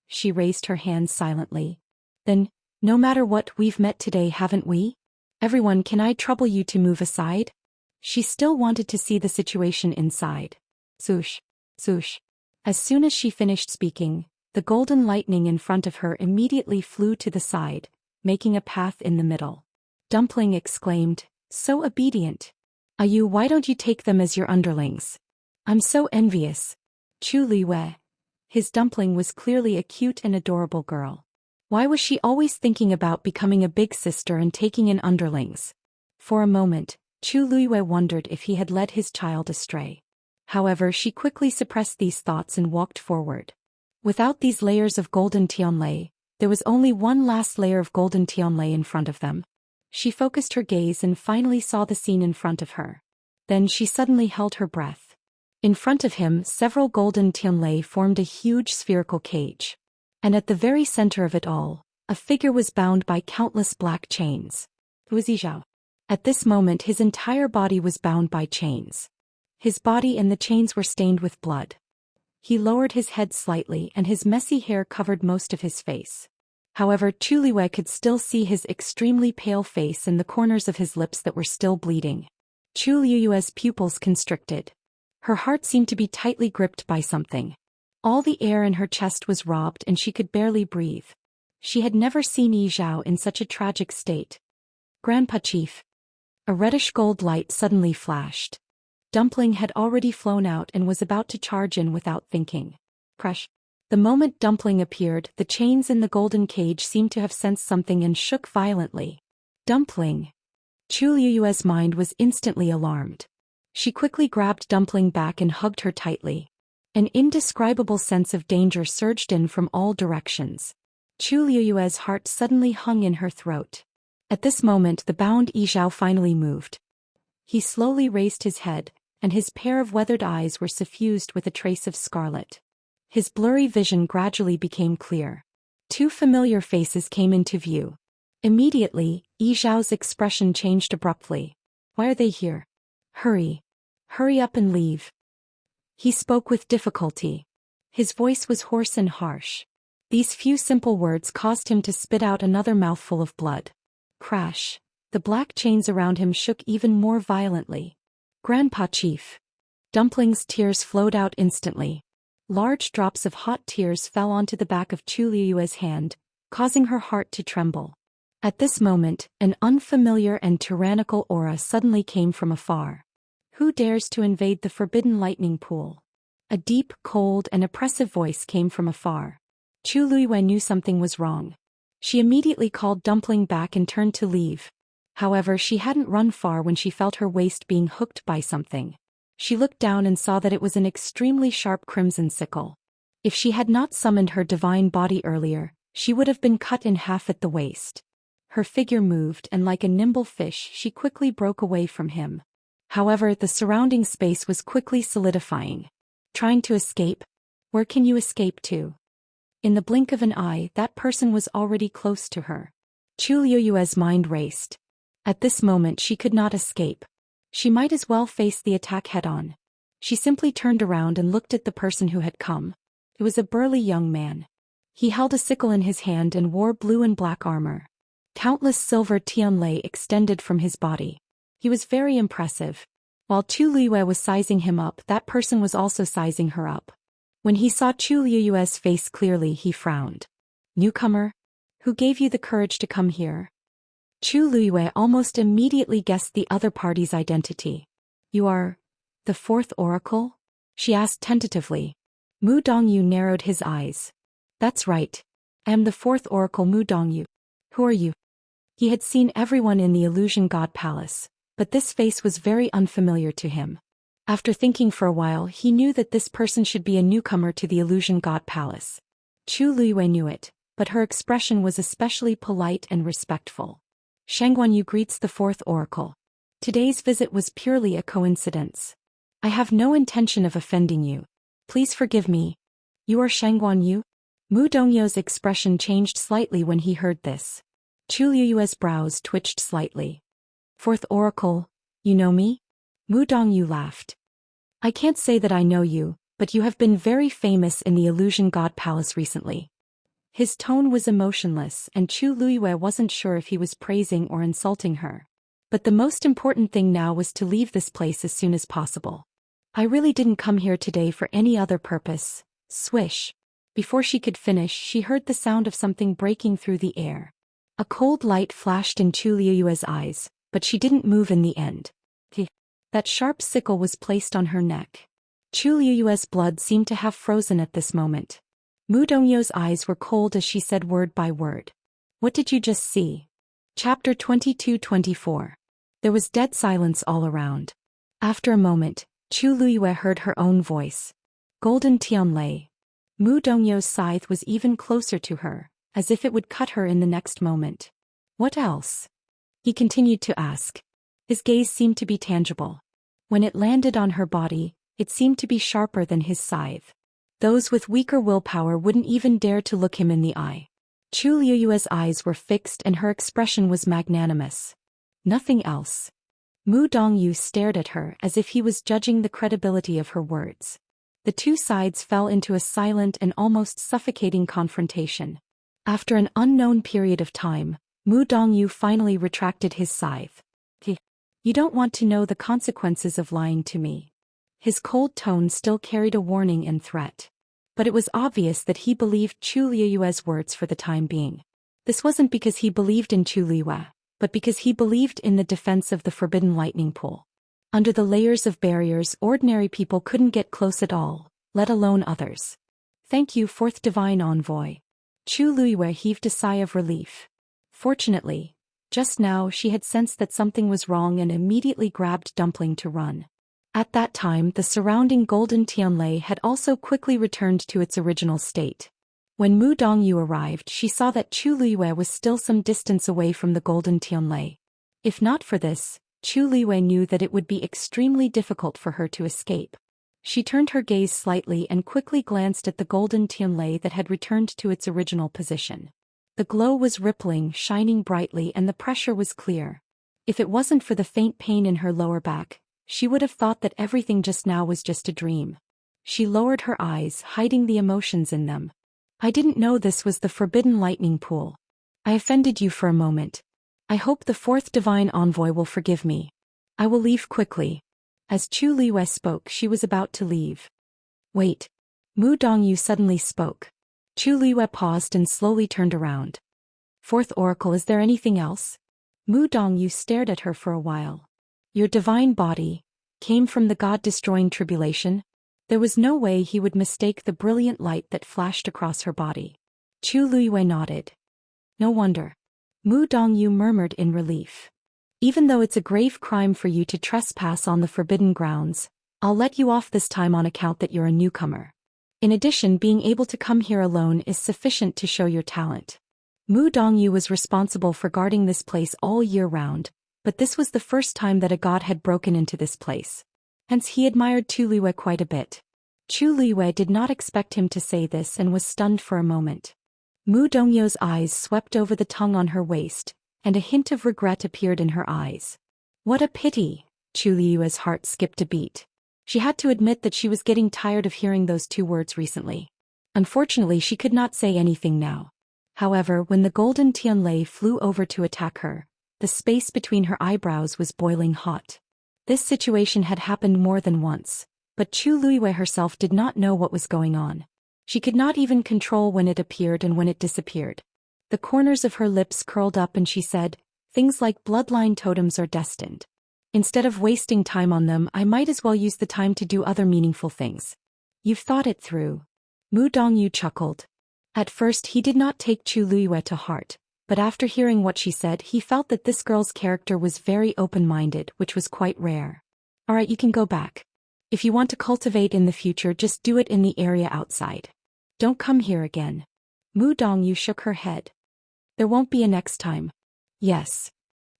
She raised her hands silently. Then, no matter what, we've met today, haven't we? Everyone, can I trouble you to move aside? She still wanted to see the situation inside. Swoosh, swoosh. As soon as she finished speaking, the golden lightning in front of her immediately flew to the side, making a path in the middle. Dumpling exclaimed, so obedient. Why don't you take them as your underlings? I'm so envious. Chu Liuyue. His Dumpling was clearly a cute and adorable girl. Why was she always thinking about becoming a big sister and taking in underlings? For a moment, Chu Luiyue wondered if he had led his child astray. However, she quickly suppressed these thoughts and walked forward. Without these layers of golden tianlei, there was only one last layer of golden tianlei in front of them. She focused her gaze and finally saw the scene in front of her. Then she suddenly held her breath. In front of him, several golden tianlei formed a huge spherical cage. And at the very center of it all, a figure was bound by countless black chains. It was Yizhao. At this moment his entire body was bound by chains. His body and the chains were stained with blood. He lowered his head slightly and his messy hair covered most of his face. However, Chu Luiyue could still see his extremely pale face and the corners of his lips that were still bleeding. Chu Luiyue's pupils constricted. Her heart seemed to be tightly gripped by something. All the air in her chest was robbed and she could barely breathe. She had never seen Yizhao in such a tragic state. "Grandpa Chief." A reddish gold light suddenly flashed. Dumpling had already flown out and was about to charge in without thinking. Crush. The moment Dumpling appeared, the chains in the golden cage seemed to have sensed something and shook violently. Dumpling. Chu Luiyue's mind was instantly alarmed. She quickly grabbed Dumpling back and hugged her tightly. An indescribable sense of danger surged in from all directions. Chu Luiyue's heart suddenly hung in her throat. At this moment the bound Yizhao finally moved. He slowly raised his head, and his pair of weathered eyes were suffused with a trace of scarlet. His blurry vision gradually became clear. Two familiar faces came into view. Immediately, Yizhao's expression changed abruptly. "Why are they here? Hurry. Hurry up and leave." He spoke with difficulty. His voice was hoarse and harsh. These few simple words caused him to spit out another mouthful of blood. Crash. The black chains around him shook even more violently. "Grandpa Chief." Dumpling's tears flowed out instantly. Large drops of hot tears fell onto the back of Chu Luiyue's hand, causing her heart to tremble. At this moment, an unfamiliar and tyrannical aura suddenly came from afar. "Who dares to invade the forbidden lightning pool?" A deep, cold, and oppressive voice came from afar. Chu Luiyue knew something was wrong. She immediately called Dumpling back and turned to leave. However, she hadn't run far when she felt her waist being hooked by something. She looked down and saw that it was an extremely sharp crimson sickle. If she had not summoned her divine body earlier, she would have been cut in half at the waist. Her figure moved and like a nimble fish she quickly broke away from him. However, the surrounding space was quickly solidifying. Trying to escape? Where can you escape to? In the blink of an eye, that person was already close to her. Chu Luiyue's mind raced. At this moment she could not escape. She might as well face the attack head-on. She simply turned around and looked at the person who had come. It was a burly young man. He held a sickle in his hand and wore blue and black armor. Countless silver tianlei extended from his body. He was very impressive. While Chu Luiyue was sizing him up, that person was also sizing her up. When he saw Chu Luiyue's face clearly, he frowned. "Newcomer? Who gave you the courage to come here?" Chu Luiyue almost immediately guessed the other party's identity. "You are the fourth oracle?" she asked tentatively. Mu Dongyu narrowed his eyes. "That's right. I am the fourth oracle Mu Dongyu. Who are you?" He had seen everyone in the Illusion God Palace, but this face was very unfamiliar to him. After thinking for a while, he knew that this person should be a newcomer to the Illusion God Palace. Chu Luiyue knew it, but her expression was especially polite and respectful. "Shangguanyu greets the fourth oracle. Today's visit was purely a coincidence. I have no intention of offending you. Please forgive me. You are Shangguanyu?" Mu Dongyu's expression changed slightly when he heard this. Chu Luiyue's brows twitched slightly. "Fourth oracle, you know me?" Mu Dongyu laughed. "I can't say that I know you, but you have been very famous in the Illusion God Palace recently." His tone was emotionless and Chu Luiyue wasn't sure if he was praising or insulting her. But the most important thing now was to leave this place as soon as possible. "I really didn't come here today for any other purpose." Swish. Before she could finish, she heard the sound of something breaking through the air. A cold light flashed in Chu Luiyue's eyes, but she didn't move in the end. That sharp sickle was placed on her neck. Chu Luiyue's blood seemed to have frozen at this moment. Mu Dongyu's eyes were cold as she said word by word. "What did you just see?" Chapter 22-24. There was dead silence all around. After a moment, Chu Luiyue heard her own voice. Golden Tianlei. Mu Dongyu's scythe was even closer to her, as if it would cut her in the next moment. What else? He continued to ask. His gaze seemed to be tangible. When it landed on her body, it seemed to be sharper than his scythe. Those with weaker willpower wouldn't even dare to look him in the eye. Chu Luiyue's eyes were fixed and her expression was magnanimous. Nothing else. Mu Dongyu stared at her as if he was judging the credibility of her words. The two sides fell into a silent and almost suffocating confrontation. After an unknown period of time, Mu Dongyu finally retracted his scythe. You don't want to know the consequences of lying to me. His cold tone still carried a warning and threat. But it was obvious that he believed Chu Luiyue's words for the time being. This wasn't because he believed in Chu Luiyue, but because he believed in the defense of the forbidden lightning pool. Under the layers of barriers, ordinary people couldn't get close at all, let alone others. Thank you, fourth divine envoy. Chu Luiyue heaved a sigh of relief. Fortunately, just now she had sensed that something was wrong and immediately grabbed Dumpling to run. At that time, the surrounding golden Tianlei had also quickly returned to its original state. When Mu Dongyu arrived, she saw that Chu Luiyue was still some distance away from the golden Tianlei. If not for this, Chu Luiyue knew that it would be extremely difficult for her to escape. She turned her gaze slightly and quickly glanced at the golden Tianlei that had returned to its original position. The glow was rippling, shining brightly, and the pressure was clear. If it wasn't for the faint pain in her lower back, she would have thought that everything just now was just a dream. She lowered her eyes, hiding the emotions in them. I didn't know this was the forbidden lightning pool. I offended you for a moment. I hope the fourth divine envoy will forgive me. I will leave quickly. As Chu Luiyue spoke, she was about to leave. Wait. Mu Dongyu suddenly spoke. Chu Luiyue paused and slowly turned around. Fourth oracle, is there anything else? Mu Dongyu stared at her for a while. Your divine body came from the god-destroying tribulation? There was no way he would mistake the brilliant light that flashed across her body. Chu Luiyue nodded. No wonder. Mu Dongyu murmured in relief. Even though it's a grave crime for you to trespass on the forbidden grounds, I'll let you off this time on account that you're a newcomer. In addition, being able to come here alone is sufficient to show your talent. Mu Dongyu was responsible for guarding this place all year round, but this was the first time that a god had broken into this place. Hence he admired Chu Luiyue quite a bit. Chu Luiyue did not expect him to say this and was stunned for a moment. Mu Dongyu's eyes swept over the tongue on her waist, and a hint of regret appeared in her eyes. What a pity! Chu Luiyue's heart skipped a beat. She had to admit that she was getting tired of hearing those two words recently. Unfortunately, she could not say anything now. However, when the golden Tianlei flew over to attack her, the space between her eyebrows was boiling hot. This situation had happened more than once, but Chu Luiyue herself did not know what was going on. She could not even control when it appeared and when it disappeared. The corners of her lips curled up and she said, things like bloodline totems are destined. Instead of wasting time on them, I might as well use the time to do other meaningful things. You've thought it through. Mu Dongyu chuckled. At first he did not take Chu Luiyue to heart, but after hearing what she said he felt that this girl's character was very open-minded, which was quite rare. Alright, you can go back. If you want to cultivate in the future, just do it in the area outside. Don't come here again. Mu Dongyu shook her head. There won't be a next time. Yes.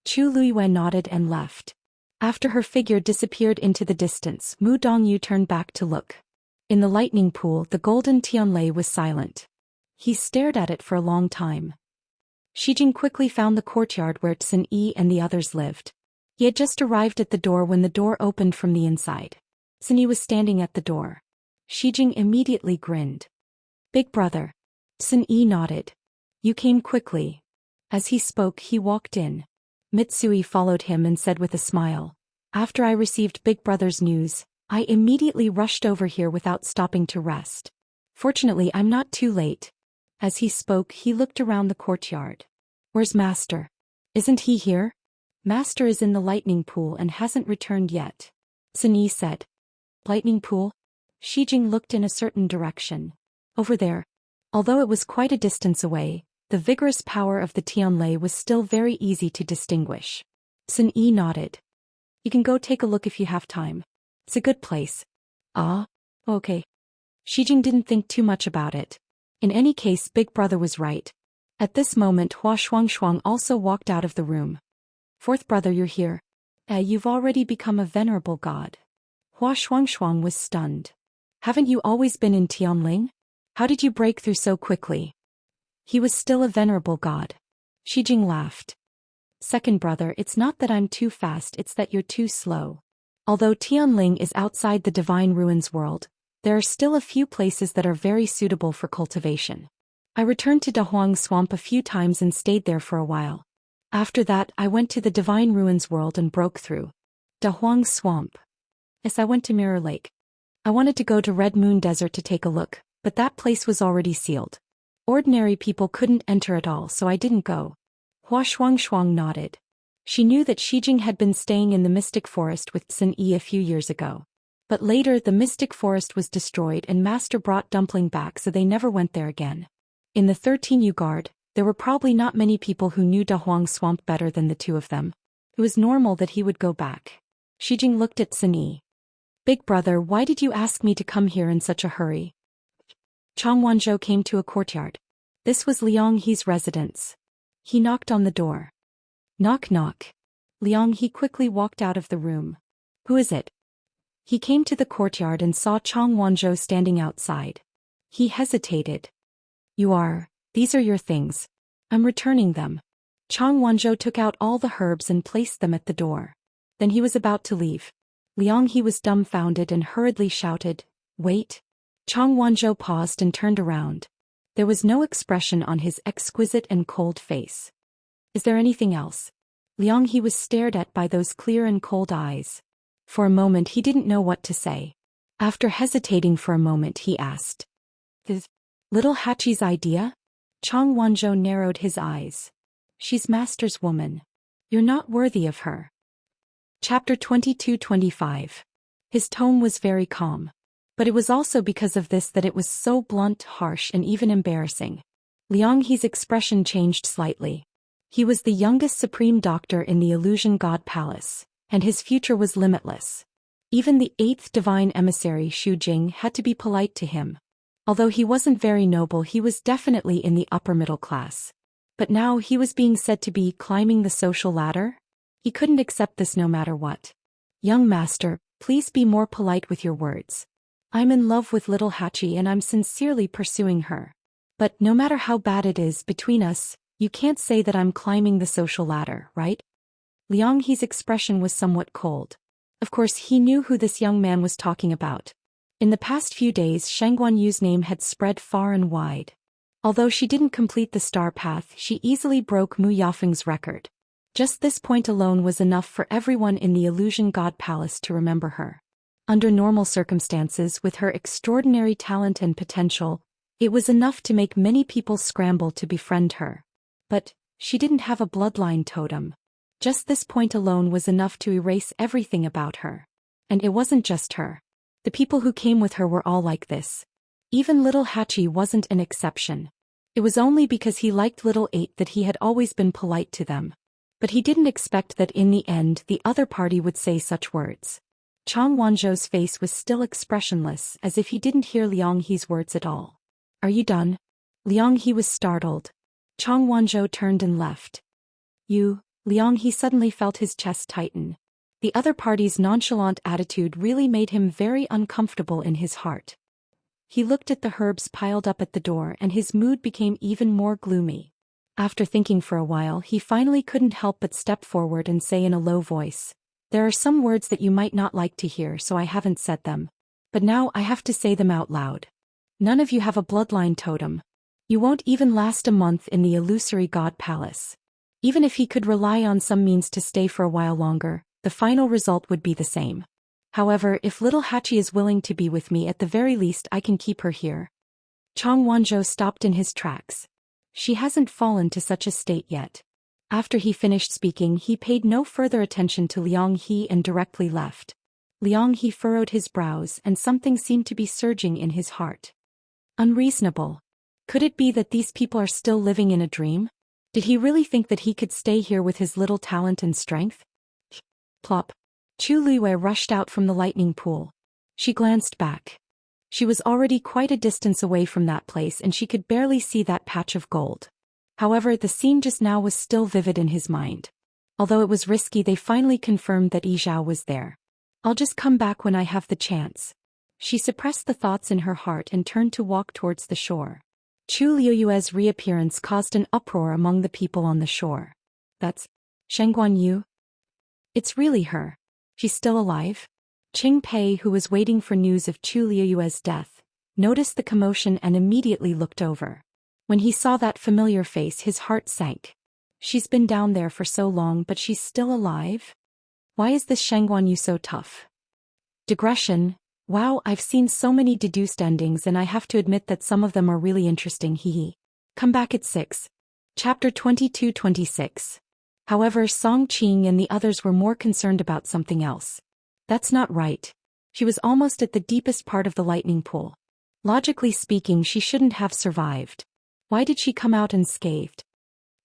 Chu Luiyue nodded and left. After her figure disappeared into the distance, Mu Dongyu turned back to look. In the lightning pool, the golden Tianlei was silent. He stared at it for a long time. Shijing quickly found the courtyard where Tsun Yi and the others lived. He had just arrived at the door when the door opened from the inside. Tsun Yi was standing at the door. Shijing immediately grinned. Big brother. Tsun Yi nodded. You came quickly. As he spoke, he walked in. Mitsui followed him and said with a smile, after I received Big Brother's news, I immediately rushed over here without stopping to rest. Fortunately, I'm not too late. As he spoke, he looked around the courtyard. Where's Master? Isn't he here? Master is in the lightning pool and hasn't returned yet. Sun Yi said. Lightning pool? Shijing looked in a certain direction. Over there. Although it was quite a distance away, the vigorous power of the Tianlei was still very easy to distinguish. Sun Yi nodded. You can go take a look if you have time. It's a good place. Ah? Okay. Xijing didn't think too much about it. In any case, Big Brother was right. At this moment, Hua Shuangshuang also walked out of the room. Fourth brother, you're here. You've already become a venerable god. Hua Shuangshuang was stunned. Haven't you always been in Tianling? How did you break through so quickly? He was still a venerable god. Xijing laughed. Second brother, it's not that I'm too fast, it's that you're too slow. Although Tianling is outside the Divine Ruins world, there are still a few places that are very suitable for cultivation. I returned to Dahuang Swamp a few times and stayed there for a while. After that, I went to the Divine Ruins world and broke through. Dahuang Swamp. Yes, I went to Mirror Lake. I wanted to go to Red Moon Desert to take a look, but that place was already sealed. Ordinary people couldn't enter at all, so I didn't go. Hua Shuangshuang nodded. She knew that Xijing had been staying in the Mystic Forest with Sun Yi a few years ago. But later the Mystic Forest was destroyed and Master brought Dumpling back, so they never went there again. In the 13U Guard, there were probably not many people who knew Dahuang Swamp better than the two of them. It was normal that he would go back. Xijing looked at Sun Yi. Big brother, why did you ask me to come here in such a hurry? Chang Wanzhou came to a courtyard. This was Liang He's residence. He knocked on the door. Knock knock. Liang He quickly walked out of the room. Who is it? He came to the courtyard and saw Chang Wanzhou standing outside. He hesitated. These are your things. I'm returning them. Chang Wanzhou took out all the herbs and placed them at the door. Then he was about to leave. Liang He was dumbfounded and hurriedly shouted, Wait. Chang Wanzhou paused and turned around. There was no expression on his exquisite and cold face. Is there anything else? Liang He was stared at by those clear and cold eyes. For a moment he didn't know what to say. After hesitating for a moment he asked. Is little Hachi's idea? Chang Wanzhou narrowed his eyes. She's Master's woman. You're not worthy of her. Chapter 22-25. His tone was very calm. But it was also because of this that it was so blunt, harsh, and even embarrassing. Liang He's expression changed slightly. He was the youngest supreme doctor in the Illusion God Palace, and his future was limitless. Even the 8th divine emissary Xu Jing had to be polite to him. Although he wasn't very noble, he was definitely in the upper middle class. But now he was being said to be climbing the social ladder? He couldn't accept this no matter what. Young master, please be more polite with your words. I'm in love with little Hachi and I'm sincerely pursuing her. But no matter how bad it is between us, you can't say that I'm climbing the social ladder, right? Liang He's expression was somewhat cold. Of course he knew who this young man was talking about. In the past few days Shangguan Yu's name had spread far and wide. Although she didn't complete the star path, she easily broke Mu Yafeng's record. Just this point alone was enough for everyone in the Illusion God Palace to remember her. Under normal circumstances, with her extraordinary talent and potential, it was enough to make many people scramble to befriend her. But she didn't have a bloodline totem. Just this point alone was enough to erase everything about her. And it wasn't just her. The people who came with her were all like this. Even little Hachi wasn't an exception. It was only because he liked little 8 that he had always been polite to them. But he didn't expect that in the end the other party would say such words. Chang Wanzhou's face was still expressionless, as if he didn't hear Liang He's words at all. Are you done? Liang He was startled. Chang Wanzhou turned and left. Liang He suddenly felt his chest tighten. The other party's nonchalant attitude really made him very uncomfortable in his heart. He looked at the herbs piled up at the door and his mood became even more gloomy. After thinking for a while, he finally couldn't help but step forward and say in a low voice, There are some words that you might not like to hear, so I haven't said them. But now I have to say them out loud. None of you have a bloodline totem. You won't even last a month in the illusory God Palace. Even if he could rely on some means to stay for a while longer, the final result would be the same. However, if little Hachi is willing to be with me, at the very least I can keep her here. Chang Wanzhou stopped in his tracks. She hasn't fallen to such a state yet. After he finished speaking, he paid no further attention to Liang He and directly left. Liang He furrowed his brows and something seemed to be surging in his heart. Unreasonable. Could it be that these people are still living in a dream? Did he really think that he could stay here with his little talent and strength? Plop. Chu Luiyue rushed out from the lightning pool. She glanced back. She was already quite a distance away from that place and she could barely see that patch of gold. However, the scene just now was still vivid in his mind. Although it was risky, they finally confirmed that Yi Zhao was there. I'll just come back when I have the chance. She suppressed the thoughts in her heart and turned to walk towards the shore. Chu Luiyue's reappearance caused an uproar among the people on the shore. That's Shen Guanyu? It's really her. She's still alive? Qing Pei, who was waiting for news of Chu Luiyue's death, noticed the commotion and immediately looked over. When he saw that familiar face, his heart sank. She's been down there for so long, but she's still alive? Why is this Shen Guanyu so tough? Digression. Wow, I've seen so many deduced endings and I have to admit that some of them are really interesting, hehe. Come back at 6. Chapter 22-26. However, Song Qing and the others were more concerned about something else. That's not right. She was almost at the deepest part of the lightning pool. Logically speaking, she shouldn't have survived. Why did she come out unscathed?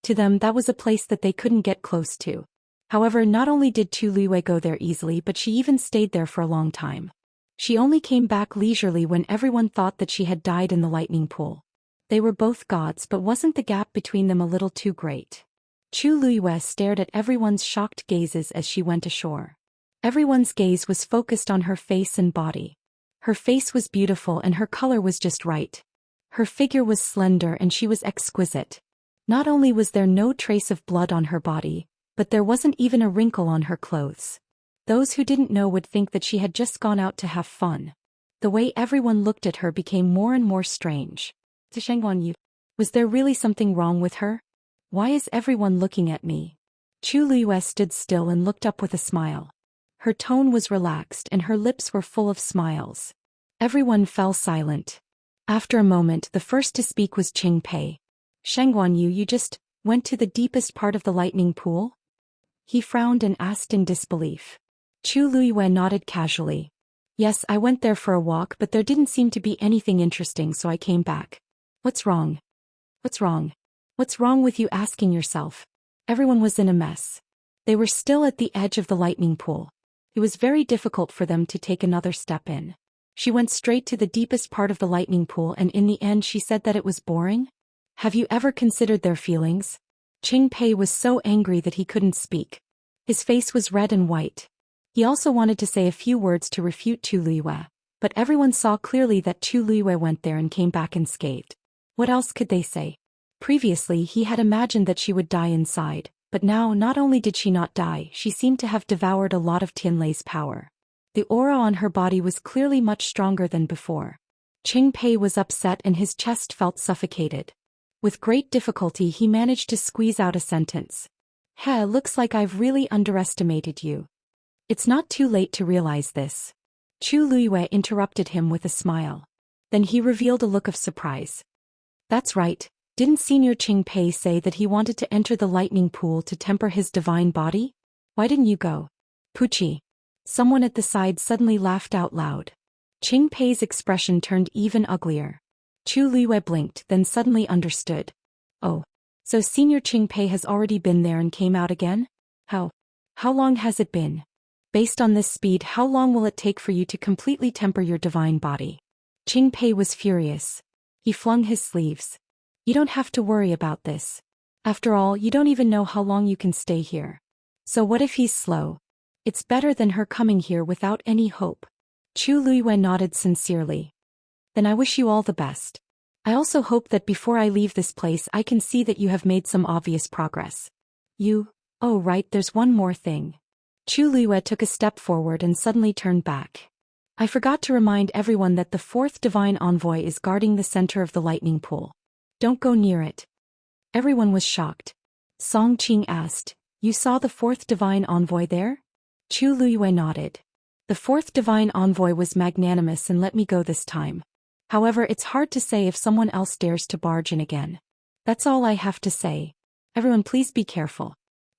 To them, that was a place that they couldn't get close to. However, not only did Chu Luiyue go there easily, but she even stayed there for a long time. She only came back leisurely when everyone thought that she had died in the lightning pool. They were both gods, but wasn't the gap between them a little too great? Chu Luiyue stared at everyone's shocked gazes as she went ashore. Everyone's gaze was focused on her face and body. Her face was beautiful and her color was just right. Her figure was slender and she was exquisite. Not only was there no trace of blood on her body, but there wasn't even a wrinkle on her clothes. Those who didn't know would think that she had just gone out to have fun. The way everyone looked at her became more and more strange. Was there really something wrong with her? Why is everyone looking at me? Chu Luiyue stood still and looked up with a smile. Her tone was relaxed and her lips were full of smiles. Everyone fell silent. After a moment, the first to speak was Qing Pei. Shen Guanyu, you just went to the deepest part of the lightning pool? He frowned and asked in disbelief. Chu Luiyue nodded casually. Yes, I went there for a walk, but there didn't seem to be anything interesting, so I came back. What's wrong? What's wrong? What's wrong with you, asking yourself? Everyone was in a mess. They were still at the edge of the lightning pool. It was very difficult for them to take another step in. She went straight to the deepest part of the lightning pool and in the end she said that it was boring? Have you ever considered their feelings? Qing Pei was so angry that he couldn't speak. His face was red and white. He also wanted to say a few words to refute Chu Luiyue, but everyone saw clearly that Chu Luiyue went there and came back unscathed. What else could they say? Previously he had imagined that she would die inside, but now not only did she not die, she seemed to have devoured a lot of Tianlei's power. The aura on her body was clearly much stronger than before. Qing Pei was upset and his chest felt suffocated. With great difficulty he managed to squeeze out a sentence. Heh, looks like I've really underestimated you. It's not too late to realize this. Chu Luiyue interrupted him with a smile. Then he revealed a look of surprise. That's right, didn't Senior Qing Pei say that he wanted to enter the lightning pool to temper his divine body? Why didn't you go? Poochie. Someone at the side suddenly laughed out loud. Qing Pei's expression turned even uglier. Chu Luiyue blinked, then suddenly understood. Oh. So Senior Qing Pei has already been there and came out again? How long has it been? Based on this speed, how long will it take for you to completely temper your divine body? Qing Pei was furious. He flung his sleeves. You don't have to worry about this. After all, you don't even know how long you can stay here. So what if he's slow? It's better than her coming here without any hope. Chu Luiyue nodded sincerely. Then I wish you all the best. I also hope that before I leave this place I can see that you have made some obvious progress. Oh right, there's one more thing. Chu Luiyue took a step forward and suddenly turned back. I forgot to remind everyone that the fourth divine envoy is guarding the center of the lightning pool. Don't go near it. Everyone was shocked. Song Qing asked, You saw the fourth divine envoy there? Chu Luiyue nodded. The fourth divine envoy was magnanimous and let me go this time. However, it's hard to say if someone else dares to barge in again. That's all I have to say. Everyone please be careful.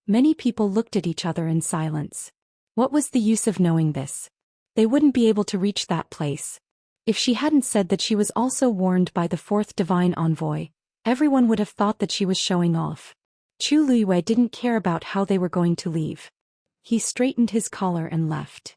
Many people looked at each other in silence. What was the use of knowing this? They wouldn't be able to reach that place. If she hadn't said that she was also warned by the fourth divine envoy, everyone would have thought that she was showing off. Chu Luiyue didn't care about how they were going to leave. He straightened his collar and left.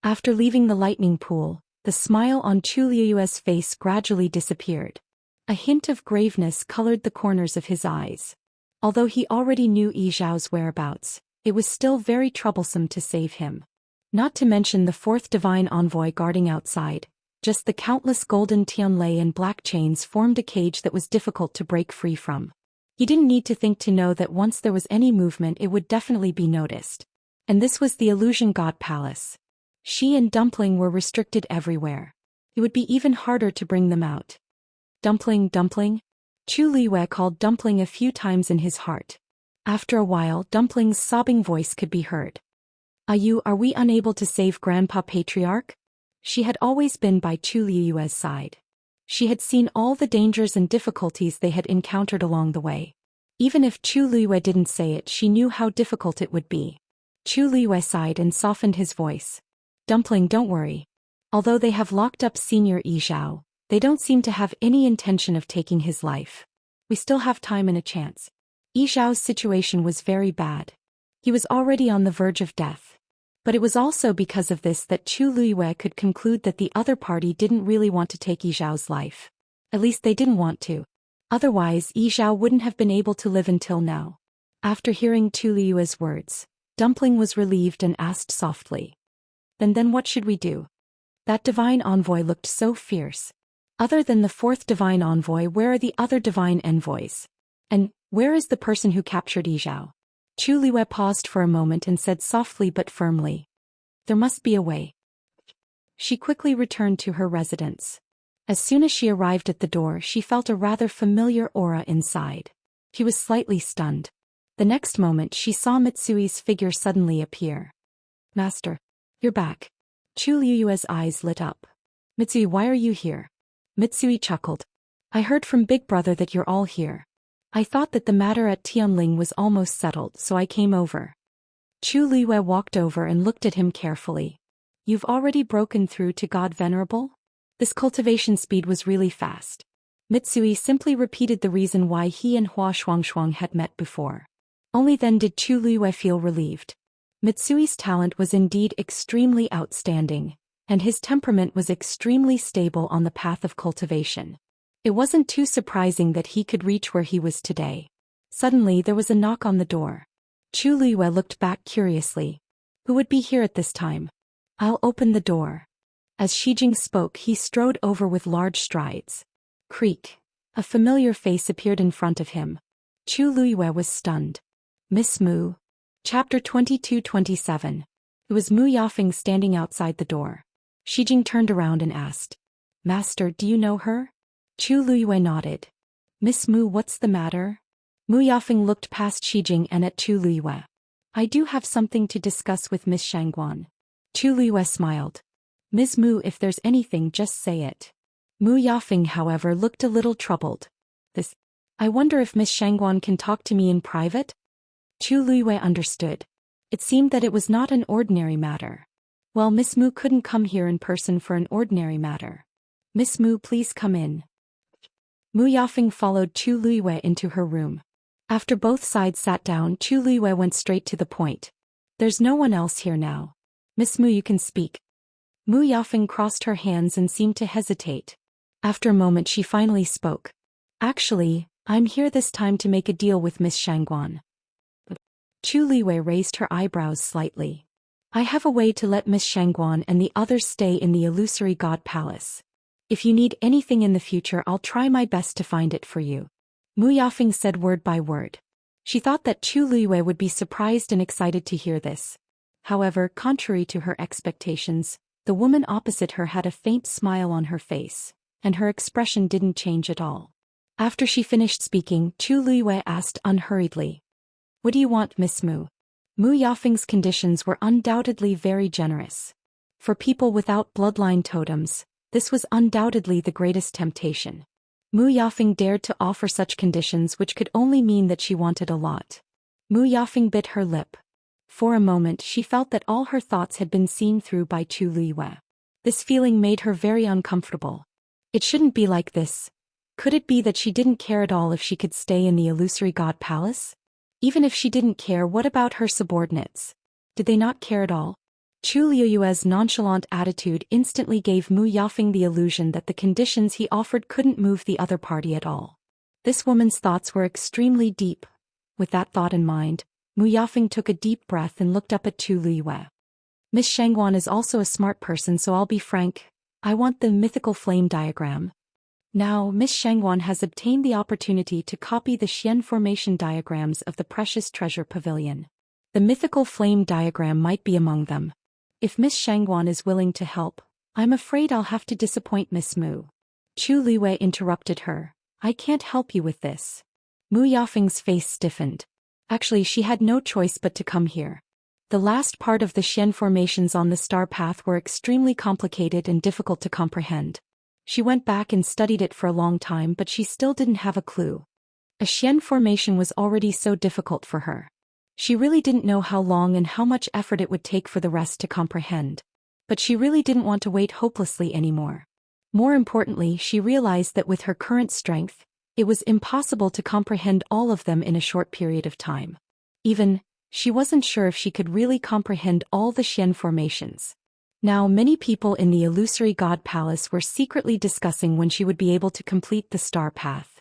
After leaving the lightning pool, the smile on Chu Liyue's face gradually disappeared. A hint of graveness colored the corners of his eyes. Although he already knew Yi Zhao's whereabouts, it was still very troublesome to save him. Not to mention the fourth divine envoy guarding outside. Just the countless golden tianlei and black chains formed a cage that was difficult to break free from. He didn't need to think to know that once there was any movement it would definitely be noticed. And this was the Illusion God Palace. She and Dumpling were restricted everywhere. It would be even harder to bring them out. Dumpling, Dumpling? Chu Liyue called Dumpling a few times in his heart. After a while Dumpling's sobbing voice could be heard. Are we unable to save Grandpa Patriarch? She had always been by Chu Liyue's side. She had seen all the dangers and difficulties they had encountered along the way. Even if Chu Liyue didn't say it, she knew how difficult it would be. Chu Liyue sighed and softened his voice. Dumpling, don't worry. Although they have locked up Senior Yi Zhao, they don't seem to have any intention of taking his life. We still have time and a chance. Yi Zhao's situation was very bad. He was already on the verge of death. But it was also because of this that Chu Liyue could conclude that the other party didn't really want to take Yi Zhao's life. At least they didn't want to. Otherwise Yi Zhao wouldn't have been able to live until now. After hearing Chu Liyue's words, Dumpling was relieved and asked softly. Then what should we do? That divine envoy looked so fierce. Other than the fourth divine envoy, where are the other divine envoys? And where is the person who captured Yi Zhao? Chu Liyue paused for a moment and said softly but firmly. There must be a way. She quickly returned to her residence. As soon as she arrived at the door she felt a rather familiar aura inside. She was slightly stunned. The next moment she saw Mitsui's figure suddenly appear. Master. You're back. Chu Liyue's eyes lit up. Mitsui, why are you here? Mitsui chuckled. I heard from Big Brother that you're all here. I thought that the matter at Tianling was almost settled, so I came over. Chu Liyue walked over and looked at him carefully. You've already broken through to God Venerable? This cultivation speed was really fast. Mitsui simply repeated the reason why he and Hua Shuangshuang had met before. Only then did Chu Liyue feel relieved. Mitsui's talent was indeed extremely outstanding, and his temperament was extremely stable on the path of cultivation. It wasn't too surprising that he could reach where he was today. Suddenly there was a knock on the door. Chu Liyue looked back curiously. Who would be here at this time? I'll open the door. As Shijing spoke he strode over with large strides. Creak. A familiar face appeared in front of him. Chu Liyue was stunned. Miss Mu. Chapter 22-27. It was Mu Yafeng standing outside the door. Shijing turned around and asked. Master, do you know her? Chu Liyue nodded. Miss Mu, what's the matter? Mu Yafeng looked past Shijing and at Chu Liyue. I do have something to discuss with Miss Shangguan. Chu Liyue smiled. Ms. Mu, if there's anything just say it. Mu Yafeng however looked a little troubled. I wonder if Miss Shangguan can talk to me in private? Chu Liyue understood. It seemed that it was not an ordinary matter. Well, Miss Mu couldn't come here in person for an ordinary matter. Miss Mu, please come in. Mu Yafeng followed Chu Liyue into her room. After both sides sat down, Chu Liyue went straight to the point. There's no one else here now. Miss Mu, you can speak. Mu Yafeng crossed her hands and seemed to hesitate. After a moment she finally spoke. Actually, I'm here this time to make a deal with Miss Shangguan. Chu Liyue raised her eyebrows slightly. I have a way to let Miss Shangguan and the others stay in the illusory God Palace. If you need anything in the future I'll try my best to find it for you. Mu Yafeng said word by word. She thought that Chu Liyue would be surprised and excited to hear this. However, contrary to her expectations, the woman opposite her had a faint smile on her face, and her expression didn't change at all. After she finished speaking, Chu Liyue asked unhurriedly. What do you want, Miss Mu? Mu Yafeng's conditions were undoubtedly very generous. For people without bloodline totems, this was undoubtedly the greatest temptation. Mu Yafeng dared to offer such conditions which could only mean that she wanted a lot. Mu Yafeng bit her lip. For a moment she felt that all her thoughts had been seen through by Chu Liyue. This feeling made her very uncomfortable. It shouldn't be like this. Could it be that she didn't care at all if she could stay in the illusory God Palace? Even if she didn't care, what about her subordinates? Did they not care at all? Chu Liuyue's nonchalant attitude instantly gave Mu Yafeng the illusion that the conditions he offered couldn't move the other party at all. This woman's thoughts were extremely deep. With that thought in mind, Mu Yafeng took a deep breath and looked up at Chu Liyue. Miss Shangguan is also a smart person, so I'll be frank. I want the mythical flame diagram. Now, Miss Shangguan has obtained the opportunity to copy the Xian formation diagrams of the precious treasure pavilion. The mythical flame diagram might be among them. If Miss Shangguan is willing to help, I'm afraid I'll have to disappoint Miss Mu. Chu Liwei interrupted her. I can't help you with this. Mu Yafeng's face stiffened. Actually, she had no choice but to come here. The last part of the Xian formations on the star path were extremely complicated and difficult to comprehend. She went back and studied it for a long time, but she still didn't have a clue. A Xian formation was already so difficult for her. She really didn't know how long and how much effort it would take for the rest to comprehend. But she really didn't want to wait hopelessly anymore. More importantly, she realized that with her current strength, it was impossible to comprehend all of them in a short period of time. Even, she wasn't sure if she could really comprehend all the Xian formations. Now, many people in the illusory god palace were secretly discussing when she would be able to complete the star path.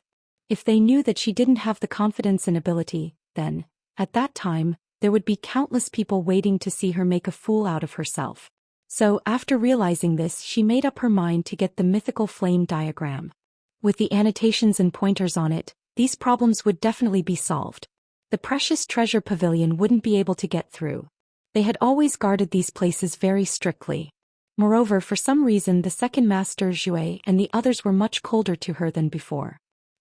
If they knew that she didn't have the confidence and ability, then, at that time, there would be countless people waiting to see her make a fool out of herself. So, after realizing this, she made up her mind to get the mythical flame diagram. With the annotations and pointers on it, these problems would definitely be solved. The precious treasure pavilion wouldn't be able to get through. They had always guarded these places very strictly. Moreover, for some reason the second master Zhui and the others were much colder to her than before.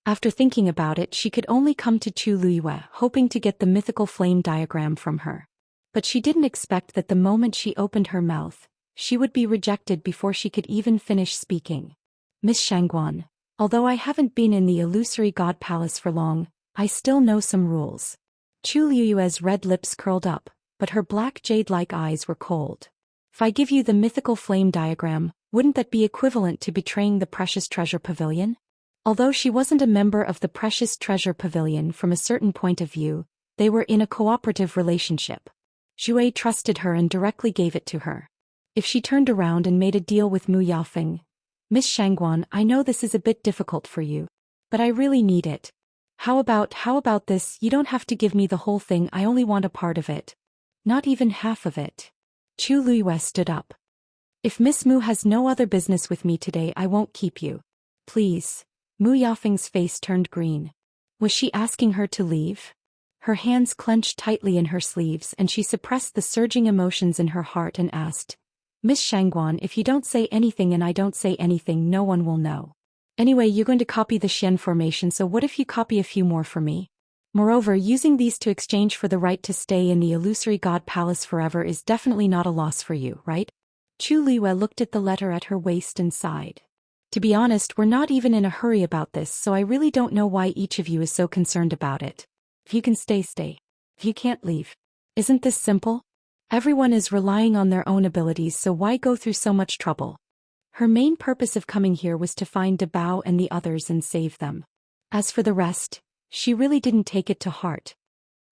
After thinking about it, she could only come to Chu Liyue, hoping to get the mythical flame diagram from her. But she didn't expect that the moment she opened her mouth, she would be rejected before she could even finish speaking. Miss Shangguan, although I haven't been in the illusory god palace for long, I still know some rules. Chu Liyue's red lips curled up, but her black jade-like eyes were cold. If I give you the mythical flame diagram, wouldn't that be equivalent to betraying the precious treasure pavilion? Although she wasn't a member of the precious treasure pavilion from a certain point of view, they were in a cooperative relationship. Zhui trusted her and directly gave it to her. If she turned around and made a deal with Mu Yafeng, Miss Shangguan, I know this is a bit difficult for you, but I really need it. How about this? You don't have to give me the whole thing, I only want a part of it. Not even half of it. Chu Liyue stood up. If Miss Mu has no other business with me today, I won't keep you. Please. Mu Yafeng's face turned green. Was she asking her to leave? Her hands clenched tightly in her sleeves and she suppressed the surging emotions in her heart and asked, Miss Shangguan, if you don't say anything and I don't say anything, no one will know. Anyway, you're going to copy the Xian formation, so what if you copy a few more for me? Moreover, using these to exchange for the right to stay in the illusory god palace forever is definitely not a loss for you, right? Chu Liyue looked at the letter at her waist and sighed. To be honest, we're not even in a hurry about this, so I really don't know why each of you is so concerned about it. If you can stay, stay. If you can't, leave. Isn't this simple? Everyone is relying on their own abilities, so why go through so much trouble? Her main purpose of coming here was to find Dabao and the others and save them. As for the rest, she really didn't take it to heart.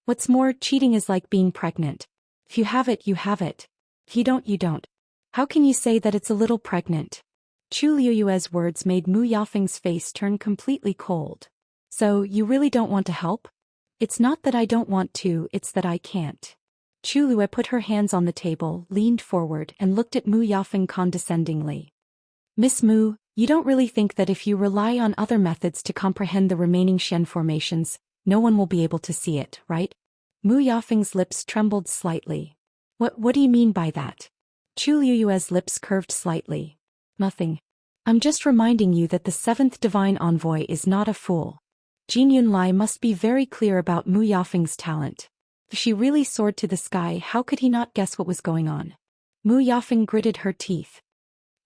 What's more, cheating is like being pregnant. If you have it, you have it. If you don't, you don't. How can you say that it's a little pregnant? Chu Liyue's words made Mu Yafeng's face turn completely cold. So, you really don't want to help? It's not that I don't want to, it's that I can't. Chu Liyue put her hands on the table, leaned forward, and looked at Mu Yafeng condescendingly. Miss Mu, you don't really think that if you rely on other methods to comprehend the remaining Xian formations, no one will be able to see it, right? Mu Yafeng's lips trembled slightly. What do you mean by that? Chu Liyue's lips curved slightly. Nothing. I'm just reminding you that the seventh divine envoy is not a fool. Jin Yunlai must be very clear about Mu Yafeng's talent. If she really soared to the sky, how could he not guess what was going on? Mu Yafeng gritted her teeth.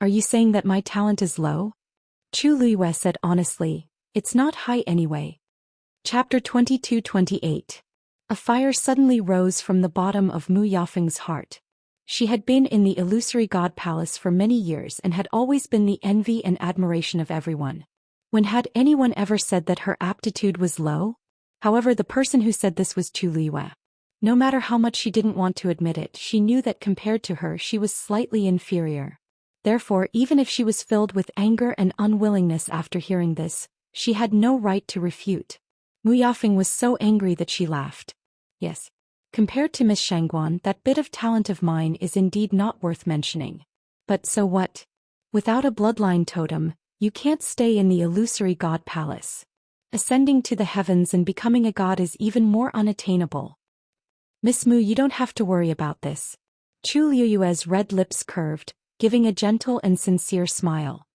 Are you saying that my talent is low? Chu Liyue said honestly, it's not high anyway. Chapter 22-28. A fire suddenly rose from the bottom of Mu Yafeng's heart. She had been in the illusory god palace for many years and had always been the envy and admiration of everyone. When had anyone ever said that her aptitude was low? However, the person who said this was Chu Liyue. No matter how much she didn't want to admit it, she knew that compared to her she was slightly inferior. Therefore, even if she was filled with anger and unwillingness after hearing this, she had no right to refute. Mu Yafeng was so angry that she laughed. Yes. Compared to Miss Shangguan, that bit of talent of mine is indeed not worth mentioning. But so what? Without a bloodline totem, you can't stay in the illusory god palace. Ascending to the heavens and becoming a god is even more unattainable. Miss Mu, you don't have to worry about this. Chu Liuyue's red lips curved, giving a gentle and sincere smile.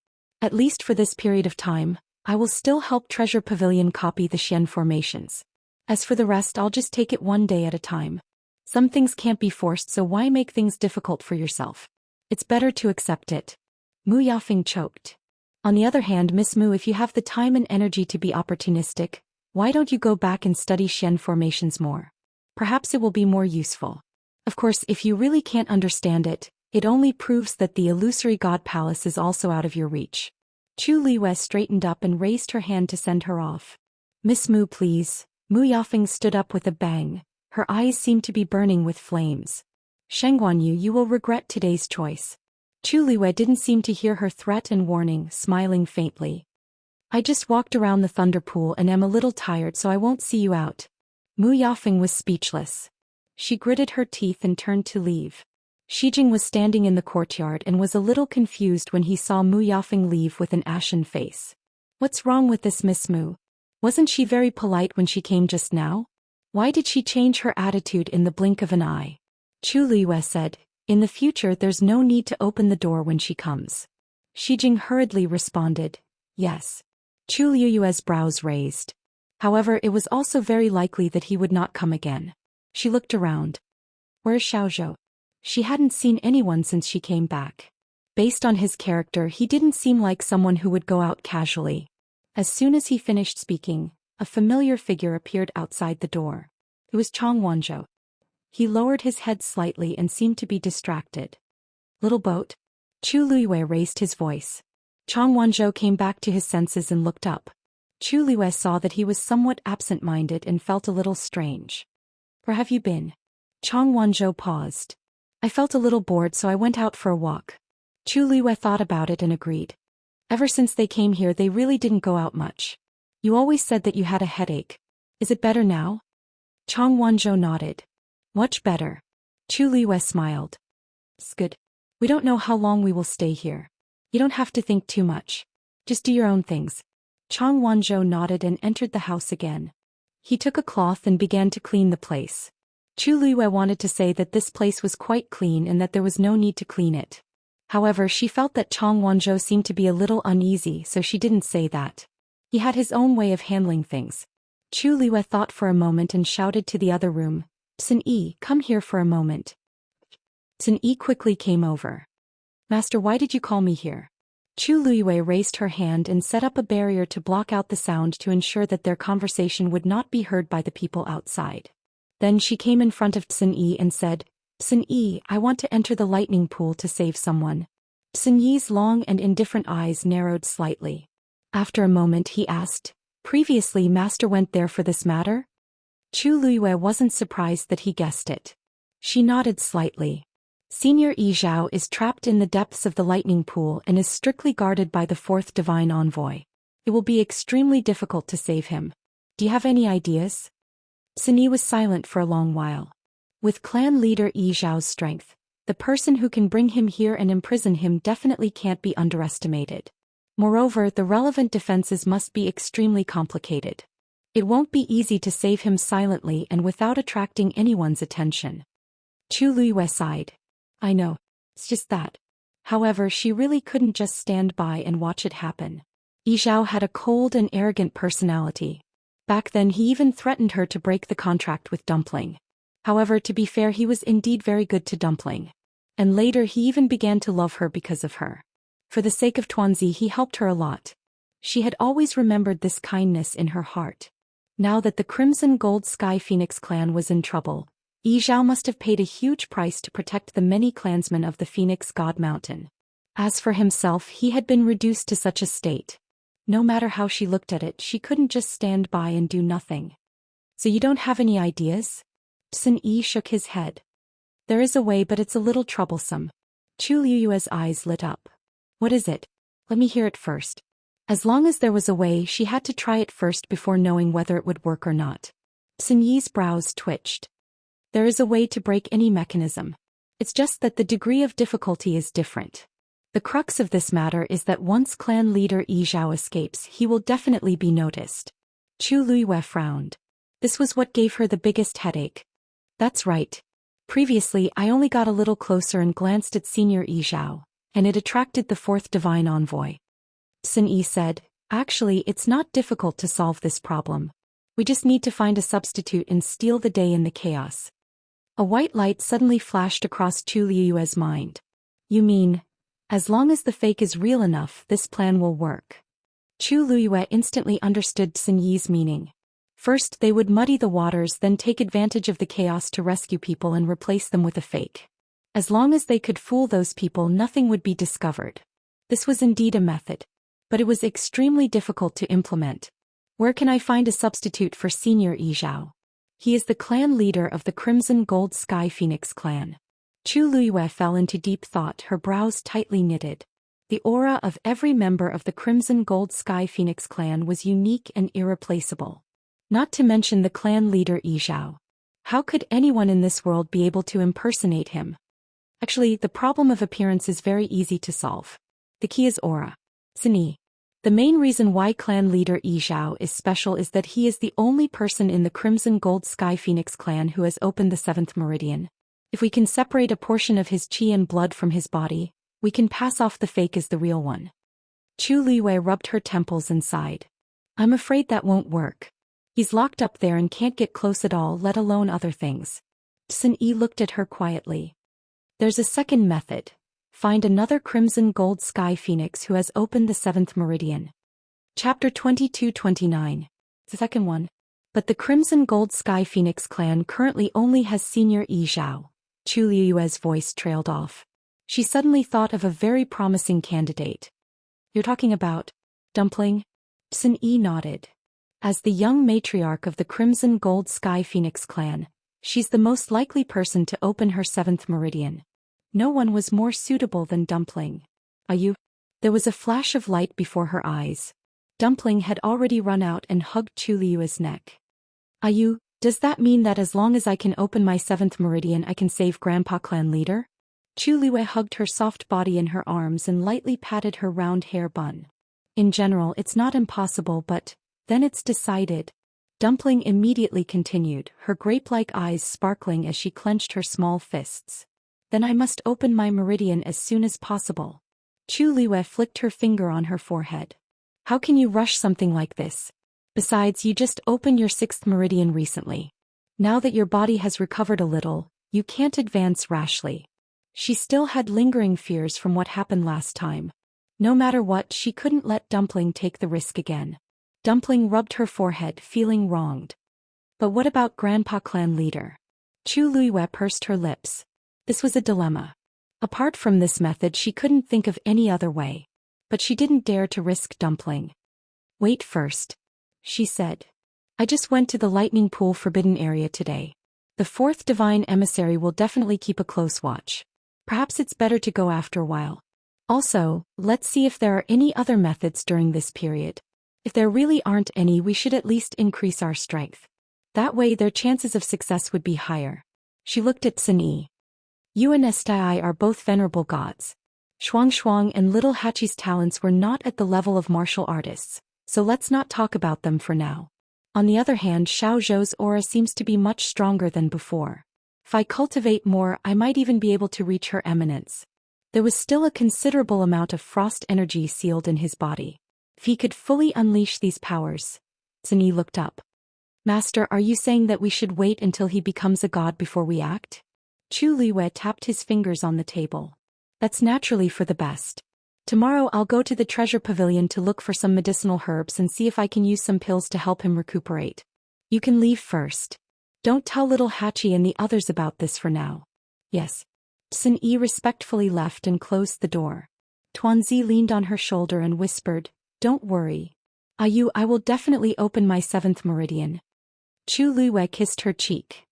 At least for this period of time, I will still help Treasure Pavilion copy the Xian formations. As for the rest, I'll just take it one day at a time. Some things can't be forced, so why make things difficult for yourself? It's better to accept it. Mu Yafeng choked. On the other hand, Miss Mu, if you have the time and energy to be opportunistic, why don't you go back and study Xian formations more? Perhaps it will be more useful. Of course, if you really can't understand it, it only proves that the illusory god palace is also out of your reach. Chu Liwei straightened up and raised her hand to send her off. Miss Mu, please. Mu Yafeng stood up with a bang. Her eyes seemed to be burning with flames. Shangguanyu, you will regret today's choice. Chu Liwei didn't seem to hear her threat and warning, smiling faintly. I just walked around the thunder pool and am a little tired, so I won't see you out. Mu Yafeng was speechless. She gritted her teeth and turned to leave. Shijing was standing in the courtyard and was a little confused when he saw Mu Yafeng leave with an ashen face. What's wrong with this Miss Mu? Wasn't she very polite when she came just now? Why did she change her attitude in the blink of an eye? Chu Liwei said, in the future there's no need to open the door when she comes. Shijing hurriedly responded, yes. Chu Liu's brows raised. However, it was also very likely that he would not come again. She looked around. Where's Xiaozhou? She hadn't seen anyone since she came back. Based on his character, he didn't seem like someone who would go out casually. As soon as he finished speaking, a familiar figure appeared outside the door. It was Chong Wanzhou. He lowered his head slightly and seemed to be distracted. Little boat? Chu Liwei raised his voice. Chong Wanzhou came back to his senses and looked up. Chu Liwei saw that he was somewhat absent-minded and felt a little strange. Where have you been? Chong Wanzhou paused. I felt a little bored, so I went out for a walk. Chu Liwei thought about it and agreed. Ever since they came here, they really didn't go out much. You always said that you had a headache. Is it better now? Chong Wanzhou nodded. Much better. Chu Liwei smiled. It's good. We don't know how long we will stay here. You don't have to think too much. Just do your own things. Chong Wanzhou nodded and entered the house again. He took a cloth and began to clean the place. Chu Liwei wanted to say that this place was quite clean and that there was no need to clean it. However, she felt that Chong Wanzhou seemed to be a little uneasy, so she didn't say that. He had his own way of handling things. Chu Liwei thought for a moment and shouted to the other room, Sun Yi, come here for a moment. Sun Yi quickly came over. Master, why did you call me here? Chu Liwei raised her hand and set up a barrier to block out the sound to ensure that their conversation would not be heard by the people outside. Then she came in front of Sun Yi and said, Sun Yi, I want to enter the lightning pool to save someone. Sun Yi's long and indifferent eyes narrowed slightly. After a moment he asked, previously Master went there for this matter? Chu Liwei wasn't surprised that he guessed it. She nodded slightly. Senior Yi Zhao is trapped in the depths of the lightning pool and is strictly guarded by the fourth divine envoy. It will be extremely difficult to save him. Do you have any ideas? Sun Yi was silent for a long while. With clan leader Yi Zhao's strength, the person who can bring him here and imprison him definitely can't be underestimated. Moreover, the relevant defenses must be extremely complicated. It won't be easy to save him silently and without attracting anyone's attention. Chu Liwei sighed. I know. It's just that. However, she really couldn't just stand by and watch it happen. Yi Zhao had a cold and arrogant personality. Back then he even threatened her to break the contract with Dumpling. However, to be fair, he was indeed very good to Dumpling. And later he even began to love her because of her. For the sake of Tuanzi, he helped her a lot. She had always remembered this kindness in her heart. Now that the Crimson Gold Sky Phoenix clan was in trouble, Yi Zhao must have paid a huge price to protect the many clansmen of the Phoenix God Mountain. As for himself, he had been reduced to such a state. No matter how she looked at it, she couldn't just stand by and do nothing. So you don't have any ideas? Sun Yi shook his head. There is a way, but it's a little troublesome. Chu Liyue's eyes lit up. What is it? Let me hear it first. As long as there was a way, she had to try it first before knowing whether it would work or not. Sun Yi's brows twitched. There is a way to break any mechanism. It's just that the degree of difficulty is different. The crux of this matter is that once clan leader Yi Zhao escapes, he will definitely be noticed. Chu Liyue frowned. This was what gave her the biggest headache. That's right. Previously, I only got a little closer and glanced at Senior Yi Zhao, and it attracted the fourth divine envoy. Sun Yi said, actually, it's not difficult to solve this problem. We just need to find a substitute and steal the day in the chaos. A white light suddenly flashed across Chu Liyue's mind. You mean, as long as the fake is real enough, this plan will work. Chu Liyue instantly understood Sun Yi's meaning. First they would muddy the waters, then take advantage of the chaos to rescue people and replace them with a fake. As long as they could fool those people, nothing would be discovered. This was indeed a method. But it was extremely difficult to implement. Where can I find a substitute for Senior Yi Zhao? He is the clan leader of the Crimson Gold Sky Phoenix clan. Chu Liyue fell into deep thought, her brows tightly knitted. The aura of every member of the Crimson Gold Sky Phoenix clan was unique and irreplaceable. Not to mention the clan leader Yi Zhao. How could anyone in this world be able to impersonate him? Actually, the problem of appearance is very easy to solve. The key is aura. Sun Yi. The main reason why clan leader Yi Zhao is special is that he is the only person in the Crimson Gold Sky Phoenix clan who has opened the 7th meridian. If we can separate a portion of his qi and blood from his body, we can pass off the fake as the real one. Chu Liyue rubbed her temples and sighed. I'm afraid that won't work. He's locked up there and can't get close at all, let alone other things. Sun Yi looked at her quietly. There's a second method. Find another Crimson Gold Sky Phoenix who has opened the 7th meridian. Chapter 22-29. The second one. But the Crimson Gold Sky Phoenix clan currently only has Senior Yi Zhao. Chu Liyue's voice trailed off. She suddenly thought of a very promising candidate. You're talking about Dumpling? Sun Yi nodded. As the young matriarch of the Crimson Gold Sky Phoenix clan, she's the most likely person to open her 7th meridian. No one was more suitable than Dumpling. Are you? There was a flash of light before her eyes. Dumpling had already run out and hugged Chu Liyue's neck. Are you? Does that mean that as long as I can open my 7th meridian I can save Grandpa clan leader? Chu Liyue hugged her soft body in her arms and lightly patted her round hair bun. In general, it's not impossible, but then it's decided. Dumpling immediately continued, her grape-like eyes sparkling as she clenched her small fists. Then I must open my meridian as soon as possible. Chu Liyue flicked her finger on her forehead. How can you rush something like this? Besides, you just opened your 6th meridian recently. Now that your body has recovered a little, you can't advance rashly. She still had lingering fears from what happened last time. No matter what, she couldn't let Dumpling take the risk again. Dumpling rubbed her forehead, feeling wronged. But what about Grandpa clan leader? Chu Liyue pursed her lips. This was a dilemma. Apart from this method, she couldn't think of any other way. But she didn't dare to risk Dumpling. Wait first, she said. I just went to the lightning pool forbidden area today. The 4th divine emissary will definitely keep a close watch. Perhaps it's better to go after a while. Also, let's see if there are any other methods during this period. If there really aren't any, we should at least increase our strength. That way their chances of success would be higher. She looked at Sun Yi. You and Estai are both venerable gods. Shuang and Little Hachi's talents were not at the level of martial artists, so let's not talk about them for now. On the other hand, Xiao Zhou's aura seems to be much stronger than before. If I cultivate more, I might even be able to reach her eminence. There was still a considerable amount of frost energy sealed in his body. If he could fully unleash these powers. Sun Yi looked up. Master, are you saying that we should wait until he becomes a god before we act? Chu Liyue tapped his fingers on the table. That's naturally for the best. Tomorrow I'll go to the treasure pavilion to look for some medicinal herbs and see if I can use some pills to help him recuperate. You can leave first. Don't tell little Hachi and the others about this for now. Yes. Sun Yi respectfully left and closed the door. Tuanzi leaned on her shoulder and whispered, Don't worry. I will definitely open my 7th meridian. Chu Liyue kissed her cheek.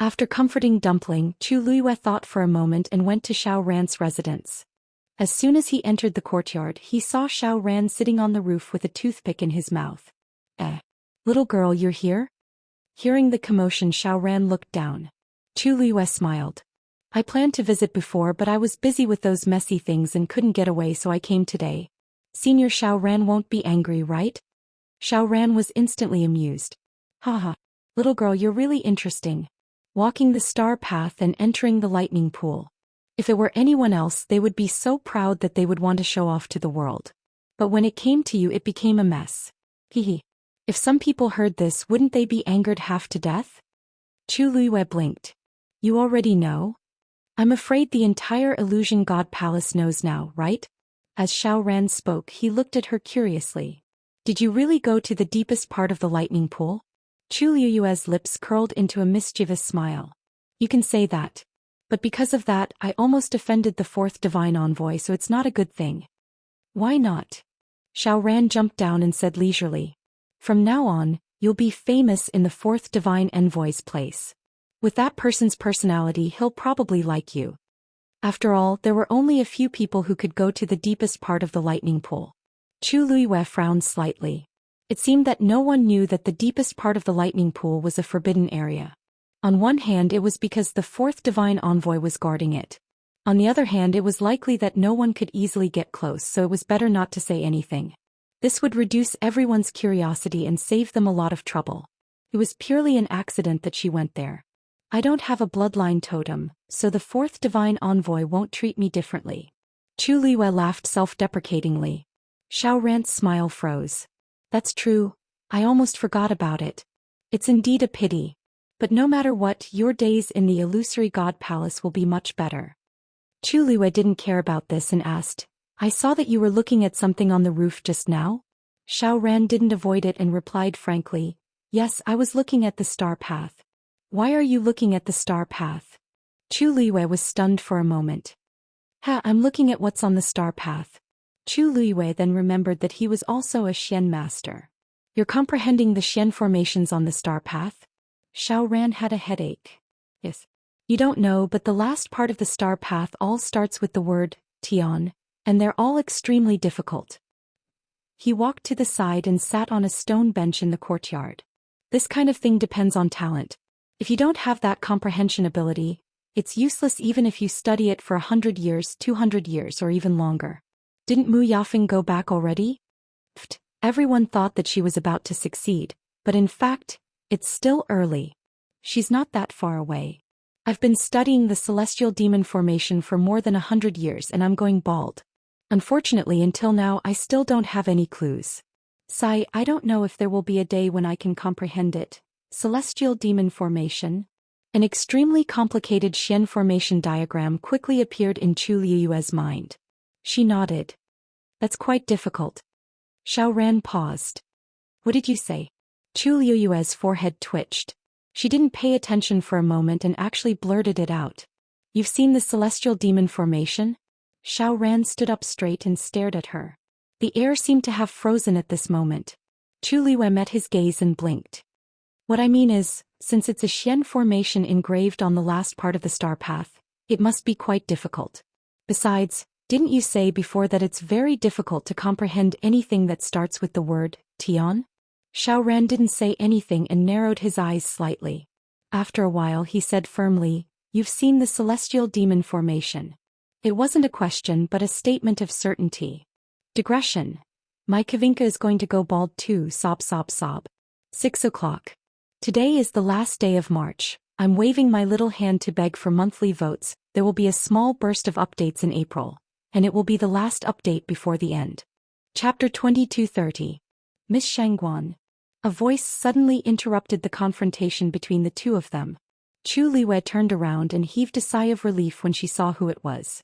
After comforting Dumpling, Chu Luiyue thought for a moment and went to Xiao Ran's residence. As soon as he entered the courtyard, he saw Xiao Ran sitting on the roof with a toothpick in his mouth. Little girl, you're here? Hearing the commotion, Xiao Ran looked down. Chu Luiyue smiled. I planned to visit before, but I was busy with those messy things and couldn't get away, so I came today. Senior Xiao Ran won't be angry, right? Xiao Ran was instantly amused. Haha. Little girl, you're really interesting. Walking the star path and entering the lightning pool. If it were anyone else, they would be so proud that they would want to show off to the world. But when it came to you, it became a mess. Hehe. If some people heard this, wouldn't they be angered half to death? Chu Luiyue blinked. You already know? I'm afraid the entire Illusion God Palace knows now, right? As Xiao Ran spoke, he looked at her curiously. Did you really go to the deepest part of the lightning pool? Chu Luiyue's lips curled into a mischievous smile. You can say that. But because of that, I almost offended the fourth divine envoy, so it's not a good thing. Why not? Xiao Ran jumped down and said leisurely. From now on, you'll be famous in the fourth divine envoy's place. With that person's personality, he'll probably like you. After all, there were only a few people who could go to the deepest part of the lightning pool. Chu Luiyue frowned slightly. It seemed that no one knew that the deepest part of the lightning pool was a forbidden area. On one hand, it was because the fourth divine envoy was guarding it. On the other hand, it was likely that no one could easily get close, so it was better not to say anything. This would reduce everyone's curiosity and save them a lot of trouble. It was purely an accident that she went there. I don't have a bloodline totem, so the fourth divine envoy won't treat me differently. Chu Luiyue laughed self-deprecatingly. Xiao Ran's smile froze. That's true, I almost forgot about it. It's indeed a pity. But no matter what, your days in the illusory god palace will be much better. Chu Luiyue didn't care about this and asked, I saw that you were looking at something on the roof just now? Xiao Ran didn't avoid it and replied frankly, yes, I was looking at the star path. Why are you looking at the star path? Chu Luiyue was stunned for a moment. I'm looking at what's on the star path. Chu Luiyue then remembered that he was also a Xian master. You're comprehending the Xian formations on the star path? Xiao Ran had a headache. Yes. You don't know, but the last part of the star path all starts with the word, Tian, and they're all extremely difficult. He walked to the side and sat on a stone bench in the courtyard. This kind of thing depends on talent. If you don't have that comprehension ability, it's useless even if you study it for 100 years, 200 years, or even longer. Didn't Mu Yafeng go back already? Everyone thought that she was about to succeed, but in fact, it's still early. She's not that far away. I've been studying the celestial demon formation for more than 100 years and I'm going bald. Unfortunately, until now I still don't have any clues. Sigh, I don't know if there will be a day when I can comprehend it. Celestial demon formation? An extremely complicated Xian formation diagram quickly appeared in Chu Luiyue's mind. She nodded. That's quite difficult. Xiao Ran paused. What did you say? Chu Luiyue's forehead twitched. She didn't pay attention for a moment and actually blurted it out. You've seen the celestial demon formation? Xiao Ran stood up straight and stared at her. The air seemed to have frozen at this moment. Chu Luiyue met his gaze and blinked. What I mean is, since it's a Xian formation engraved on the last part of the star path, it must be quite difficult. Besides, didn't you say before that it's very difficult to comprehend anything that starts with the word, Tian? Xiao Ran didn't say anything and narrowed his eyes slightly. After a while he said firmly, You've seen the celestial demon formation. It wasn't a question but a statement of certainty. Digression. My Kavinka is going to go bald too, sob sob sob. 6 o'clock. Today is the last day of March. I'm waving my little hand to beg for monthly votes. There will be a small burst of updates in April. And it will be the last update before the end. Chapter 2230. Miss Shangguan. A voice suddenly interrupted the confrontation between the two of them. Chu Luiyue turned around and heaved a sigh of relief when she saw who it was.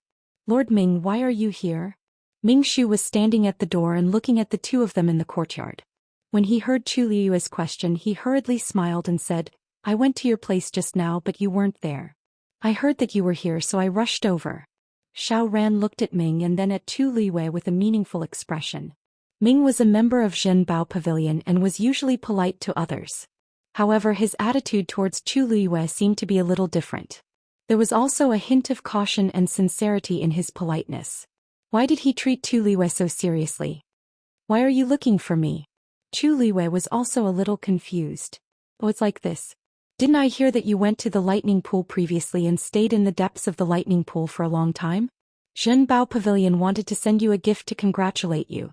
Lord Ming, why are you here? Ming Shu was standing at the door and looking at the two of them in the courtyard. When he heard Chu Luiyue's question, he hurriedly smiled and said, I went to your place just now but you weren't there. I heard that you were here so I rushed over. Xiao Ran looked at Ming and then at Chu Luiyue with a meaningful expression. Ming was a member of Zhenbao Pavilion and was usually polite to others. However, his attitude towards Chu Liyue seemed to be a little different. There was also a hint of caution and sincerity in his politeness. Why did he treat Chu Liyue so seriously? Why are you looking for me? Chu Liyue was also a little confused. Oh, it's like this. Didn't I hear that you went to the lightning pool previously and stayed in the depths of the lightning pool for a long time? Zhenbao Pavilion wanted to send you a gift to congratulate you.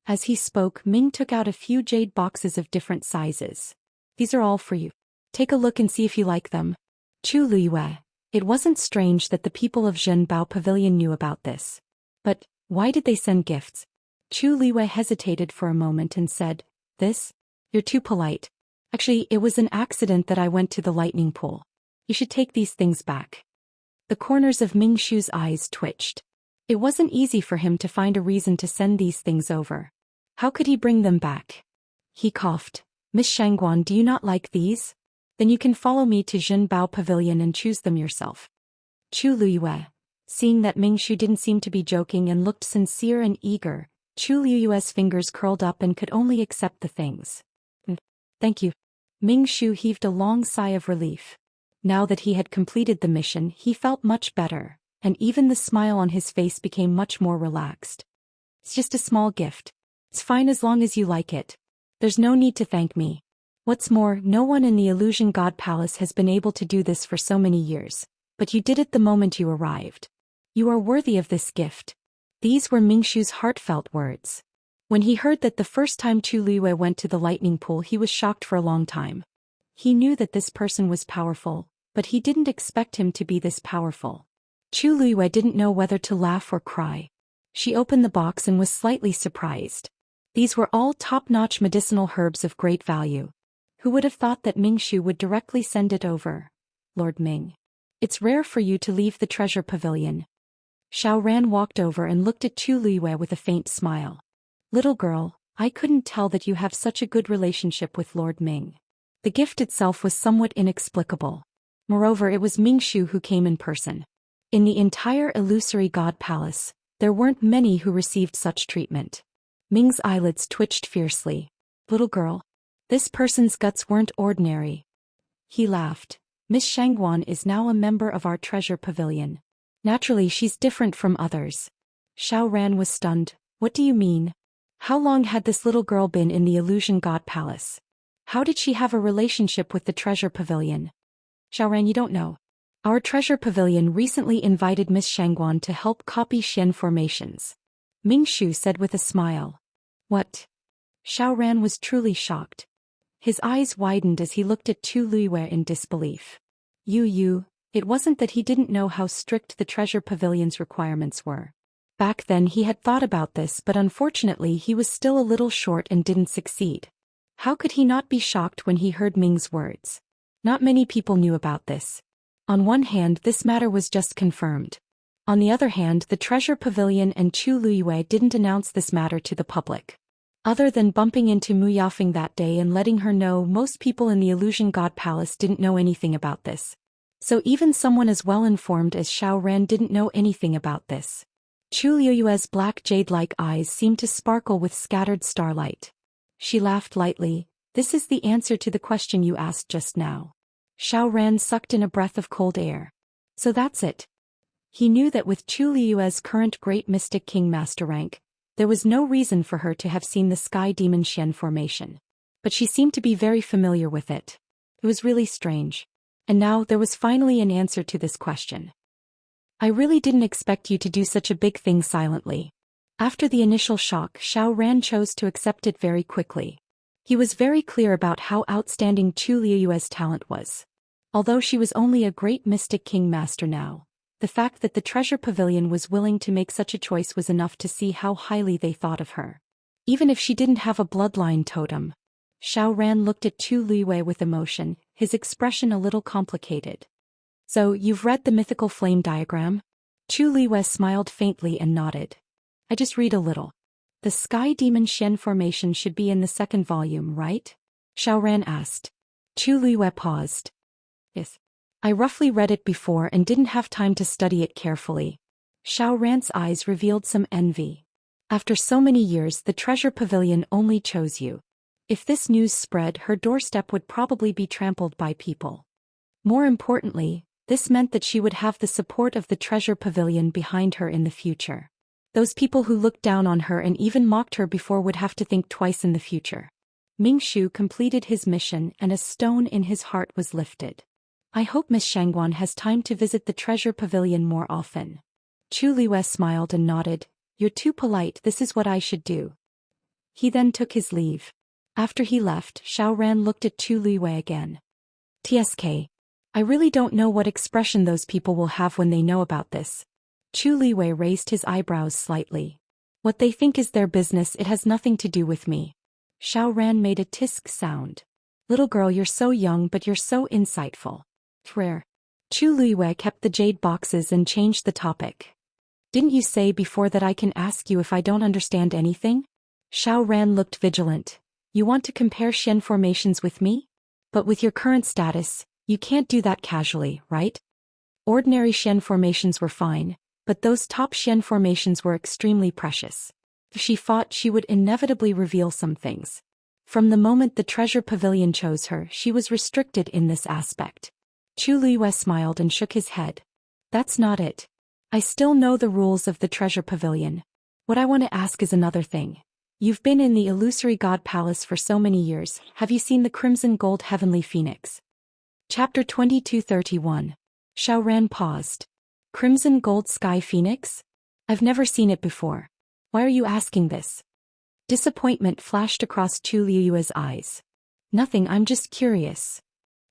As he spoke, Ming took out a few jade boxes of different sizes. These are all for you. Take a look and see if you like them. Chu Liyue. It wasn't strange that the people of Zhenbao Pavilion knew about this. But why did they send gifts? Chu Liyue hesitated for a moment and said, "This? You're too polite. Actually, it was an accident that I went to the lightning pool. You should take these things back." The corners of Ming Shu's eyes twitched. It wasn't easy for him to find a reason to send these things over. How could he bring them back? He coughed. "Miss Shangguan, do you not like these? Then you can follow me to Zhenbao Pavilion and choose them yourself." Chu Liyue. Seeing that Ming Shu didn't seem to be joking and looked sincere and eager, Chu Liyue's fingers curled up and could only accept the things. "Thank you." Ming Shu heaved a long sigh of relief. Now that he had completed the mission, he felt much better, and even the smile on his face became much more relaxed. "It's just a small gift. It's fine as long as you like it. There's no need to thank me. What's more, no one in the Illusion God Palace has been able to do this for so many years, but you did it the moment you arrived. You are worthy of this gift." These were Ming Shu's heartfelt words. When he heard that the first time Chu Liyue went to the lightning pool, he was shocked for a long time. He knew that this person was powerful, but he didn't expect him to be this powerful. Chu Liyue didn't know whether to laugh or cry. She opened the box and was slightly surprised. These were all top-notch medicinal herbs of great value. Who would have thought that Ming Shu would directly send it over? Lord Ming. It's rare for you to leave the treasure pavilion. Xiao Ran walked over and looked at Chu Liyue with a faint smile. Little girl, I couldn't tell that you have such a good relationship with Lord Ming. The gift itself was somewhat inexplicable. Moreover, it was Ming Shu who came in person. In the entire illusory God Palace, there weren't many who received such treatment. Ming's eyelids twitched fiercely. Little girl. This person's guts weren't ordinary. He laughed. Miss Shangguan is now a member of our treasure pavilion. Naturally, she's different from others. Xiao Ran was stunned. What do you mean? How long had this little girl been in the Illusion God Palace? How did she have a relationship with the treasure pavilion? Xiao Ran, you don't know. Our treasure pavilion recently invited Miss Shangguan to help copy Xian formations. Ming Shu said with a smile. What? Xiao Ran was truly shocked. His eyes widened as he looked at Chu Liyue in disbelief. It wasn't that he didn't know how strict the treasure pavilion's requirements were. Back then he had thought about this, but unfortunately he was still a little short and didn't succeed. How could he not be shocked when he heard Ming's words? Not many people knew about this. On one hand, this matter was just confirmed. On the other hand, the treasure pavilion and Chu Liyue didn't announce this matter to the public. Other than bumping into Mu Yafeng that day and letting her know, most people in the Illusion God Palace didn't know anything about this. So even someone as well-informed as Xiao Ran didn't know anything about this. Chu Liyue's black jade-like eyes seemed to sparkle with scattered starlight. She laughed lightly. This is the answer to the question you asked just now. Xiao Ran sucked in a breath of cold air. So that's it. He knew that with Chu Liyue's current Great Mystic King Master rank, there was no reason for her to have seen the Sky Demon Xian formation. But she seemed to be very familiar with it. It was really strange. And now there was finally an answer to this question. I really didn't expect you to do such a big thing silently. After the initial shock, Xiao Ran chose to accept it very quickly. He was very clear about how outstanding Chu Liyue's talent was. Although she was only a Great Mystic King Master now, the fact that the treasure pavilion was willing to make such a choice was enough to see how highly they thought of her. Even if she didn't have a bloodline totem. Xiao Ran looked at Chu Liyue with emotion, his expression a little complicated. So, you've read the mythical flame diagram? Chu Liyue smiled faintly and nodded. I just read a little. The Sky Demon Xian formation should be in the second volume, right? Xiao Ran asked. Chu Liyue paused. Yes. I roughly read it before and didn't have time to study it carefully. Xiao Ran's eyes revealed some envy. After so many years, the treasure pavilion only chose you. If this news spread, her doorstep would probably be trampled by people. More importantly, this meant that she would have the support of the treasure pavilion behind her in the future. Those people who looked down on her and even mocked her before would have to think twice in the future. Ming Shu completed his mission and a stone in his heart was lifted. I hope Miss Shangguan has time to visit the treasure pavilion more often. Chu Liwei smiled and nodded. You're too polite, this is what I should do. He then took his leave. After he left, Xiaoran looked at Chu Liwei again. TSK. I really don't know what expression those people will have when they know about this. Chu Liwei raised his eyebrows slightly. What they think is their business, it has nothing to do with me. Xiaoran made a tisk sound. Little girl, you're so young but you're so insightful. Rare. Chu Liwei kept the jade boxes and changed the topic. Didn't you say before that I can ask you if I don't understand anything? Xiaoran looked vigilant. You want to compare Xian formations with me? But with your current status, you can't do that casually, right? Ordinary Xian formations were fine, but those top Xian formations were extremely precious. If she fought, she would inevitably reveal some things. From the moment the treasure pavilion chose her, she was restricted in this aspect. Chu Liwei smiled and shook his head. That's not it. I still know the rules of the treasure pavilion. What I want to ask is another thing. You've been in the illusory god palace for so many years, have you seen the crimson gold heavenly phoenix? Chapter 2231. Xiaoran paused. Crimson gold sky phoenix? I've never seen it before. Why are you asking this? Disappointment flashed across Chu Liue's eyes. Nothing, I'm just curious.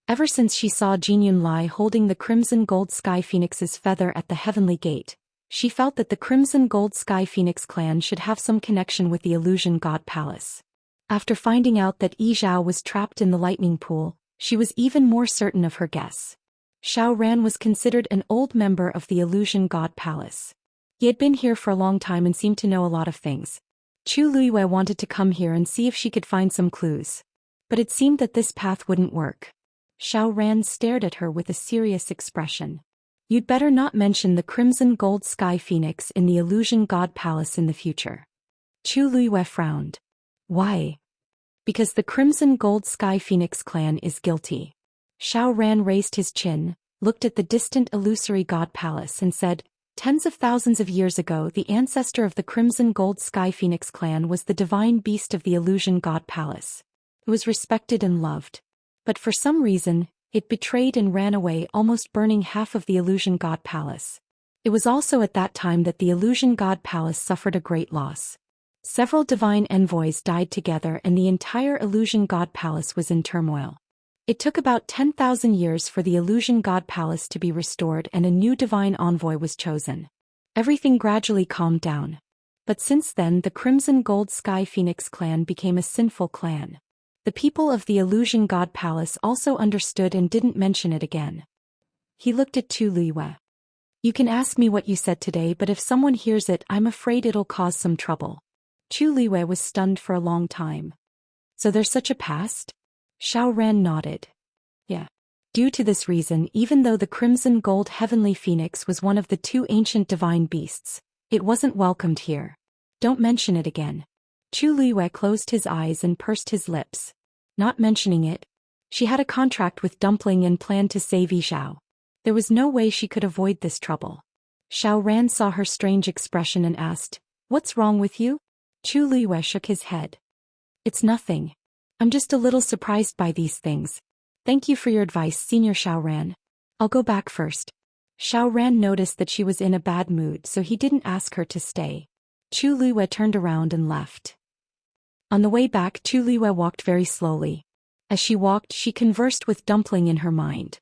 Ever since she saw Jin Yunlai holding the crimson gold sky phoenix's feather at the heavenly gate, she felt that the crimson gold sky phoenix clan should have some connection with the illusion god palace. After finding out that Yi Zhao was trapped in the lightning pool, she was even more certain of her guess. Xiaoran was considered an old member of the illusion god palace. He had been here for a long time and seemed to know a lot of things. Chu Liwei wanted to come here and see if she could find some clues. But it seemed that this path wouldn't work. Xiaoran stared at her with a serious expression. You'd better not mention the crimson gold sky phoenix in the illusion god palace in the future. Chu Liwei frowned. Why? Because the crimson gold sky phoenix clan is guilty. Xiaoran raised his chin, looked at the distant illusory god palace and said, Tens of thousands of years ago, the ancestor of the crimson gold sky phoenix clan was the divine beast of the illusion god palace. It was respected and loved. But for some reason, it betrayed and ran away, almost burning half of the illusion god palace. It was also at that time that the illusion god palace suffered a great loss. Several divine envoys died together and the entire illusion god palace was in turmoil. It took about 10,000 years for the illusion god palace to be restored and a new divine envoy was chosen. Everything gradually calmed down. But since then the crimson gold sky phoenix clan became a sinful clan. The people of the illusion god palace also understood and didn't mention it again. He looked at Chu Liwei. You can ask me what you said today, but if someone hears it, I'm afraid it'll cause some trouble. Chu Liwei was stunned for a long time. So there's such a past? Xiaoran nodded. Yeah. Due to this reason, even though the crimson gold heavenly phoenix was one of the two ancient divine beasts, it wasn't welcomed here. Don't mention it again. Chu Liwei closed his eyes and pursed his lips. Not mentioning it. She had a contract with Dumpling and planned to save Yi Zhao. There was no way she could avoid this trouble. Xiaoran saw her strange expression and asked, What's wrong with you? Chu Liwei shook his head. It's nothing. I'm just a little surprised by these things. Thank you for your advice, Senior Xiaoran. I'll go back first. Xiaoran noticed that she was in a bad mood, so he didn't ask her to stay. Chu Liwei turned around and left. On the way back, Chu Liwei walked very slowly. As she walked, she conversed with Dumpling in her mind.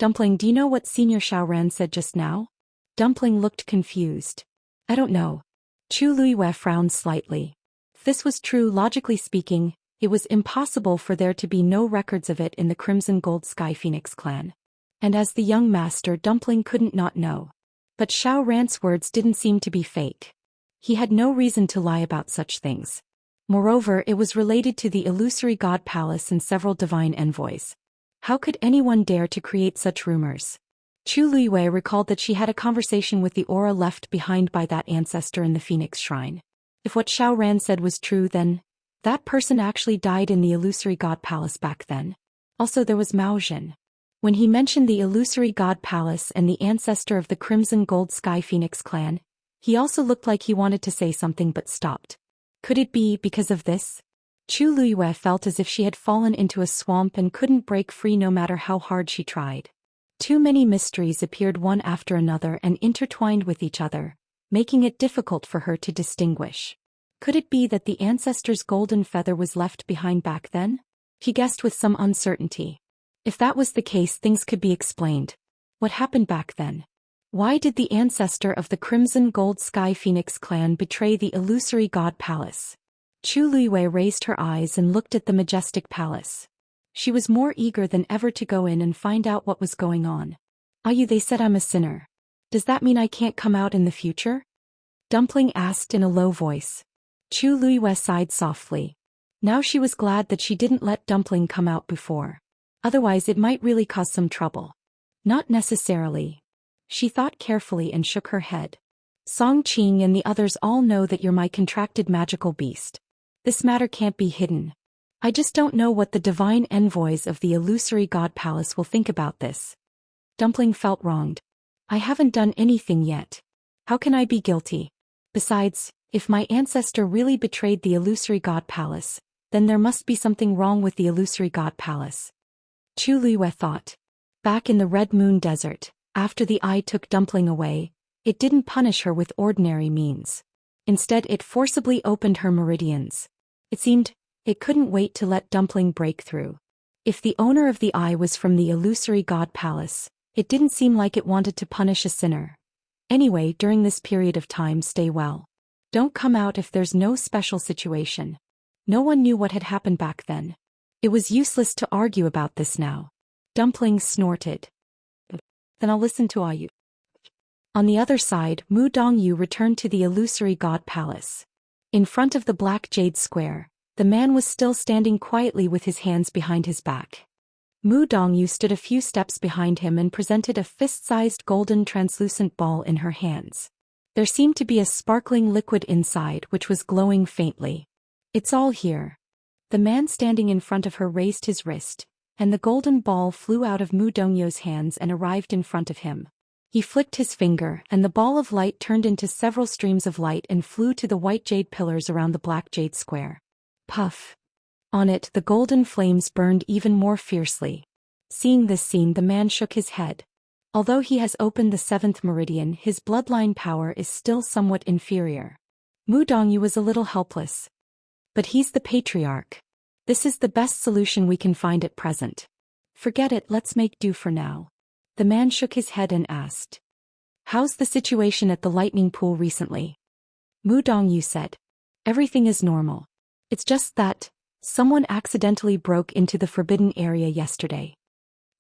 Dumpling, do you know what Senior Xiaoran said just now? Dumpling looked confused. I don't know. Chu Liwei frowned slightly. If this was true, logically speaking, it was impossible for there to be no records of it in the Crimson Gold Sky Phoenix clan. And as the young master, Dumpling couldn't not know. But Xiaoran's words didn't seem to be fake. He had no reason to lie about such things. Moreover, it was related to the illusory god palace and several divine envoys. How could anyone dare to create such rumors? Chu Liwei recalled that she had a conversation with the aura left behind by that ancestor in the Phoenix Shrine. If what Xiaoran said was true, then That person actually died in the illusory god palace back then. Also there was Mao Jin. When he mentioned the illusory god palace and the ancestor of the Crimson Gold Sky Phoenix clan, he also looked like he wanted to say something but stopped. Could it be because of this? Chu Luiyue felt as if she had fallen into a swamp and couldn't break free no matter how hard she tried. Too many mysteries appeared one after another and intertwined with each other, making it difficult for her to distinguish. Could it be that the ancestor's golden feather was left behind back then? She guessed with some uncertainty. If that was the case, things could be explained. What happened back then? Why did the ancestor of the Crimson Gold Sky Phoenix clan betray the illusory god palace? Chu Luiyue raised her eyes and looked at the majestic palace. She was more eager than ever to go in and find out what was going on. They said I'm a sinner. Does that mean I can't come out in the future? Dumpling asked in a low voice. Chu Luiyue sighed softly. Now she was glad that she didn't let Dumpling come out before. Otherwise it might really cause some trouble. Not necessarily. She thought carefully and shook her head. Song Qing and the others all know that you're my contracted magical beast. This matter can't be hidden. I just don't know what the divine envoys of the illusory god palace will think about this. Dumpling felt wronged. I haven't done anything yet. How can I be guilty? Besides, if my ancestor really betrayed the illusory god palace, then there must be something wrong with the illusory god palace. Chu Luiyue thought. Back in the Red Moon Desert, after the eye took Dumpling away, it didn't punish her with ordinary means. Instead it forcibly opened her meridians. It seemed it couldn't wait to let Dumpling break through. If the owner of the eye was from the illusory god palace, it didn't seem like it wanted to punish a sinner. Anyway, during this period of time, stay well. Don't come out if there's no special situation. No one knew what had happened back then. It was useless to argue about this now. Dumpling snorted. Then I'll listen to you. On the other side, Mu Dongyu returned to the illusory god palace. In front of the black jade square, the man was still standing quietly with his hands behind his back. Mu Dongyu stood a few steps behind him and presented a fist-sized golden translucent ball in her hands. There seemed to be a sparkling liquid inside which was glowing faintly. It's all here. The man standing in front of her raised his wrist, and the golden ball flew out of Mu Dongyu's hands and arrived in front of him. He flicked his finger, and the ball of light turned into several streams of light and flew to the white jade pillars around the black jade square. Puff! On it, the golden flames burned even more fiercely. Seeing this scene, the man shook his head. Although he has opened the 7th meridian, his bloodline power is still somewhat inferior. Mu Dongyu was a little helpless. But he's the patriarch. This is the best solution we can find at present. Forget it, let's make do for now. The man shook his head and asked. How's the situation at the lightning pool recently? Mu Dongyu said. Everything is normal. It's just that someone accidentally broke into the forbidden area yesterday.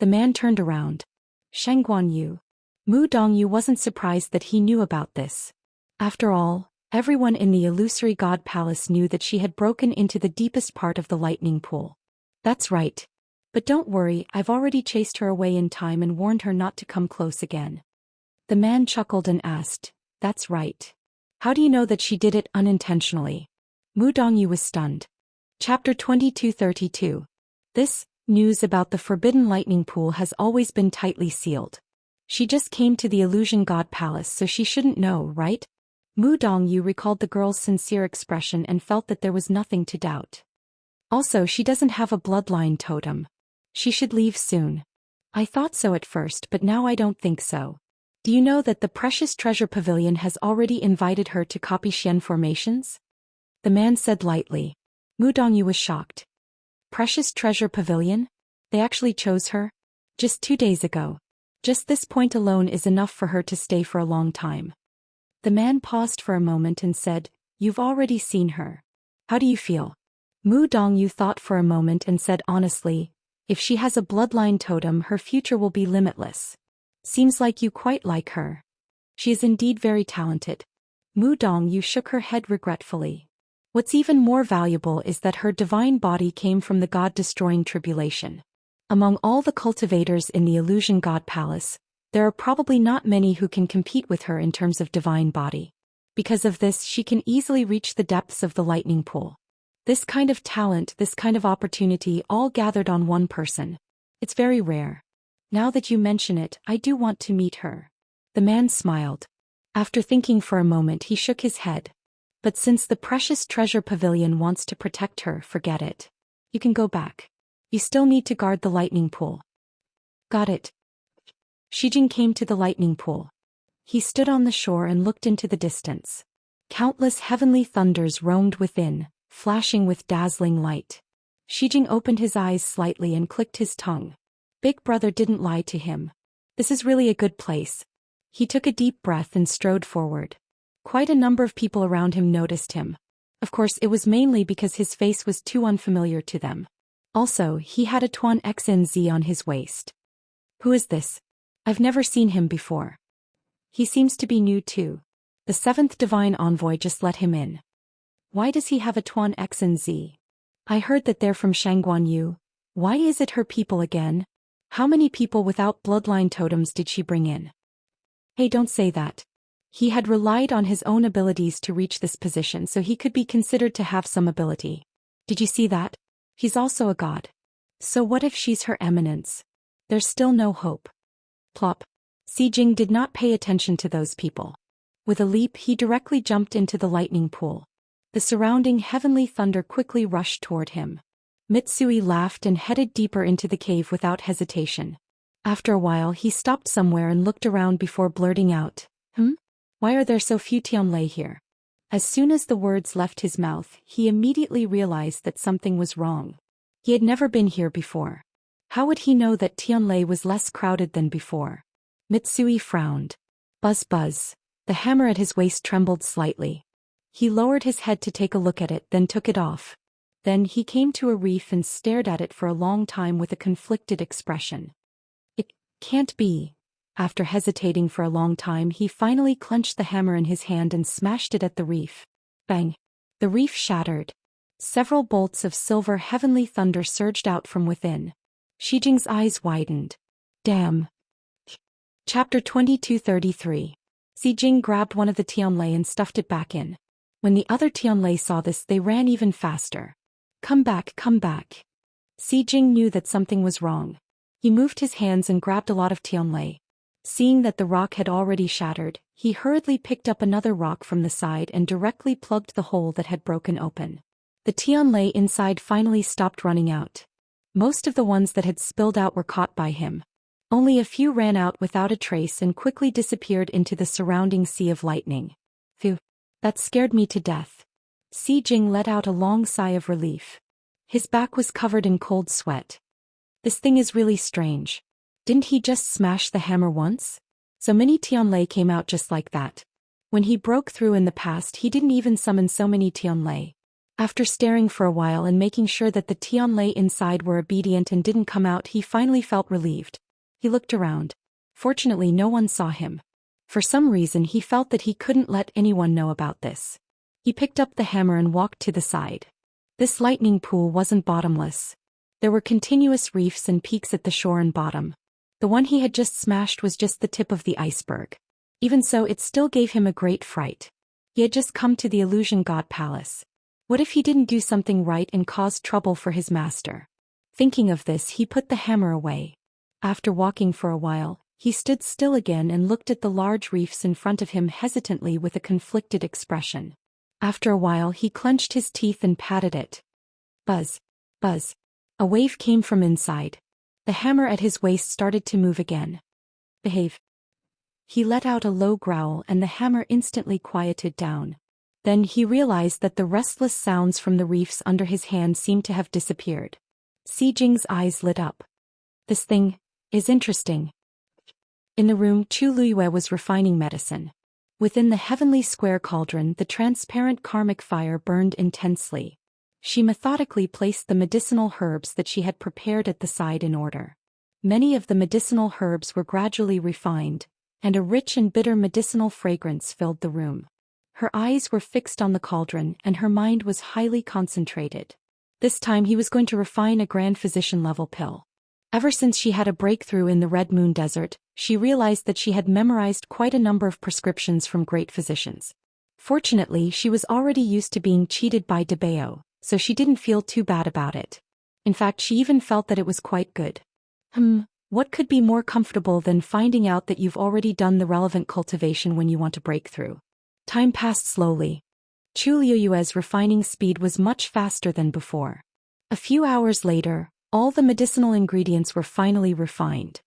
The man turned around. Shengguan Yu. Mu Dongyu wasn't surprised that he knew about this. After all, everyone in the illusory god palace knew that she had broken into the deepest part of the lightning pool. That's right. But don't worry, I've already chased her away in time and warned her not to come close again. The man chuckled and asked, That's right. How do you know that she did it unintentionally? Mu Dongyu was stunned. Chapter 2232. This news about the forbidden lightning pool has always been tightly sealed. She just came to the illusion god palace, so she shouldn't know, right? Mu Dongyu recalled the girl's sincere expression and felt that there was nothing to doubt. Also, she doesn't have a bloodline totem. She should leave soon. I thought so at first, but now I don't think so. Do you know that the Precious Treasure Pavilion has already invited her to copy Xian formations? The man said lightly. Mu Dongyu was shocked. Precious Treasure Pavilion? They actually chose her? Just 2 days ago. Just this point alone is enough for her to stay for a long time. The man paused for a moment and said, You've already seen her. How do you feel? Mu Dongyu thought for a moment and said honestly, If she has a bloodline totem, her future will be limitless. Seems like you quite like her. She is indeed very talented. Mu Dongyu shook her head regretfully. What's even more valuable is that her divine body came from the god-destroying tribulation. Among all the cultivators in the illusion god palace, there are probably not many who can compete with her in terms of divine body. Because of this, she can easily reach the depths of the lightning pool. This kind of talent, this kind of opportunity all gathered on one person. It's very rare. Now that you mention it, I do want to meet her. The man smiled. After thinking for a moment, he shook his head. But since the precious treasure pavilion wants to protect her, forget it. You can go back. You still need to guard the lightning pool. Got it. Xijing came to the lightning pool. He stood on the shore and looked into the distance. Countless heavenly thunders roamed within, flashing with dazzling light. Xijing opened his eyes slightly and clicked his tongue. Big Brother didn't lie to him. This is really a good place. He took a deep breath and strode forward. Quite a number of people around him noticed him. Of course, it was mainly because his face was too unfamiliar to them. Also, he had a Tuan XNZ on his waist. Who is this? I've never seen him before. He seems to be new too. The 7th Divine Envoy just let him in. Why does he have a Tuan XNZ? I heard that they're from Shangguanyu. Why is it her people again? How many people without bloodline totems did she bring in? Hey, don't say that. He had relied on his own abilities to reach this position, so he could be considered to have some ability. Did you see that? He's also a god. So what if she's Her Eminence? There's still no hope. Plop. Xijing did not pay attention to those people. With a leap, he directly jumped into the lightning pool. The surrounding heavenly thunder quickly rushed toward him. Mitsui laughed and headed deeper into the cave without hesitation. After a while, he stopped somewhere and looked around before blurting out, Why are there so few Tianlei here? As soon as the words left his mouth, he immediately realized that something was wrong. He had never been here before. How would he know that Tianlei was less crowded than before? Mitsui frowned. Buzz buzz. The hammer at his waist trembled slightly. He lowered his head to take a look at it, then took it off. Then he came to a reef and stared at it for a long time with a conflicted expression. It can't be. After hesitating for a long time, he finally clenched the hammer in his hand and smashed it at the reef. Bang! The reef shattered. Several bolts of silver heavenly thunder surged out from within. Xijing's eyes widened. Damn. Chapter 2233. Xijing grabbed one of the Tianlei and stuffed it back in. When the other Tianlei saw this, they ran even faster. Come back, come back. Xijing knew that something was wrong. He moved his hands and grabbed a lot of Tianlei. Seeing that the rock had already shattered, he hurriedly picked up another rock from the side and directly plugged the hole that had broken open. The Tianlei inside finally stopped running out. Most of the ones that had spilled out were caught by him. Only a few ran out without a trace and quickly disappeared into the surrounding sea of lightning. Phew. That scared me to death. Xijing let out a long sigh of relief. His back was covered in cold sweat. This thing is really strange. Didn't he just smash the hammer once? So many Tianlei came out just like that. When he broke through in the past, he didn't even summon so many Tianlei. After staring for a while and making sure that the Tianlei inside were obedient and didn't come out, he finally felt relieved. He looked around. Fortunately, no one saw him. For some reason, he felt that he couldn't let anyone know about this. He picked up the hammer and walked to the side. This lightning pool wasn't bottomless. There were continuous reefs and peaks at the shore and bottom. The one he had just smashed was just the tip of the iceberg. Even so, it still gave him a great fright. He had just come to the Illusion God Palace. What if he didn't do something right and caused trouble for his master? Thinking of this, he put the hammer away. After walking for a while, he stood still again and looked at the large reefs in front of him hesitantly with a conflicted expression. After a while, he clenched his teeth and patted it. Buzz. Buzz. A wave came from inside. The hammer at his waist started to move again. Behave. He let out a low growl and the hammer instantly quieted down. Then he realized that the restless sounds from the reefs under his hand seemed to have disappeared. Xijing's eyes lit up. This thing is interesting. In the room, Chu Luiyue was refining medicine. Within the heavenly square cauldron, the transparent karmic fire burned intensely. She methodically placed the medicinal herbs that she had prepared at the side in order. Many of the medicinal herbs were gradually refined, and a rich and bitter medicinal fragrance filled the room. Her eyes were fixed on the cauldron and her mind was highly concentrated. This time he was going to refine a grand physician-level pill. Ever since she had a breakthrough in the Red Moon Desert, she realized that she had memorized quite a number of prescriptions from great physicians. Fortunately, she was already used to being cheated by Debao, so she didn't feel too bad about it. In fact, she even felt that it was quite good. What could be more comfortable than finding out that you've already done the relevant cultivation when you want to break through? Time passed slowly. Chu Liuyue's refining speed was much faster than before. A few hours later, all the medicinal ingredients were finally refined.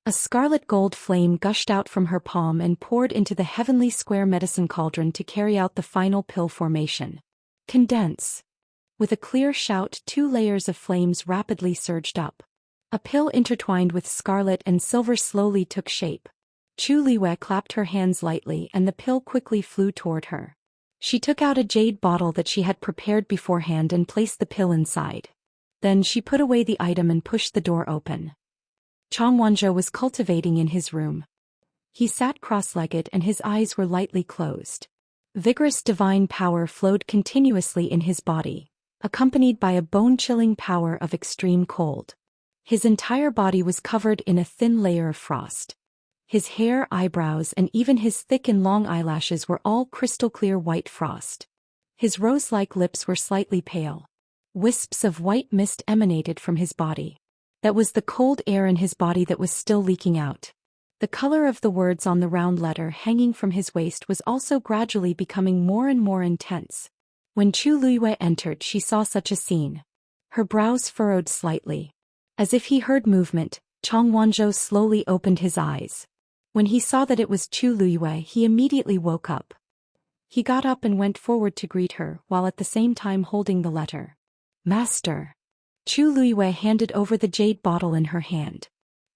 A scarlet gold flame gushed out from her palm and poured into the heavenly square medicine cauldron to carry out the final pill formation. Condense. With a clear shout, 2 layers of flames rapidly surged up. A pill intertwined with scarlet and silver slowly took shape. Chu Liyue clapped her hands lightly and the pill quickly flew toward her. She took out a jade bottle that she had prepared beforehand and placed the pill inside. Then she put away the item and pushed the door open. Chang Wanzhou was cultivating in his room. He sat cross-legged and his eyes were lightly closed. Vigorous divine power flowed continuously in his body, accompanied by a bone-chilling power of extreme cold. His entire body was covered in a thin layer of frost. His hair, eyebrows, and even his thick and long eyelashes were all crystal-clear white frost. His rose-like lips were slightly pale. Wisps of white mist emanated from his body. That was the cold air in his body that was still leaking out. The color of the words on the round letter hanging from his waist was also gradually becoming more and more intense. When Chu Liyue entered, she saw such a scene. Her brows furrowed slightly. As if he heard movement, Chang Wanzhou slowly opened his eyes. When he saw that it was Chu Liyue, he immediately woke up. He got up and went forward to greet her, while at the same time holding the letter. Master. Chu Liyue handed over the jade bottle in her hand.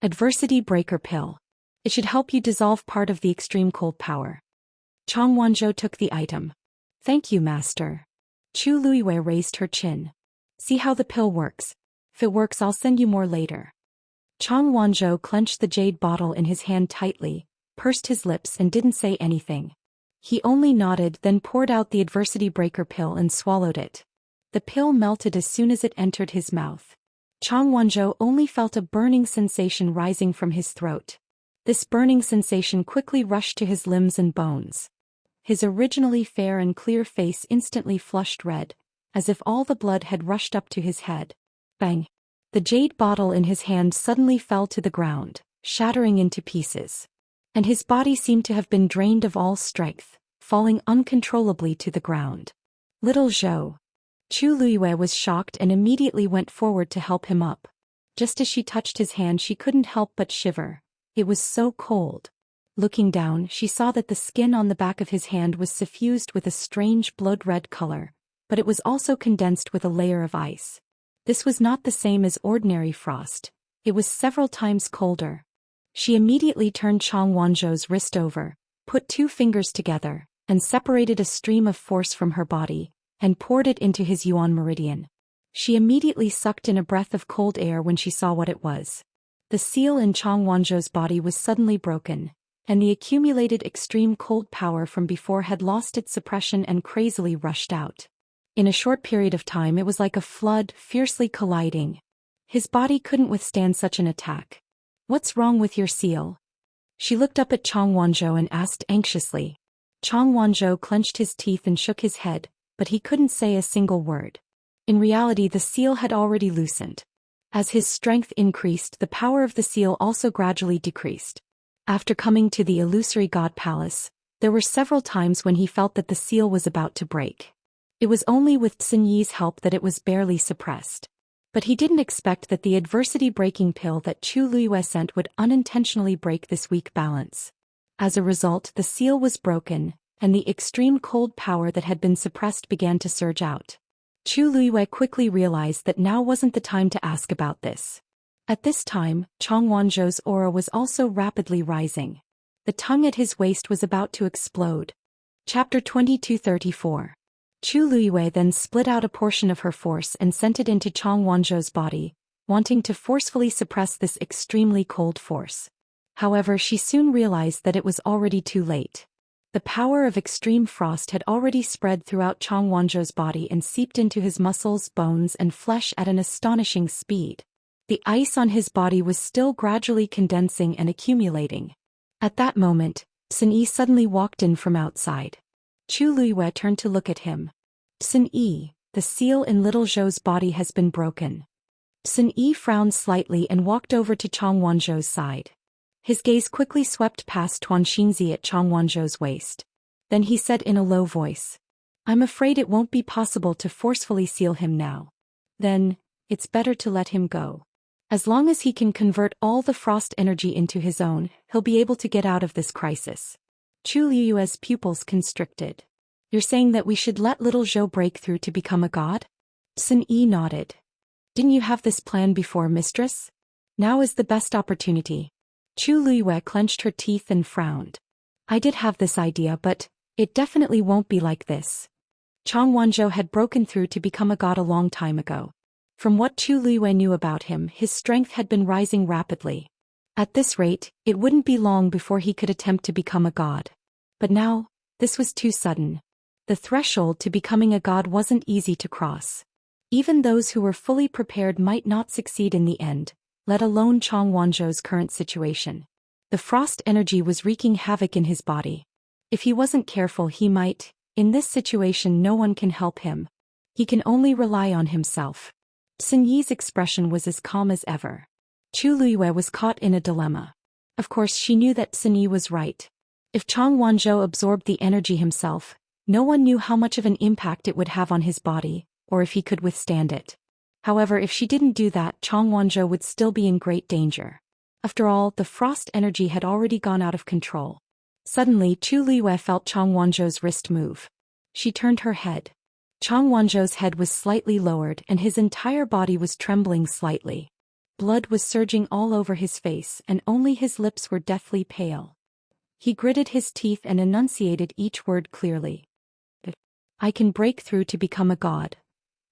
Adversity Breaker Pill. It should help you dissolve part of the extreme cold power. Chang Wanzhou took the item. Thank you, Master. Chu Liyue raised her chin. See how the pill works. If it works, I'll send you more later. Chang Wanzhou clenched the jade bottle in his hand tightly, pursed his lips and didn't say anything. He only nodded, then poured out the Adversity Breaker pill and swallowed it. The pill melted as soon as it entered his mouth. Chang Wanzhou only felt a burning sensation rising from his throat. This burning sensation quickly rushed to his limbs and bones. His originally fair and clear face instantly flushed red, as if all the blood had rushed up to his head. Bang! The jade bottle in his hand suddenly fell to the ground, shattering into pieces. And his body seemed to have been drained of all strength, falling uncontrollably to the ground. Little Zhou. Chu Liyue was shocked and immediately went forward to help him up. Just as she touched his hand, she couldn't help but shiver. It was so cold. Looking down, she saw that the skin on the back of his hand was suffused with a strange blood-red color, but it was also condensed with a layer of ice. This was not the same as ordinary frost. It was several times colder. She immediately turned Chang Wanzhou's wrist over, put 2 fingers together, and separated a stream of force from her body, and poured it into his yuan meridian. She immediately sucked in a breath of cold air when she saw what it was. The seal in Chang Wanzhou's body was suddenly broken, and the accumulated extreme cold power from before had lost its suppression and crazily rushed out. In a short period of time it was like a flood, fiercely colliding. His body couldn't withstand such an attack. What's wrong with your seal? She looked up at Chang Wanzhou and asked anxiously. Chang Wanzhou clenched his teeth and shook his head, but he couldn't say a single word. In reality, the seal had already loosened. As his strength increased, the power of the seal also gradually decreased. After coming to the illusory god palace, there were several times when he felt that the seal was about to break. It was only with Sun Yi's help that it was barely suppressed. But he didn't expect that the adversity-breaking pill that Chu Liyue sent would unintentionally break this weak balance. As a result, the seal was broken, and the extreme cold power that had been suppressed began to surge out. Chu Liyue quickly realized that now wasn't the time to ask about this. At this time, Chang Wanzhou's aura was also rapidly rising. The tongue at his waist was about to explode. Chapter 2234. Chu Liyue then split out a portion of her force and sent it into Chang Wanzhou's body, wanting to forcefully suppress this extremely cold force. However, she soon realized that it was already too late. The power of extreme frost had already spread throughout Chang Wanzhou's body and seeped into his muscles, bones, and flesh at an astonishing speed. The ice on his body was still gradually condensing and accumulating. At that moment, Sun Yi suddenly walked in from outside. Chu Liyue turned to look at him. Sun Yi, the seal in little Zhou's body has been broken. Sun Yi frowned slightly and walked over to Chang Wanzhou's side. His gaze quickly swept past Tuan Xinzi at Chang Wanzhou's waist. Then he said in a low voice, "I'm afraid it won't be possible to forcefully seal him now. Then, it's better to let him go. As long as he can convert all the frost energy into his own, he'll be able to get out of this crisis." Chu Liyue's pupils constricted. "You're saying that we should let little Zhou break through to become a god?" Sun Yi nodded. "Didn't you have this plan before, mistress? Now is the best opportunity." Chu Liyue clenched her teeth and frowned. "I did have this idea, but it definitely won't be like this." Chang Wanzhou had broken through to become a god a long time ago. From what Chu Liyue knew about him, his strength had been rising rapidly. At this rate, it wouldn't be long before he could attempt to become a god. But now, this was too sudden. The threshold to becoming a god wasn't easy to cross. Even those who were fully prepared might not succeed in the end, let alone Chang Wanzhou's current situation. The frost energy was wreaking havoc in his body. If he wasn't careful, he might. In this situation, no one can help him. He can only rely on himself. Sun Yi's expression was as calm as ever. Chu Liyue was caught in a dilemma. Of course, she knew that Sun Yi was right. If Chang Wanzhou absorbed the energy himself, no one knew how much of an impact it would have on his body, or if he could withstand it. However, if she didn't do that, Chang Wanzhou would still be in great danger. After all, the frost energy had already gone out of control. Suddenly, Chu Liyue felt Chang Wanzhou's wrist move. She turned her head. Chang Wanzhou's head was slightly lowered and his entire body was trembling slightly. Blood was surging all over his face and only his lips were deathly pale. He gritted his teeth and enunciated each word clearly. "I can break through to become a god."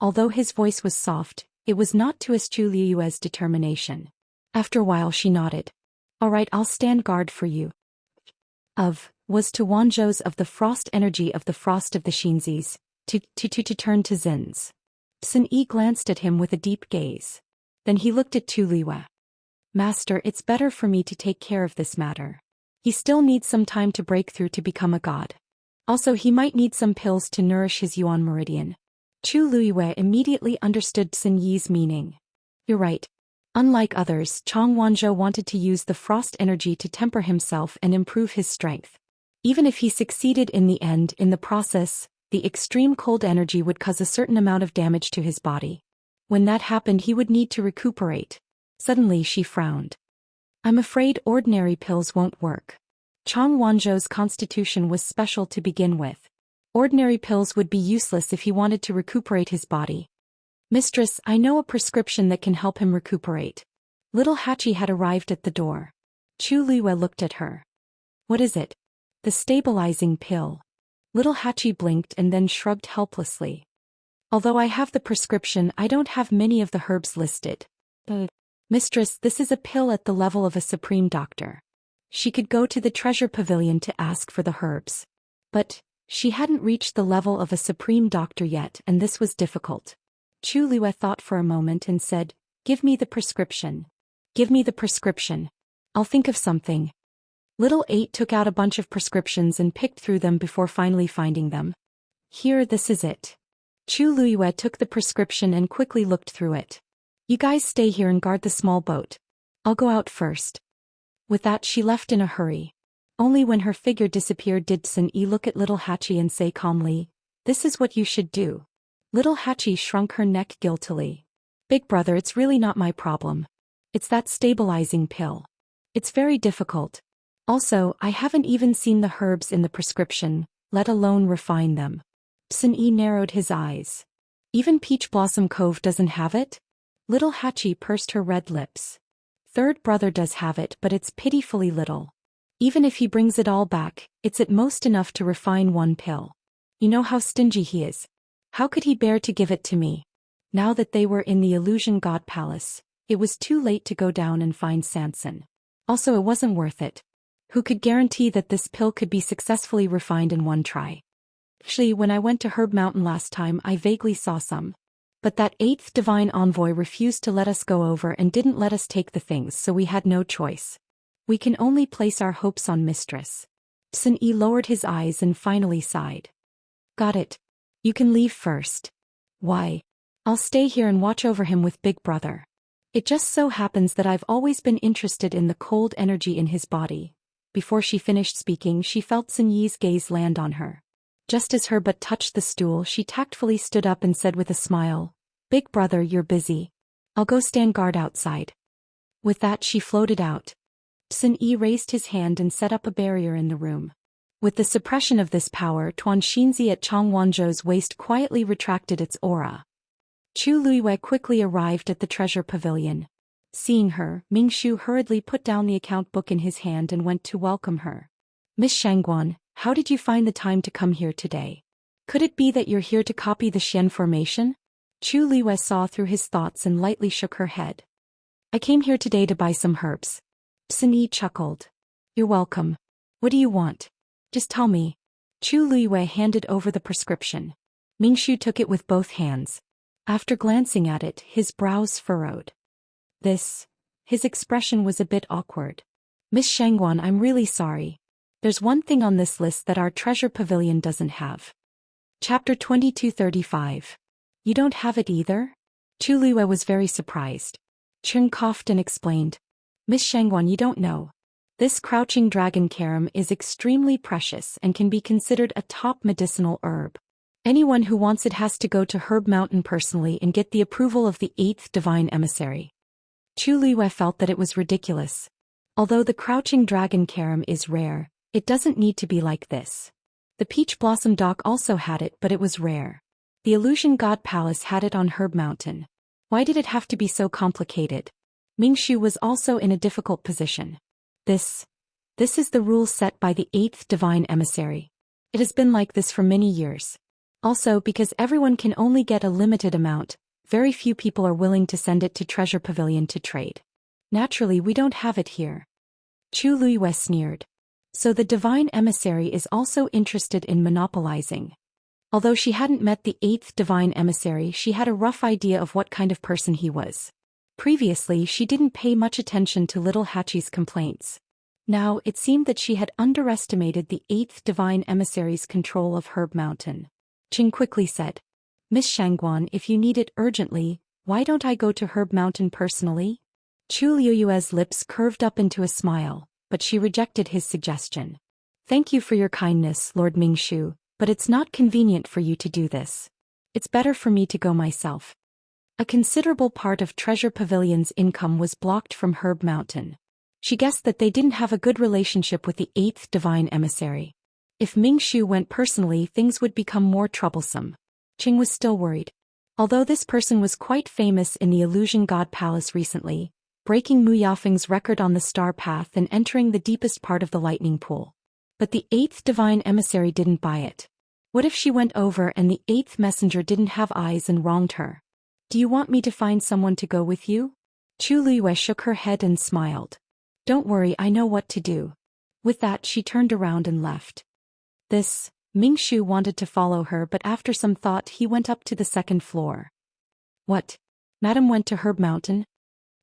Although his voice was soft, it was not to eschew Liyue's determination. After a while she nodded. "All right, I'll stand guard for you." Was to Wanzhou's of the frost energy of the frost of the Xinzis, to turn to Zin's. Sun Yi glanced at him with a deep gaze. Then he looked at Tu Liyue. "Master, it's better for me to take care of this matter. He still needs some time to break through to become a god. Also, he might need some pills to nourish his Yuan meridian." Chu Liyue immediately understood Sun Yi's meaning. "You're right. Unlike others, Chang Wanzhou wanted to use the frost energy to temper himself and improve his strength. Even if he succeeded in the end, in the process, the extreme cold energy would cause a certain amount of damage to his body. When that happened, he would need to recuperate." Suddenly she frowned. "I'm afraid ordinary pills won't work. Chang Wanzhou's constitution was special to begin with. Ordinary pills would be useless if he wanted to recuperate his body. Mistress, I know a prescription that can help him recuperate." Little Hachi had arrived at the door. Chu Liyue looked at her. "What is it?" "The stabilizing pill." Little Hachi blinked and then shrugged helplessly. "Although I have the prescription, I don't have many of the herbs listed." "Mistress, this is a pill at the level of a supreme doctor. She could go to the treasure pavilion to ask for the herbs. But she hadn't reached the level of a supreme doctor yet, and this was difficult." Chu Liyue thought for a moment and said, "Give me the prescription." "Give me the prescription. I'll think of something." Little 8 took out a bunch of prescriptions and picked through them before finally finding them. "Here, this is it." Chu Liyue took the prescription and quickly looked through it. "You guys stay here and guard the small boat. I'll go out first." With that she left in a hurry. Only when her figure disappeared did Sun Yi look at little Hachi and say calmly, "This is what you should do." Little Hachi shrunk her neck guiltily. "Big brother, it's really not my problem. It's that stabilizing pill. It's very difficult. Also, I haven't even seen the herbs in the prescription, let alone refine them." Sun Yi narrowed his eyes. "Even Peach Blossom Cove doesn't have it?" Little Hachi pursed her red lips. "Third brother does have it, but it's pitifully little. Even if he brings it all back, it's at most enough to refine one pill. You know how stingy he is. How could he bear to give it to me?" Now that they were in the Illusion God Palace, it was too late to go down and find Sanson. Also, it wasn't worth it. Who could guarantee that this pill could be successfully refined in one try? Actually, when I went to Herb Mountain last time, I vaguely saw some. But that 8th Divine Envoy refused to let us go over and didn't let us take the things, so we had no choice. We can only place our hopes on Mistress." Sun Yi lowered his eyes and finally sighed. "Got it. You can leave first." Why? I'll stay here and watch over him with Big Brother. It just so happens that I've always been interested in the cold energy in his body. Before she finished speaking, she felt Sun Yi's gaze land on her. Just as her butt touched the stool, she tactfully stood up and said with a smile, Big Brother, you're busy. I'll go stand guard outside. With that, she floated out. Sun Yi raised his hand and set up a barrier in the room. With the suppression of this power, Tuan Xinzi at Chang Wanzhou's waist quietly retracted its aura. Chu Luiwei quickly arrived at the treasure pavilion. Seeing her, Ming Shu hurriedly put down the account book in his hand and went to welcome her. Miss Shangguan, how did you find the time to come here today? Could it be that you're here to copy the Xian formation? Chu Luiwei saw through his thoughts and lightly shook her head. I came here today to buy some herbs. Sun Yi chuckled. You're welcome. What do you want? Just tell me. Chu Luiwei handed over the prescription. Ming Shu took it with both hands. After glancing at it, his brows furrowed. His expression was a bit awkward. Miss Shangguan, I'm really sorry. There's one thing on this list that our treasure pavilion doesn't have. Chapter 2235. You don't have it either? Chu Luiwei was very surprised. Chen coughed and explained. Miss Shangguan, you don't know. This crouching dragon carom is extremely precious and can be considered a top medicinal herb. Anyone who wants it has to go to Herb Mountain personally and get the approval of the 8th divine emissary. Chu Luiwei felt that it was ridiculous. Although the crouching dragon carom is rare, it doesn't need to be like this. The Peach Blossom Dock also had it, but it was rare. The Illusion God Palace had it on Herb Mountain. Why did it have to be so complicated? Ming Shu was also in a difficult position. This is the rule set by the 8th divine emissary. It has been like this for many years. Also, because everyone can only get a limited amount, very few people are willing to send it to Treasure Pavilion to trade. Naturally, we don't have it here. Chu Luiwei sneered. So the divine emissary is also interested in monopolizing. Although she hadn't met the 8th divine emissary, she had a rough idea of what kind of person he was. Previously, she didn't pay much attention to little Hachi's complaints. Now, it seemed that she had underestimated the 8th divine emissary's control of Herb Mountain. Qing quickly said, Miss Shangguan, if you need it urgently, why don't I go to Herb Mountain personally? Chu Liuyue's lips curved up into a smile, but she rejected his suggestion. Thank you for your kindness, Lord Ming Shu, but it's not convenient for you to do this. It's better for me to go myself. A considerable part of Treasure Pavilion's income was blocked from Herb Mountain. She guessed that they didn't have a good relationship with the 8th divine emissary. If Ming Shu went personally, things would become more troublesome. Qing was still worried. Although this person was quite famous in the Illusion God Palace recently, breaking Mu Yafeng's record on the star path and entering the deepest part of the lightning pool. But the 8th divine emissary didn't buy it. What if she went over and the 8th messenger didn't have eyes and wronged her? Do you want me to find someone to go with you? Chu Luiwei shook her head and smiled. Don't worry, I know what to do. With that, she turned around and left. Ming Shu wanted to follow her, but after some thought he went up to the 2nd floor. What? Madam went to Herb Mountain?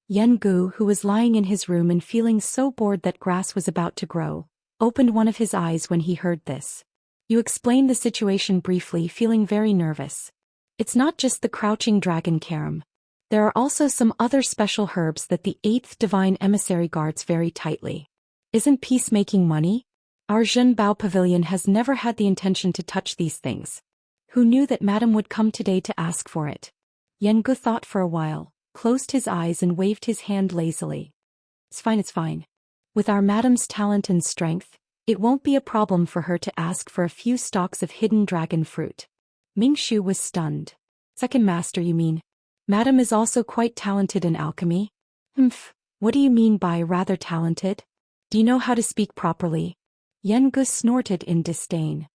Yen Gu, who was lying in his room and feeling so bored that grass was about to grow, opened one of his eyes when he heard this. You explained the situation briefly, feeling very nervous. It's not just the crouching dragon carom. There are also some other special herbs that the 8th divine emissary guards very tightly. Isn't peacemaking money? Our Zhen Bao Pavilion has never had the intention to touch these things. Who knew that Madam would come today to ask for it? Yen Gu thought for a while, closed his eyes and waved his hand lazily. It's fine. With our Madam's talent and strength, it won't be a problem for her to ask for a few stalks of hidden dragon fruit. Ming Shu was stunned. Second master, you mean? Madam is also quite talented in alchemy? What do you mean by rather talented? Do you know how to speak properly? Yen Gu snorted in disdain.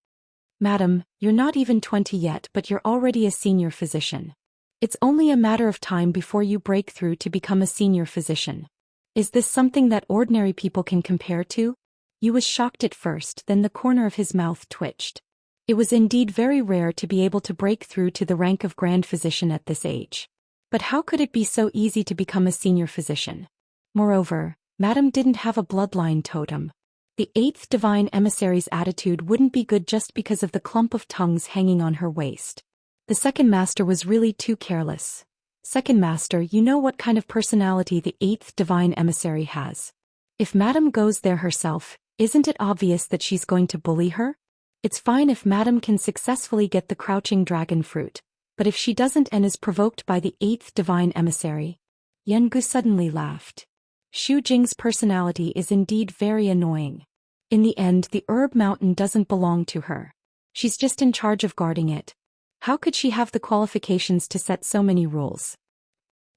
Madam, you're not even 20 yet, but you're already a senior physician. It's only a matter of time before you break through to become a senior physician. Is this something that ordinary people can compare to? Yu was shocked at first, then the corner of his mouth twitched. It was indeed very rare to be able to break through to the rank of grand physician at this age. But how could it be so easy to become a senior physician? Moreover, Madam didn't have a bloodline totem. The 8th divine emissary's attitude wouldn't be good just because of the clump of tongues hanging on her waist. The second master was really too careless. Second master, you know what kind of personality the 8th divine emissary has. If Madame goes there herself, isn't it obvious that she's going to bully her? It's fine if Madame can successfully get the crouching dragon fruit, but if she doesn't and is provoked by the 8th divine emissary. Yengu suddenly laughed. Xu Jing's personality is indeed very annoying. In the end, the herb mountain doesn't belong to her. She's just in charge of guarding it. How could she have the qualifications to set so many rules?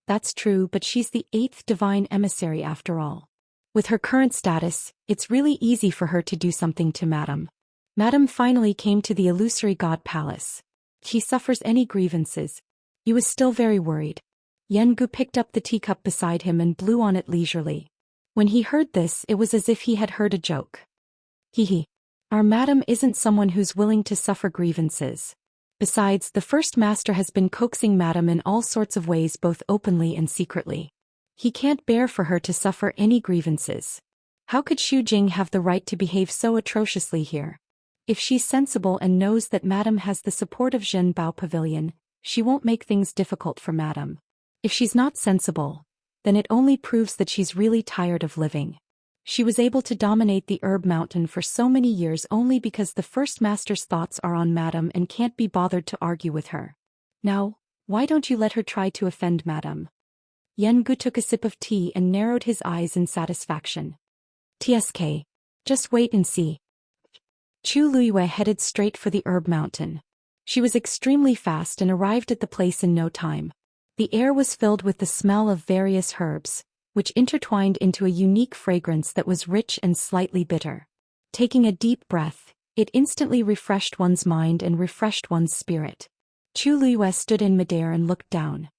That's true, but she's the 8th divine emissary after all. With her current status, it's really easy for her to do something to Madame. Madame finally came to the illusory god palace. She suffers any grievances. He was still very worried. Yengu picked up the teacup beside him and blew on it leisurely. When he heard this, it was as if he had heard a joke. Hee. Our Madame isn't someone who's willing to suffer grievances. Besides, the first master has been coaxing Madame in all sorts of ways, both openly and secretly. He can't bear for her to suffer any grievances. How could Xu Jing have the right to behave so atrociously here? If she's sensible and knows that Madame has the support of Zhen Bao Pavilion, she won't make things difficult for Madame. If she's not sensible, then it only proves that she's really tired of living. She was able to dominate the herb mountain for so many years only because the first master's thoughts are on Madame and can't be bothered to argue with her. Now, why don't you let her try to offend Madame? Yengu took a sip of tea and narrowed his eyes in satisfaction. TSK. Just wait and see. Chu Luiyue headed straight for the herb mountain. She was extremely fast and arrived at the place in no time. The air was filled with the smell of various herbs, which intertwined into a unique fragrance that was rich and slightly bitter. Taking a deep breath, it instantly refreshed one's mind and refreshed one's spirit. Chu Luiyue stood in midair and looked down.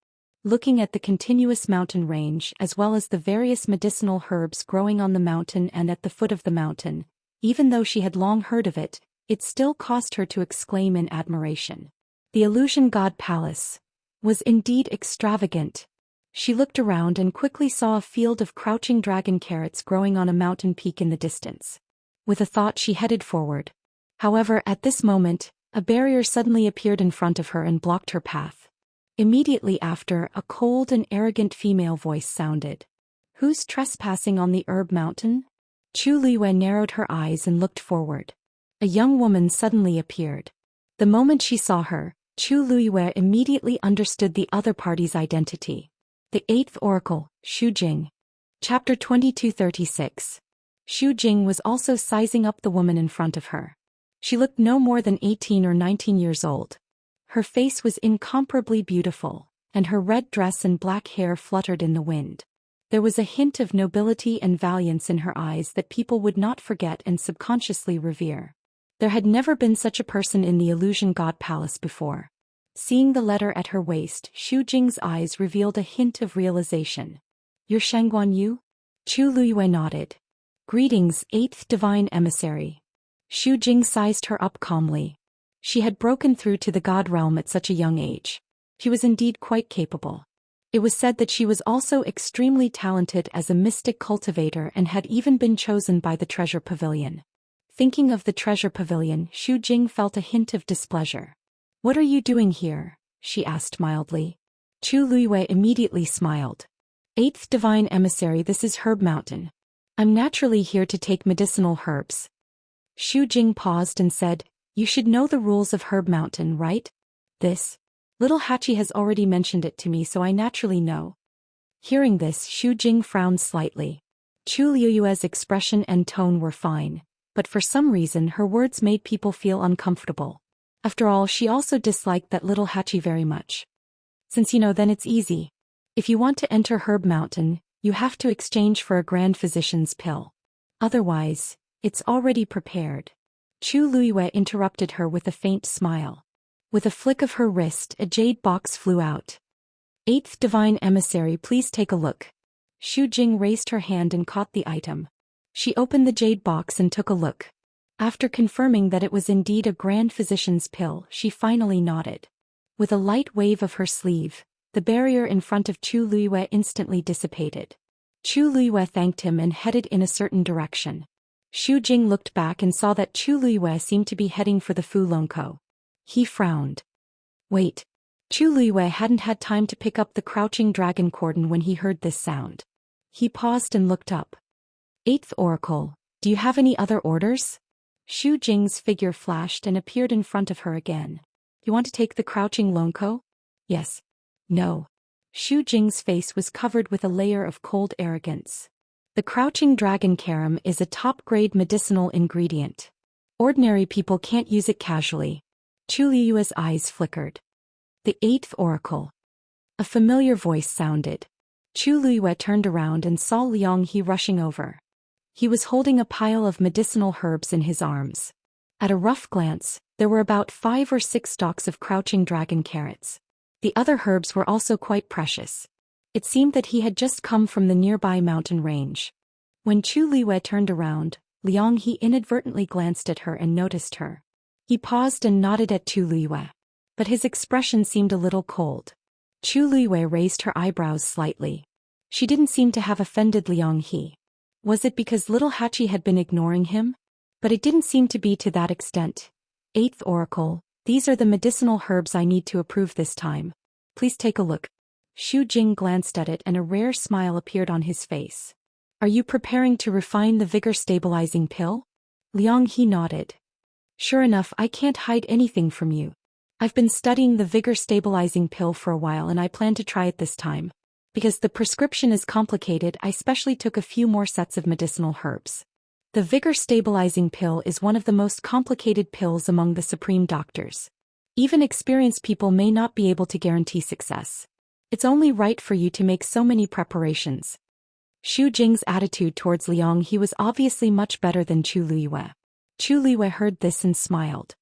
Looking at the continuous mountain range as well as the various medicinal herbs growing on the mountain and at the foot of the mountain, even though she had long heard of it, it still caused her to exclaim in admiration. The illusion god palace was indeed extravagant. She looked around and quickly saw a field of crouching dragon carrots growing on a mountain peak in the distance. With a thought, she headed forward. However, at this moment, a barrier suddenly appeared in front of her and blocked her path. Immediately after, a cold and arrogant female voice sounded. Who's trespassing on the herb mountain? Chu Luiyue narrowed her eyes and looked forward. A young woman suddenly appeared. The moment she saw her, Chu Luiyue immediately understood the other party's identity. The 8th Oracle, Xu Jing. Chapter 2236. Xu Jing was also sizing up the woman in front of her. She looked no more than 18 or 19 years old. Her face was incomparably beautiful, and her red dress and black hair fluttered in the wind. There was a hint of nobility and valiance in her eyes that people would not forget and subconsciously revere. There had never been such a person in the illusion god palace before. Seeing the letter at her waist, Xu Jing's eyes revealed a hint of realization. You're Shangguan Yu? Chu Luiyue nodded. Greetings, 8th divine emissary. Xu Jing sized her up calmly. She had broken through to the god realm at such a young age. She was indeed quite capable. It was said that she was also extremely talented as a mystic cultivator and had even been chosen by the treasure pavilion. Thinking of the treasure pavilion, Xu Jing felt a hint of displeasure. What are you doing here? She asked mildly. Chu Luiyue immediately smiled. 8th divine emissary, this is Herb Mountain. I'm naturally here to take medicinal herbs. Xu Jing paused and said, You should know the rules of Herb Mountain, right? This. Little Hachi has already mentioned it to me, so I naturally know. Hearing this, Xu Jing frowned slightly. Chu Luiyue's expression and tone were fine, but for some reason her words made people feel uncomfortable. After all, she also disliked that little Hachi very much. Since you know, then it's easy. If you want to enter Herb Mountain, you have to exchange for a grand physician's pill. Otherwise, it's already prepared. Chu Luiyue interrupted her with a faint smile. With a flick of her wrist, a jade box flew out. 8th divine emissary, please take a look. Xu Jing raised her hand and caught the item. She opened the jade box and took a look. After confirming that it was indeed a grand physician's pill, she finally nodded. With a light wave of her sleeve, the barrier in front of Chu Luiyue instantly dissipated. Chu Luiyue thanked him and headed in a certain direction. Xu Jing looked back and saw that Chu Luiyue seemed to be heading for the Fu Longkou. He frowned. Wait. Chu Luiwei hadn't had time to pick up the crouching dragon cordon when he heard this sound. He paused and looked up. Eighth Oracle, do you have any other orders? Xu Jing's figure flashed and appeared in front of her again. You want to take the crouching lonko? Yes. No. Xu Jing's face was covered with a layer of cold arrogance. The crouching dragon carom is a top-grade medicinal ingredient. Ordinary people can't use it casually. Chu Liyue's eyes flickered. The Eighth Oracle. A familiar voice sounded. Chu Liyue turned around and saw Liang He rushing over. He was holding a pile of medicinal herbs in his arms. At a rough glance, there were about 5 or 6 stalks of crouching dragon carrots. The other herbs were also quite precious. It seemed that he had just come from the nearby mountain range. When Chu Liyue turned around, Liang He inadvertently glanced at her and noticed her. He paused and nodded at Chu Liyue. But his expression seemed a little cold. Chu Liyue raised her eyebrows slightly. She didn't seem to have offended Liang He. Was it because little Hachi had been ignoring him? But it didn't seem to be to that extent. Eighth Oracle, these are the medicinal herbs I need to approve this time. Please take a look. Xu Jing glanced at it and a rare smile appeared on his face. Are you preparing to refine the vigor-stabilizing pill? Liang He nodded. Sure enough, I can't hide anything from you. I've been studying the vigor-stabilizing pill for a while and I plan to try it this time. Because the prescription is complicated, I specially took a few more sets of medicinal herbs. The vigor-stabilizing pill is one of the most complicated pills among the supreme doctors. Even experienced people may not be able to guarantee success. It's only right for you to make so many preparations. Xu Jing's attitude towards Liang He was obviously much better than Chu Liyue. Chu Liyue heard this and smiled.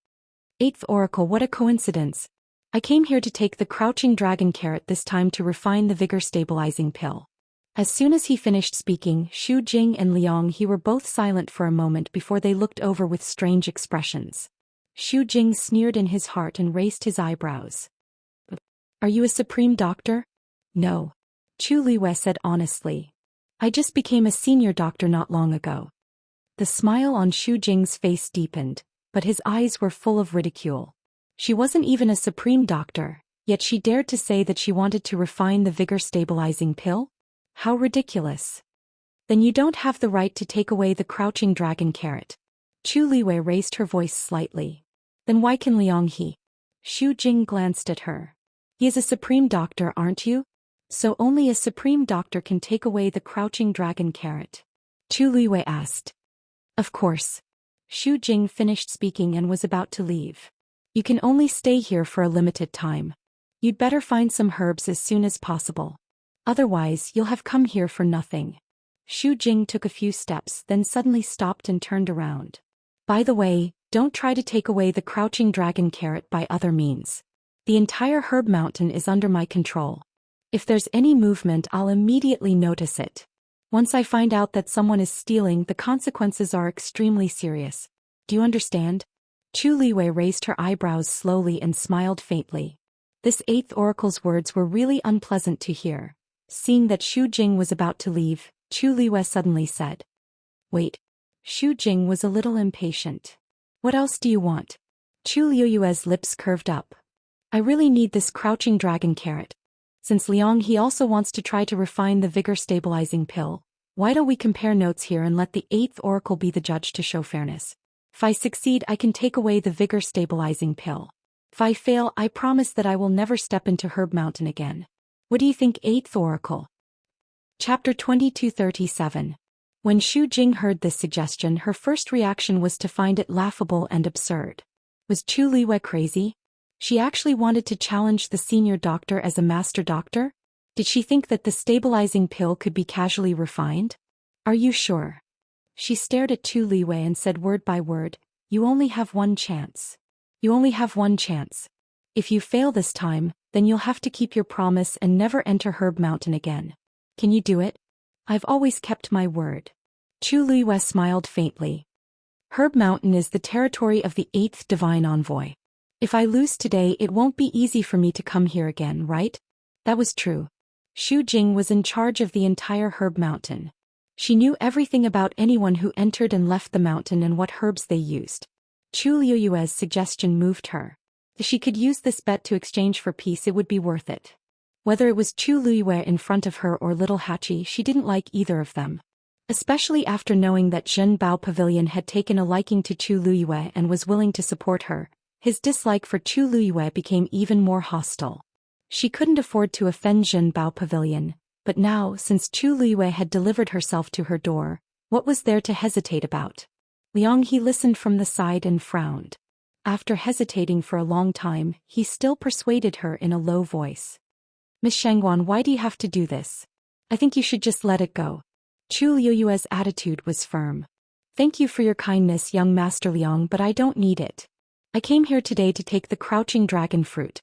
Eighth Oracle, what a coincidence. I came here to take the crouching dragon carrot this time to refine the vigor-stabilizing pill. As soon as he finished speaking, Xu Jing and Liang He were both silent for a moment before they looked over with strange expressions. Xu Jing sneered in his heart and raised his eyebrows. Are you a supreme doctor? No. Chu Liyue said honestly. I just became a senior doctor not long ago. The smile on Xu Jing's face deepened, but his eyes were full of ridicule. She wasn't even a supreme doctor, yet she dared to say that she wanted to refine the vigor-stabilizing pill? How ridiculous. Then you don't have the right to take away the crouching dragon carrot. Chu Liyue raised her voice slightly. Then why can Liang He? Xu Jing glanced at her. He is a supreme doctor, aren't you? So only a supreme doctor can take away the crouching dragon carrot. Chu Liyue asked. Of course. Xu Jing finished speaking and was about to leave. You can only stay here for a limited time. You'd better find some herbs as soon as possible. Otherwise, you'll have come here for nothing. Xu Jing took a few steps, then suddenly stopped and turned around. By the way, don't try to take away the crouching dragon carrot by other means. The entire herb mountain is under my control. If there's any movement, I'll immediately notice it. Once I find out that someone is stealing, the consequences are extremely serious. Do you understand? Chu Liyue raised her eyebrows slowly and smiled faintly. This Eighth Oracle's words were really unpleasant to hear. Seeing that Xu Jing was about to leave, Chu Liyue suddenly said. Wait. Xu Jing was a little impatient. What else do you want? Chu Liyue's lips curved up. I really need this crouching dragon carrot. Since Liang He also wants to try to refine the vigor-stabilizing pill, why don't we compare notes here and let the Eighth Oracle be the judge to show fairness? If I succeed, I can take away the vigor-stabilizing pill. If I fail, I promise that I will never step into Herb Mountain again. What do you think, Eighth Oracle? Chapter 2237. When Xu Jing heard this suggestion, her first reaction was to find it laughable and absurd. Was Chu Liyue crazy? She actually wanted to challenge the senior doctor as a master doctor? Did she think that the stabilizing pill could be casually refined? Are you sure? She stared at Chu Liyue and said word by word, you only have one chance. You only have one chance. If you fail this time, then you'll have to keep your promise and never enter Herb Mountain again. Can you do it? I've always kept my word. Chu Liyue smiled faintly. Herb Mountain is the territory of the 8th Divine Envoy. If I lose today, it won't be easy for me to come here again, right? That was true. Xu Jing was in charge of the entire Herb Mountain. She knew everything about anyone who entered and left the mountain and what herbs they used. Chu Liyue's suggestion moved her. If she could use this bet to exchange for peace, it would be worth it. Whether it was Chu Liyue in front of her or little Hachi, she didn't like either of them. Especially after knowing that Zhen Bao Pavilion had taken a liking to Chu Liyue and was willing to support her, his dislike for Chu Liyue became even more hostile. She couldn't afford to offend Zhen Bao Pavilion, but now, since Chu Liyue had delivered herself to her door, what was there to hesitate about? Liang He listened from the side and frowned. After hesitating for a long time, he still persuaded her in a low voice. Miss Shangguan, why do you have to do this? I think you should just let it go. Chu Liyue's attitude was firm. Thank you for your kindness, young Master Liang, but I don't need it. I came here today to take the crouching dragon fruit.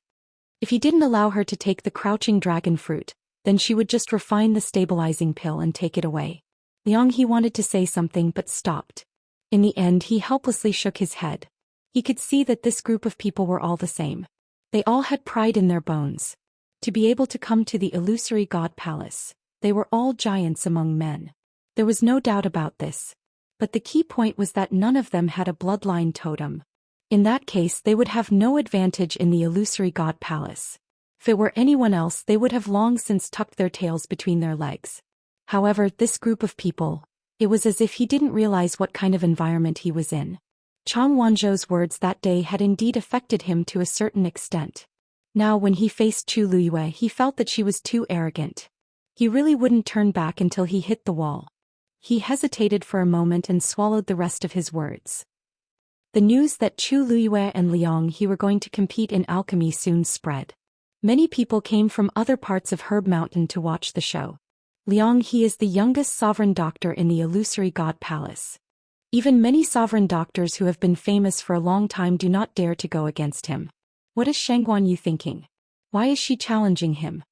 If he didn't allow her to take the crouching dragon fruit, then she would just refine the stabilizing pill and take it away. Liang He wanted to say something but stopped. In the end, he helplessly shook his head. He could see that this group of people were all the same. They all had pride in their bones. To be able to come to the illusory god palace, they were all giants among men. There was no doubt about this. But the key point was that none of them had a bloodline totem. In that case, they would have no advantage in the illusory god palace. If it were anyone else, they would have long since tucked their tails between their legs. However, this group of people, it was as if he didn't realize what kind of environment he was in. Chang Wanzhou's words that day had indeed affected him to a certain extent. Now when he faced Chu Liyue, he felt that she was too arrogant. He really wouldn't turn back until he hit the wall. He hesitated for a moment and swallowed the rest of his words. The news that Chu Liyue and Liang He were going to compete in alchemy soon spread. Many people came from other parts of Herb Mountain to watch the show. Liang He is the youngest sovereign doctor in the illusory god palace. Even many sovereign doctors who have been famous for a long time do not dare to go against him. What is Shangguan Yu thinking? Why is she challenging him?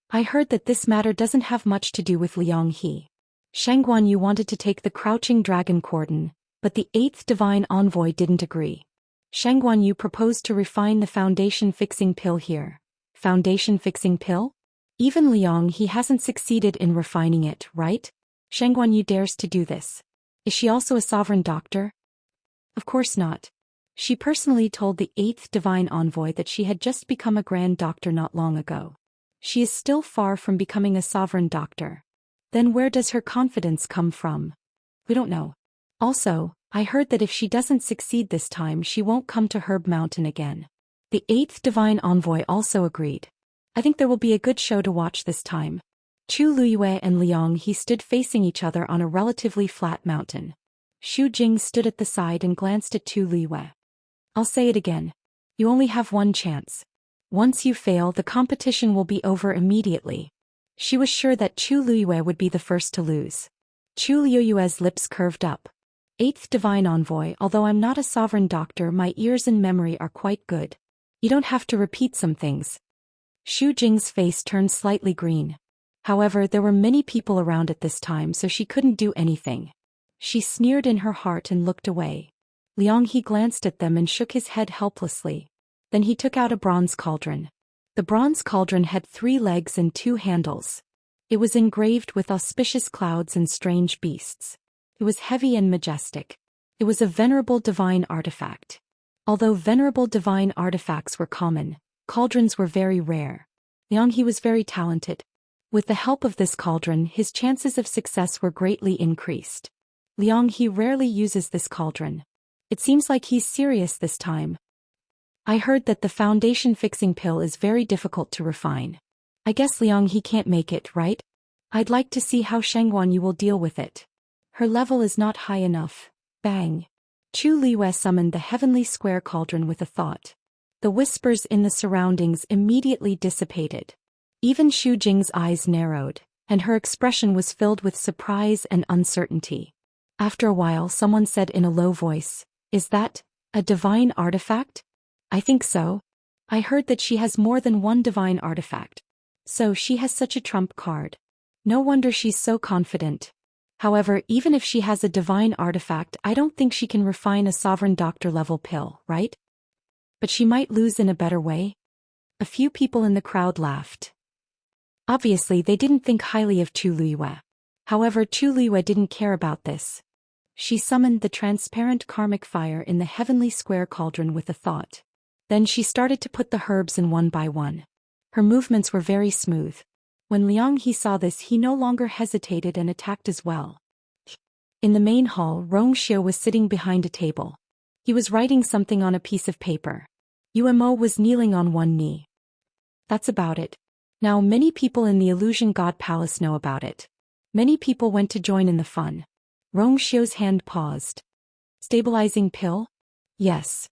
I heard that this matter doesn't have much to do with Liang He. Shangguan Yu wanted to take the crouching dragon cordon, but the 8th divine envoy didn't agree. Shangguan Yu proposed to refine the foundation fixing pill here. Foundation fixing pill? Even Liang He hasn't succeeded in refining it, right? Shangguan Yu dares to do this. Is she also a sovereign doctor? Of course not. She personally told the 8th divine envoy that she had just become a grand doctor not long ago. She is still far from becoming a sovereign doctor. Then where does her confidence come from? We don't know. Also, I heard that if she doesn't succeed this time, she won't come to Herb Mountain again. The 8th divine envoy also agreed. I think there will be a good show to watch this time. Chu Liyue and Liang He stood facing each other on a relatively flat mountain. Xu Jing stood at the side and glanced at Chu Liyue. I'll say it again. You only have one chance. Once you fail, the competition will be over immediately. She was sure that Chu Liyue would be the first to lose. Chu Liyue's lips curved up. 8th divine envoy, although I'm not a sovereign doctor, my ears and memory are quite good. You don't have to repeat some things. Xu Jing's face turned slightly green. However, there were many people around at this time, so she couldn't do anything. She sneered in her heart and looked away. Liang He glanced at them and shook his head helplessly. Then he took out a bronze cauldron. The bronze cauldron had 3 legs and 2 handles. It was engraved with auspicious clouds and strange beasts. It was heavy and majestic. It was a venerable divine artifact. Although venerable divine artifacts were common, cauldrons were very rare. Liang He was very talented. With the help of this cauldron, his chances of success were greatly increased. Liang He rarely uses this cauldron. It seems like he's serious this time. I heard that the foundation fixing pill is very difficult to refine. I guess Liang He can't make it, right? I'd like to see how Shangguan Yu will deal with it. Her level is not high enough. Bang. Chu Liyue summoned the heavenly square cauldron with a thought. The whispers in the surroundings immediately dissipated. Even Xu Jing's eyes narrowed, and her expression was filled with surprise and uncertainty. After a while, someone said in a low voice, "Is that a divine artifact?" "I think so. I heard that she has more than one divine artifact. So she has such a trump card. No wonder she's so confident. However, even if she has a divine artifact, I don't think she can refine a sovereign doctor level pill, right? But she might lose in a better way." A few people in the crowd laughed. Obviously, they didn't think highly of Chu Liyue. However, Chu Liyue didn't care about this. She summoned the transparent karmic fire in the heavenly square cauldron with a thought. Then she started to put the herbs in one by one. Her movements were very smooth. When Liang He saw this, he no longer hesitated and attacked as well. In the main hall, Zhou was sitting behind a table. He was writing something on a piece of paper. Umo was kneeling on one knee. That's about it. Now many people in the Illusion God Palace know about it. Many people went to join in the fun. Zhou's hand paused. Stabilizing pill? Yes.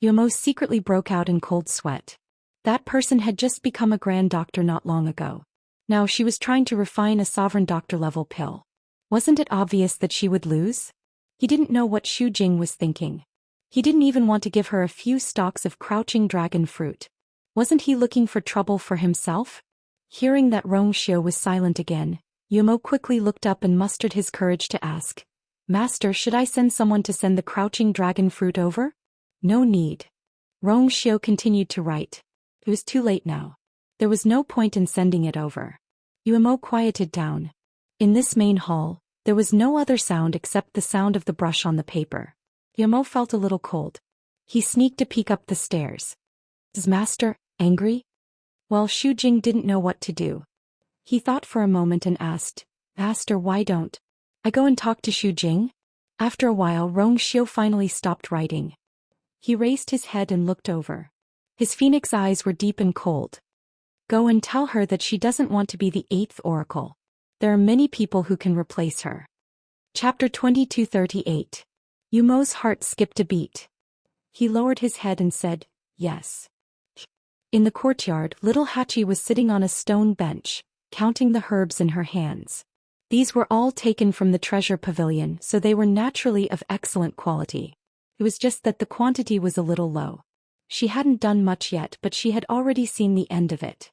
Umo secretly broke out in cold sweat. That person had just become a grand doctor not long ago. Now she was trying to refine a sovereign doctor-level pill. Wasn't it obvious that she would lose? He didn't know what Xu Jing was thinking. He didn't even want to give her a few stalks of crouching dragon fruit. Wasn't he looking for trouble for himself? Hearing that Zhou was silent again, Umo quickly looked up and mustered his courage to ask, "Master, should I send someone to send the crouching dragon fruit over?" "No need." Zhou continued to write. It was too late now. There was no point in sending it over. Umo quieted down. In this main hall, there was no other sound except the sound of the brush on the paper. Umo felt a little cold. He sneaked a peek up the stairs. Is Master angry? Well, Xu Jing didn't know what to do. He thought for a moment and asked, "Master, why don't I go and talk to Xu Jing?" After a while, Zhou finally stopped writing. He raised his head and looked over. His phoenix eyes were deep and cold. "Go and tell her that she doesn't want to be the 8th oracle. There are many people who can replace her." Chapter 2238. Umo's heart skipped a beat. He lowered his head and said, "Yes." In the courtyard, little Hachi was sitting on a stone bench, counting the herbs in her hands. These were all taken from the treasure pavilion, so they were naturally of excellent quality. It was just that the quantity was a little low. She hadn't done much yet, but she had already seen the end of it.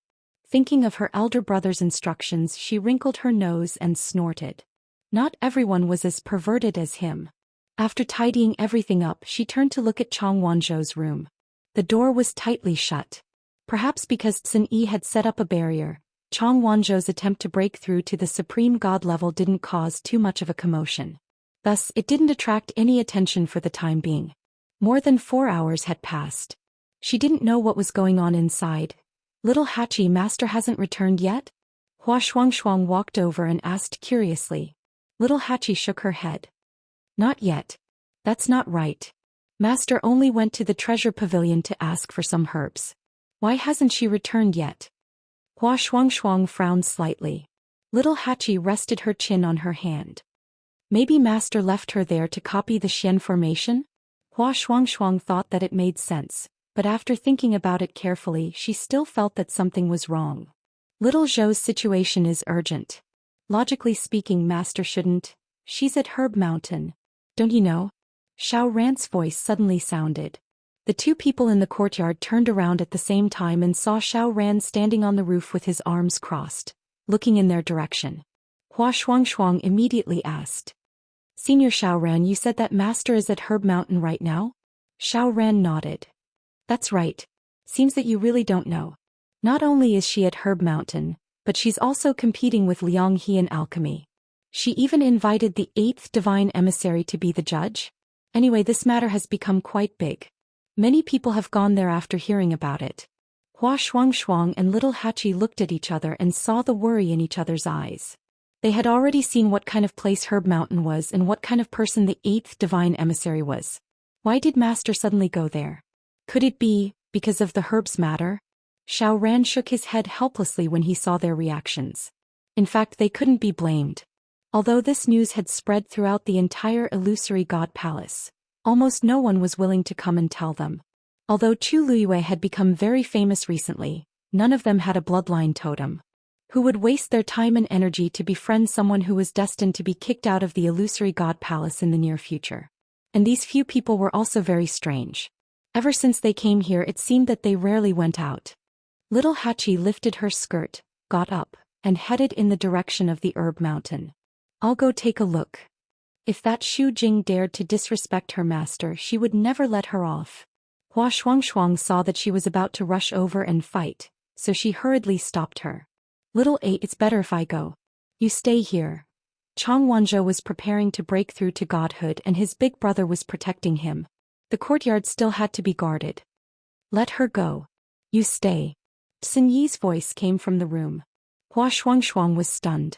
Thinking of her elder brother's instructions, she wrinkled her nose and snorted. Not everyone was as perverted as him. After tidying everything up, she turned to look at Chang Wanzhou's room. The door was tightly shut. Perhaps because Tsun Yi had set up a barrier, Chang Wanzhou's attempt to break through to the supreme god level didn't cause too much of a commotion. Thus, it didn't attract any attention for the time being. More than 4 hours had passed. She didn't know what was going on inside. "Little Hachi, Master hasn't returned yet?" Hua Shuangshuang walked over and asked curiously. Little Hachi shook her head. "Not yet. That's not right. Master only went to the treasure pavilion to ask for some herbs. Why hasn't she returned yet?" Hua Shuangshuang frowned slightly. Little Hachi rested her chin on her hand. Maybe Master left her there to copy the Xian formation? Hua Shuangshuang thought that it made sense, but after thinking about it carefully, she still felt that something was wrong. Little Zhou's situation is urgent. Logically speaking, Master shouldn't. She's at Herb Mountain. Don't you know? Xiao Ran's voice suddenly sounded. The two people in the courtyard turned around at the same time and saw Xiao Ran standing on the roof with his arms crossed, looking in their direction. Hua Shuangshuang immediately asked, "Senior Xiao Ran, you said that Master is at Herb Mountain right now?" Xiao Ran nodded. "That's right. Seems that you really don't know. Not only is she at Herb Mountain, but she's also competing with Liang He in Alchemy. She even invited the 8th divine emissary to be the judge. Anyway, this matter has become quite big. Many people have gone there after hearing about it." Hua Shuangshuang and little Hachi looked at each other and saw the worry in each other's eyes. They had already seen what kind of place Herb Mountain was and what kind of person the 8th divine emissary was. Why did Master suddenly go there? Could it be because of the herbs matter? Xiao Ran shook his head helplessly when he saw their reactions. In fact, they couldn't be blamed. Although this news had spread throughout the entire illusory god palace, almost no one was willing to come and tell them. Although Chu Luiyue had become very famous recently, none of them had a bloodline totem. Who would waste their time and energy to befriend someone who was destined to be kicked out of the illusory god palace in the near future? And these few people were also very strange. Ever since they came here, it seemed that they rarely went out. Little Hachi lifted her skirt, got up, and headed in the direction of the Herb Mountain. "I'll go take a look." If that Xu Jing dared to disrespect her master, she would never let her off. Hua Shuangshuang saw that she was about to rush over and fight, so she hurriedly stopped her. "Little 8, it's better if I go. You stay here." Chang Wanzhou was preparing to break through to godhood and his big brother was protecting him. The courtyard still had to be guarded. Let her go. You stay. Sun Yi's voice came from the room. Hua Shuangshuang was stunned.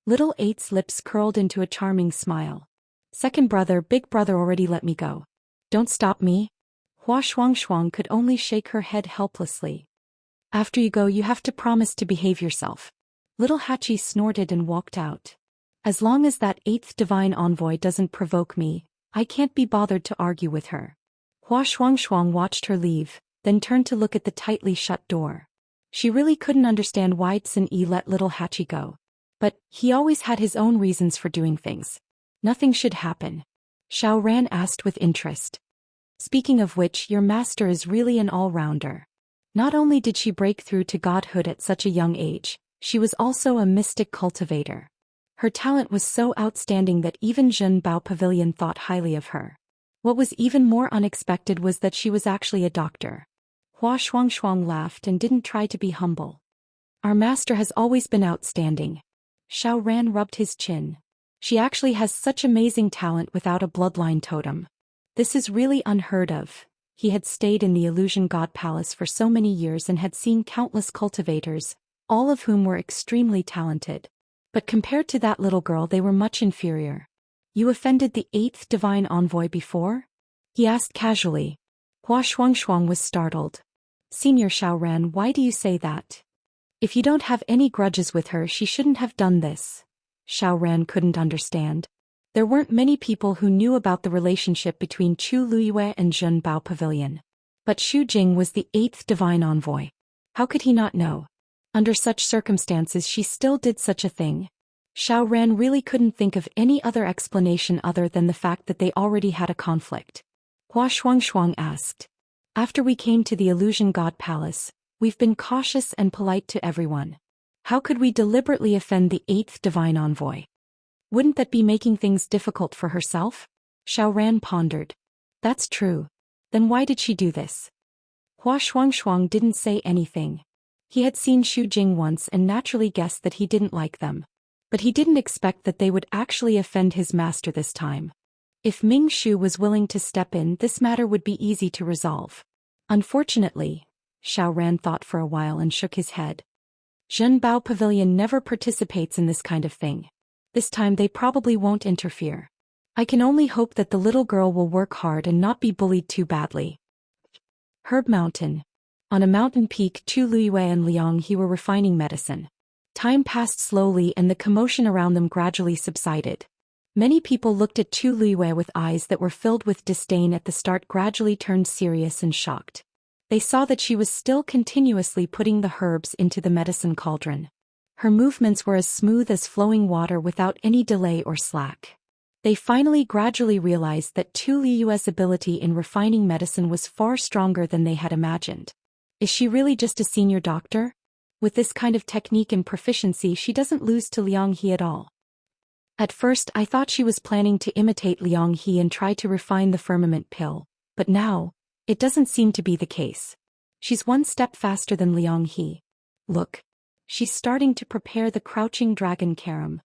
Little Eight's lips curled into a charming smile. Second brother, big brother already let me go. Don't stop me. Hua Shuangshuang could only shake her head helplessly. After you go, you have to promise to behave yourself. Little Hachi snorted and walked out. As long as that 8th divine envoy doesn't provoke me, I can't be bothered to argue with her. Hua Shuangshuang watched her leave, then turned to look at the tightly shut door. She really couldn't understand why Sun Yi let little Hachi go. But he always had his own reasons for doing things. Nothing should happen. Xiao Ran asked with interest. Speaking of which, your master is really an all-rounder. Not only did she break through to godhood at such a young age, she was also a mystic cultivator. Her talent was so outstanding that even Zhen Bao Pavilion thought highly of her. What was even more unexpected was that she was actually a doctor. Hua Shuangshuang laughed and didn't try to be humble. Our master has always been outstanding. Xiao Ran rubbed his chin. She actually has such amazing talent without a bloodline totem. This is really unheard of. He had stayed in the Illusion God Palace for so many years and had seen countless cultivators, all of whom were extremely talented. But compared to that little girl, they were much inferior. You offended the 8th divine envoy before? He asked casually. Hua Shuangshuang was startled. Senior Xiao Ran, why do you say that? If you don't have any grudges with her, she shouldn't have done this. Xiao Ran couldn't understand. There weren't many people who knew about the relationship between Chu Luyue and Zhen Bao Pavilion. But Xu Jing was the 8th divine envoy. How could he not know? Under such circumstances, she still did such a thing. Xiao Ran really couldn't think of any other explanation other than the fact that they already had a conflict. Hua Shuangshuang asked. After we came to the Illusion God Palace, we've been cautious and polite to everyone. How could we deliberately offend the 8th divine envoy? Wouldn't that be making things difficult for herself? Xiao Ran pondered. That's true. Then why did she do this? Hua Shuangshuang didn't say anything. He had seen Xu Jing once and naturally guessed that he didn't like them. But he didn't expect that they would actually offend his master this time. If Ming Shu was willing to step in, this matter would be easy to resolve. Unfortunately, Xiao Ran thought for a while and shook his head. Zhen Bao Pavilion never participates in this kind of thing. This time they probably won't interfere. I can only hope that the little girl will work hard and not be bullied too badly. Herb Mountain. On a mountain peak, Chu Luyue and Liang He were refining medicine. Time passed slowly and the commotion around them gradually subsided. Many people looked at Chu Luyue with eyes that were filled with disdain at the start, gradually turned serious and shocked. They saw that she was still continuously putting the herbs into the medicine cauldron. Her movements were as smooth as flowing water without any delay or slack. They finally gradually realized that Chu Liyue's ability in refining medicine was far stronger than they had imagined. Is she really just a senior doctor? With this kind of technique and proficiency, she doesn't lose to Liang He at all. At first I thought she was planning to imitate Liang He and try to refine the firmament pill, but now, it doesn't seem to be the case. She's one step faster than Liang He. Look. She's starting to prepare the Crouching Dragon Carom.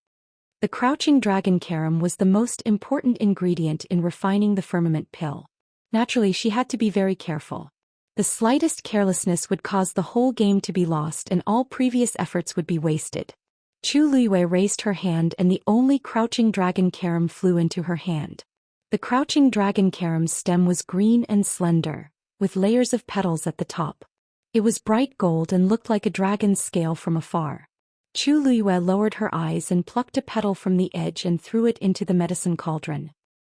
The Crouching Dragon Carom was the most important ingredient in refining the firmament pill. Naturally, she had to be very careful. The slightest carelessness would cause the whole game to be lost and all previous efforts would be wasted. Chu Luyue raised her hand and the only Crouching Dragon Carom flew into her hand. The Crouching Dragon Carom's stem was green and slender, with layers of petals at the top. It was bright gold and looked like a dragon's scale from afar. Chu Luyue lowered her eyes and plucked a petal from the edge and threw it into the medicine cauldron.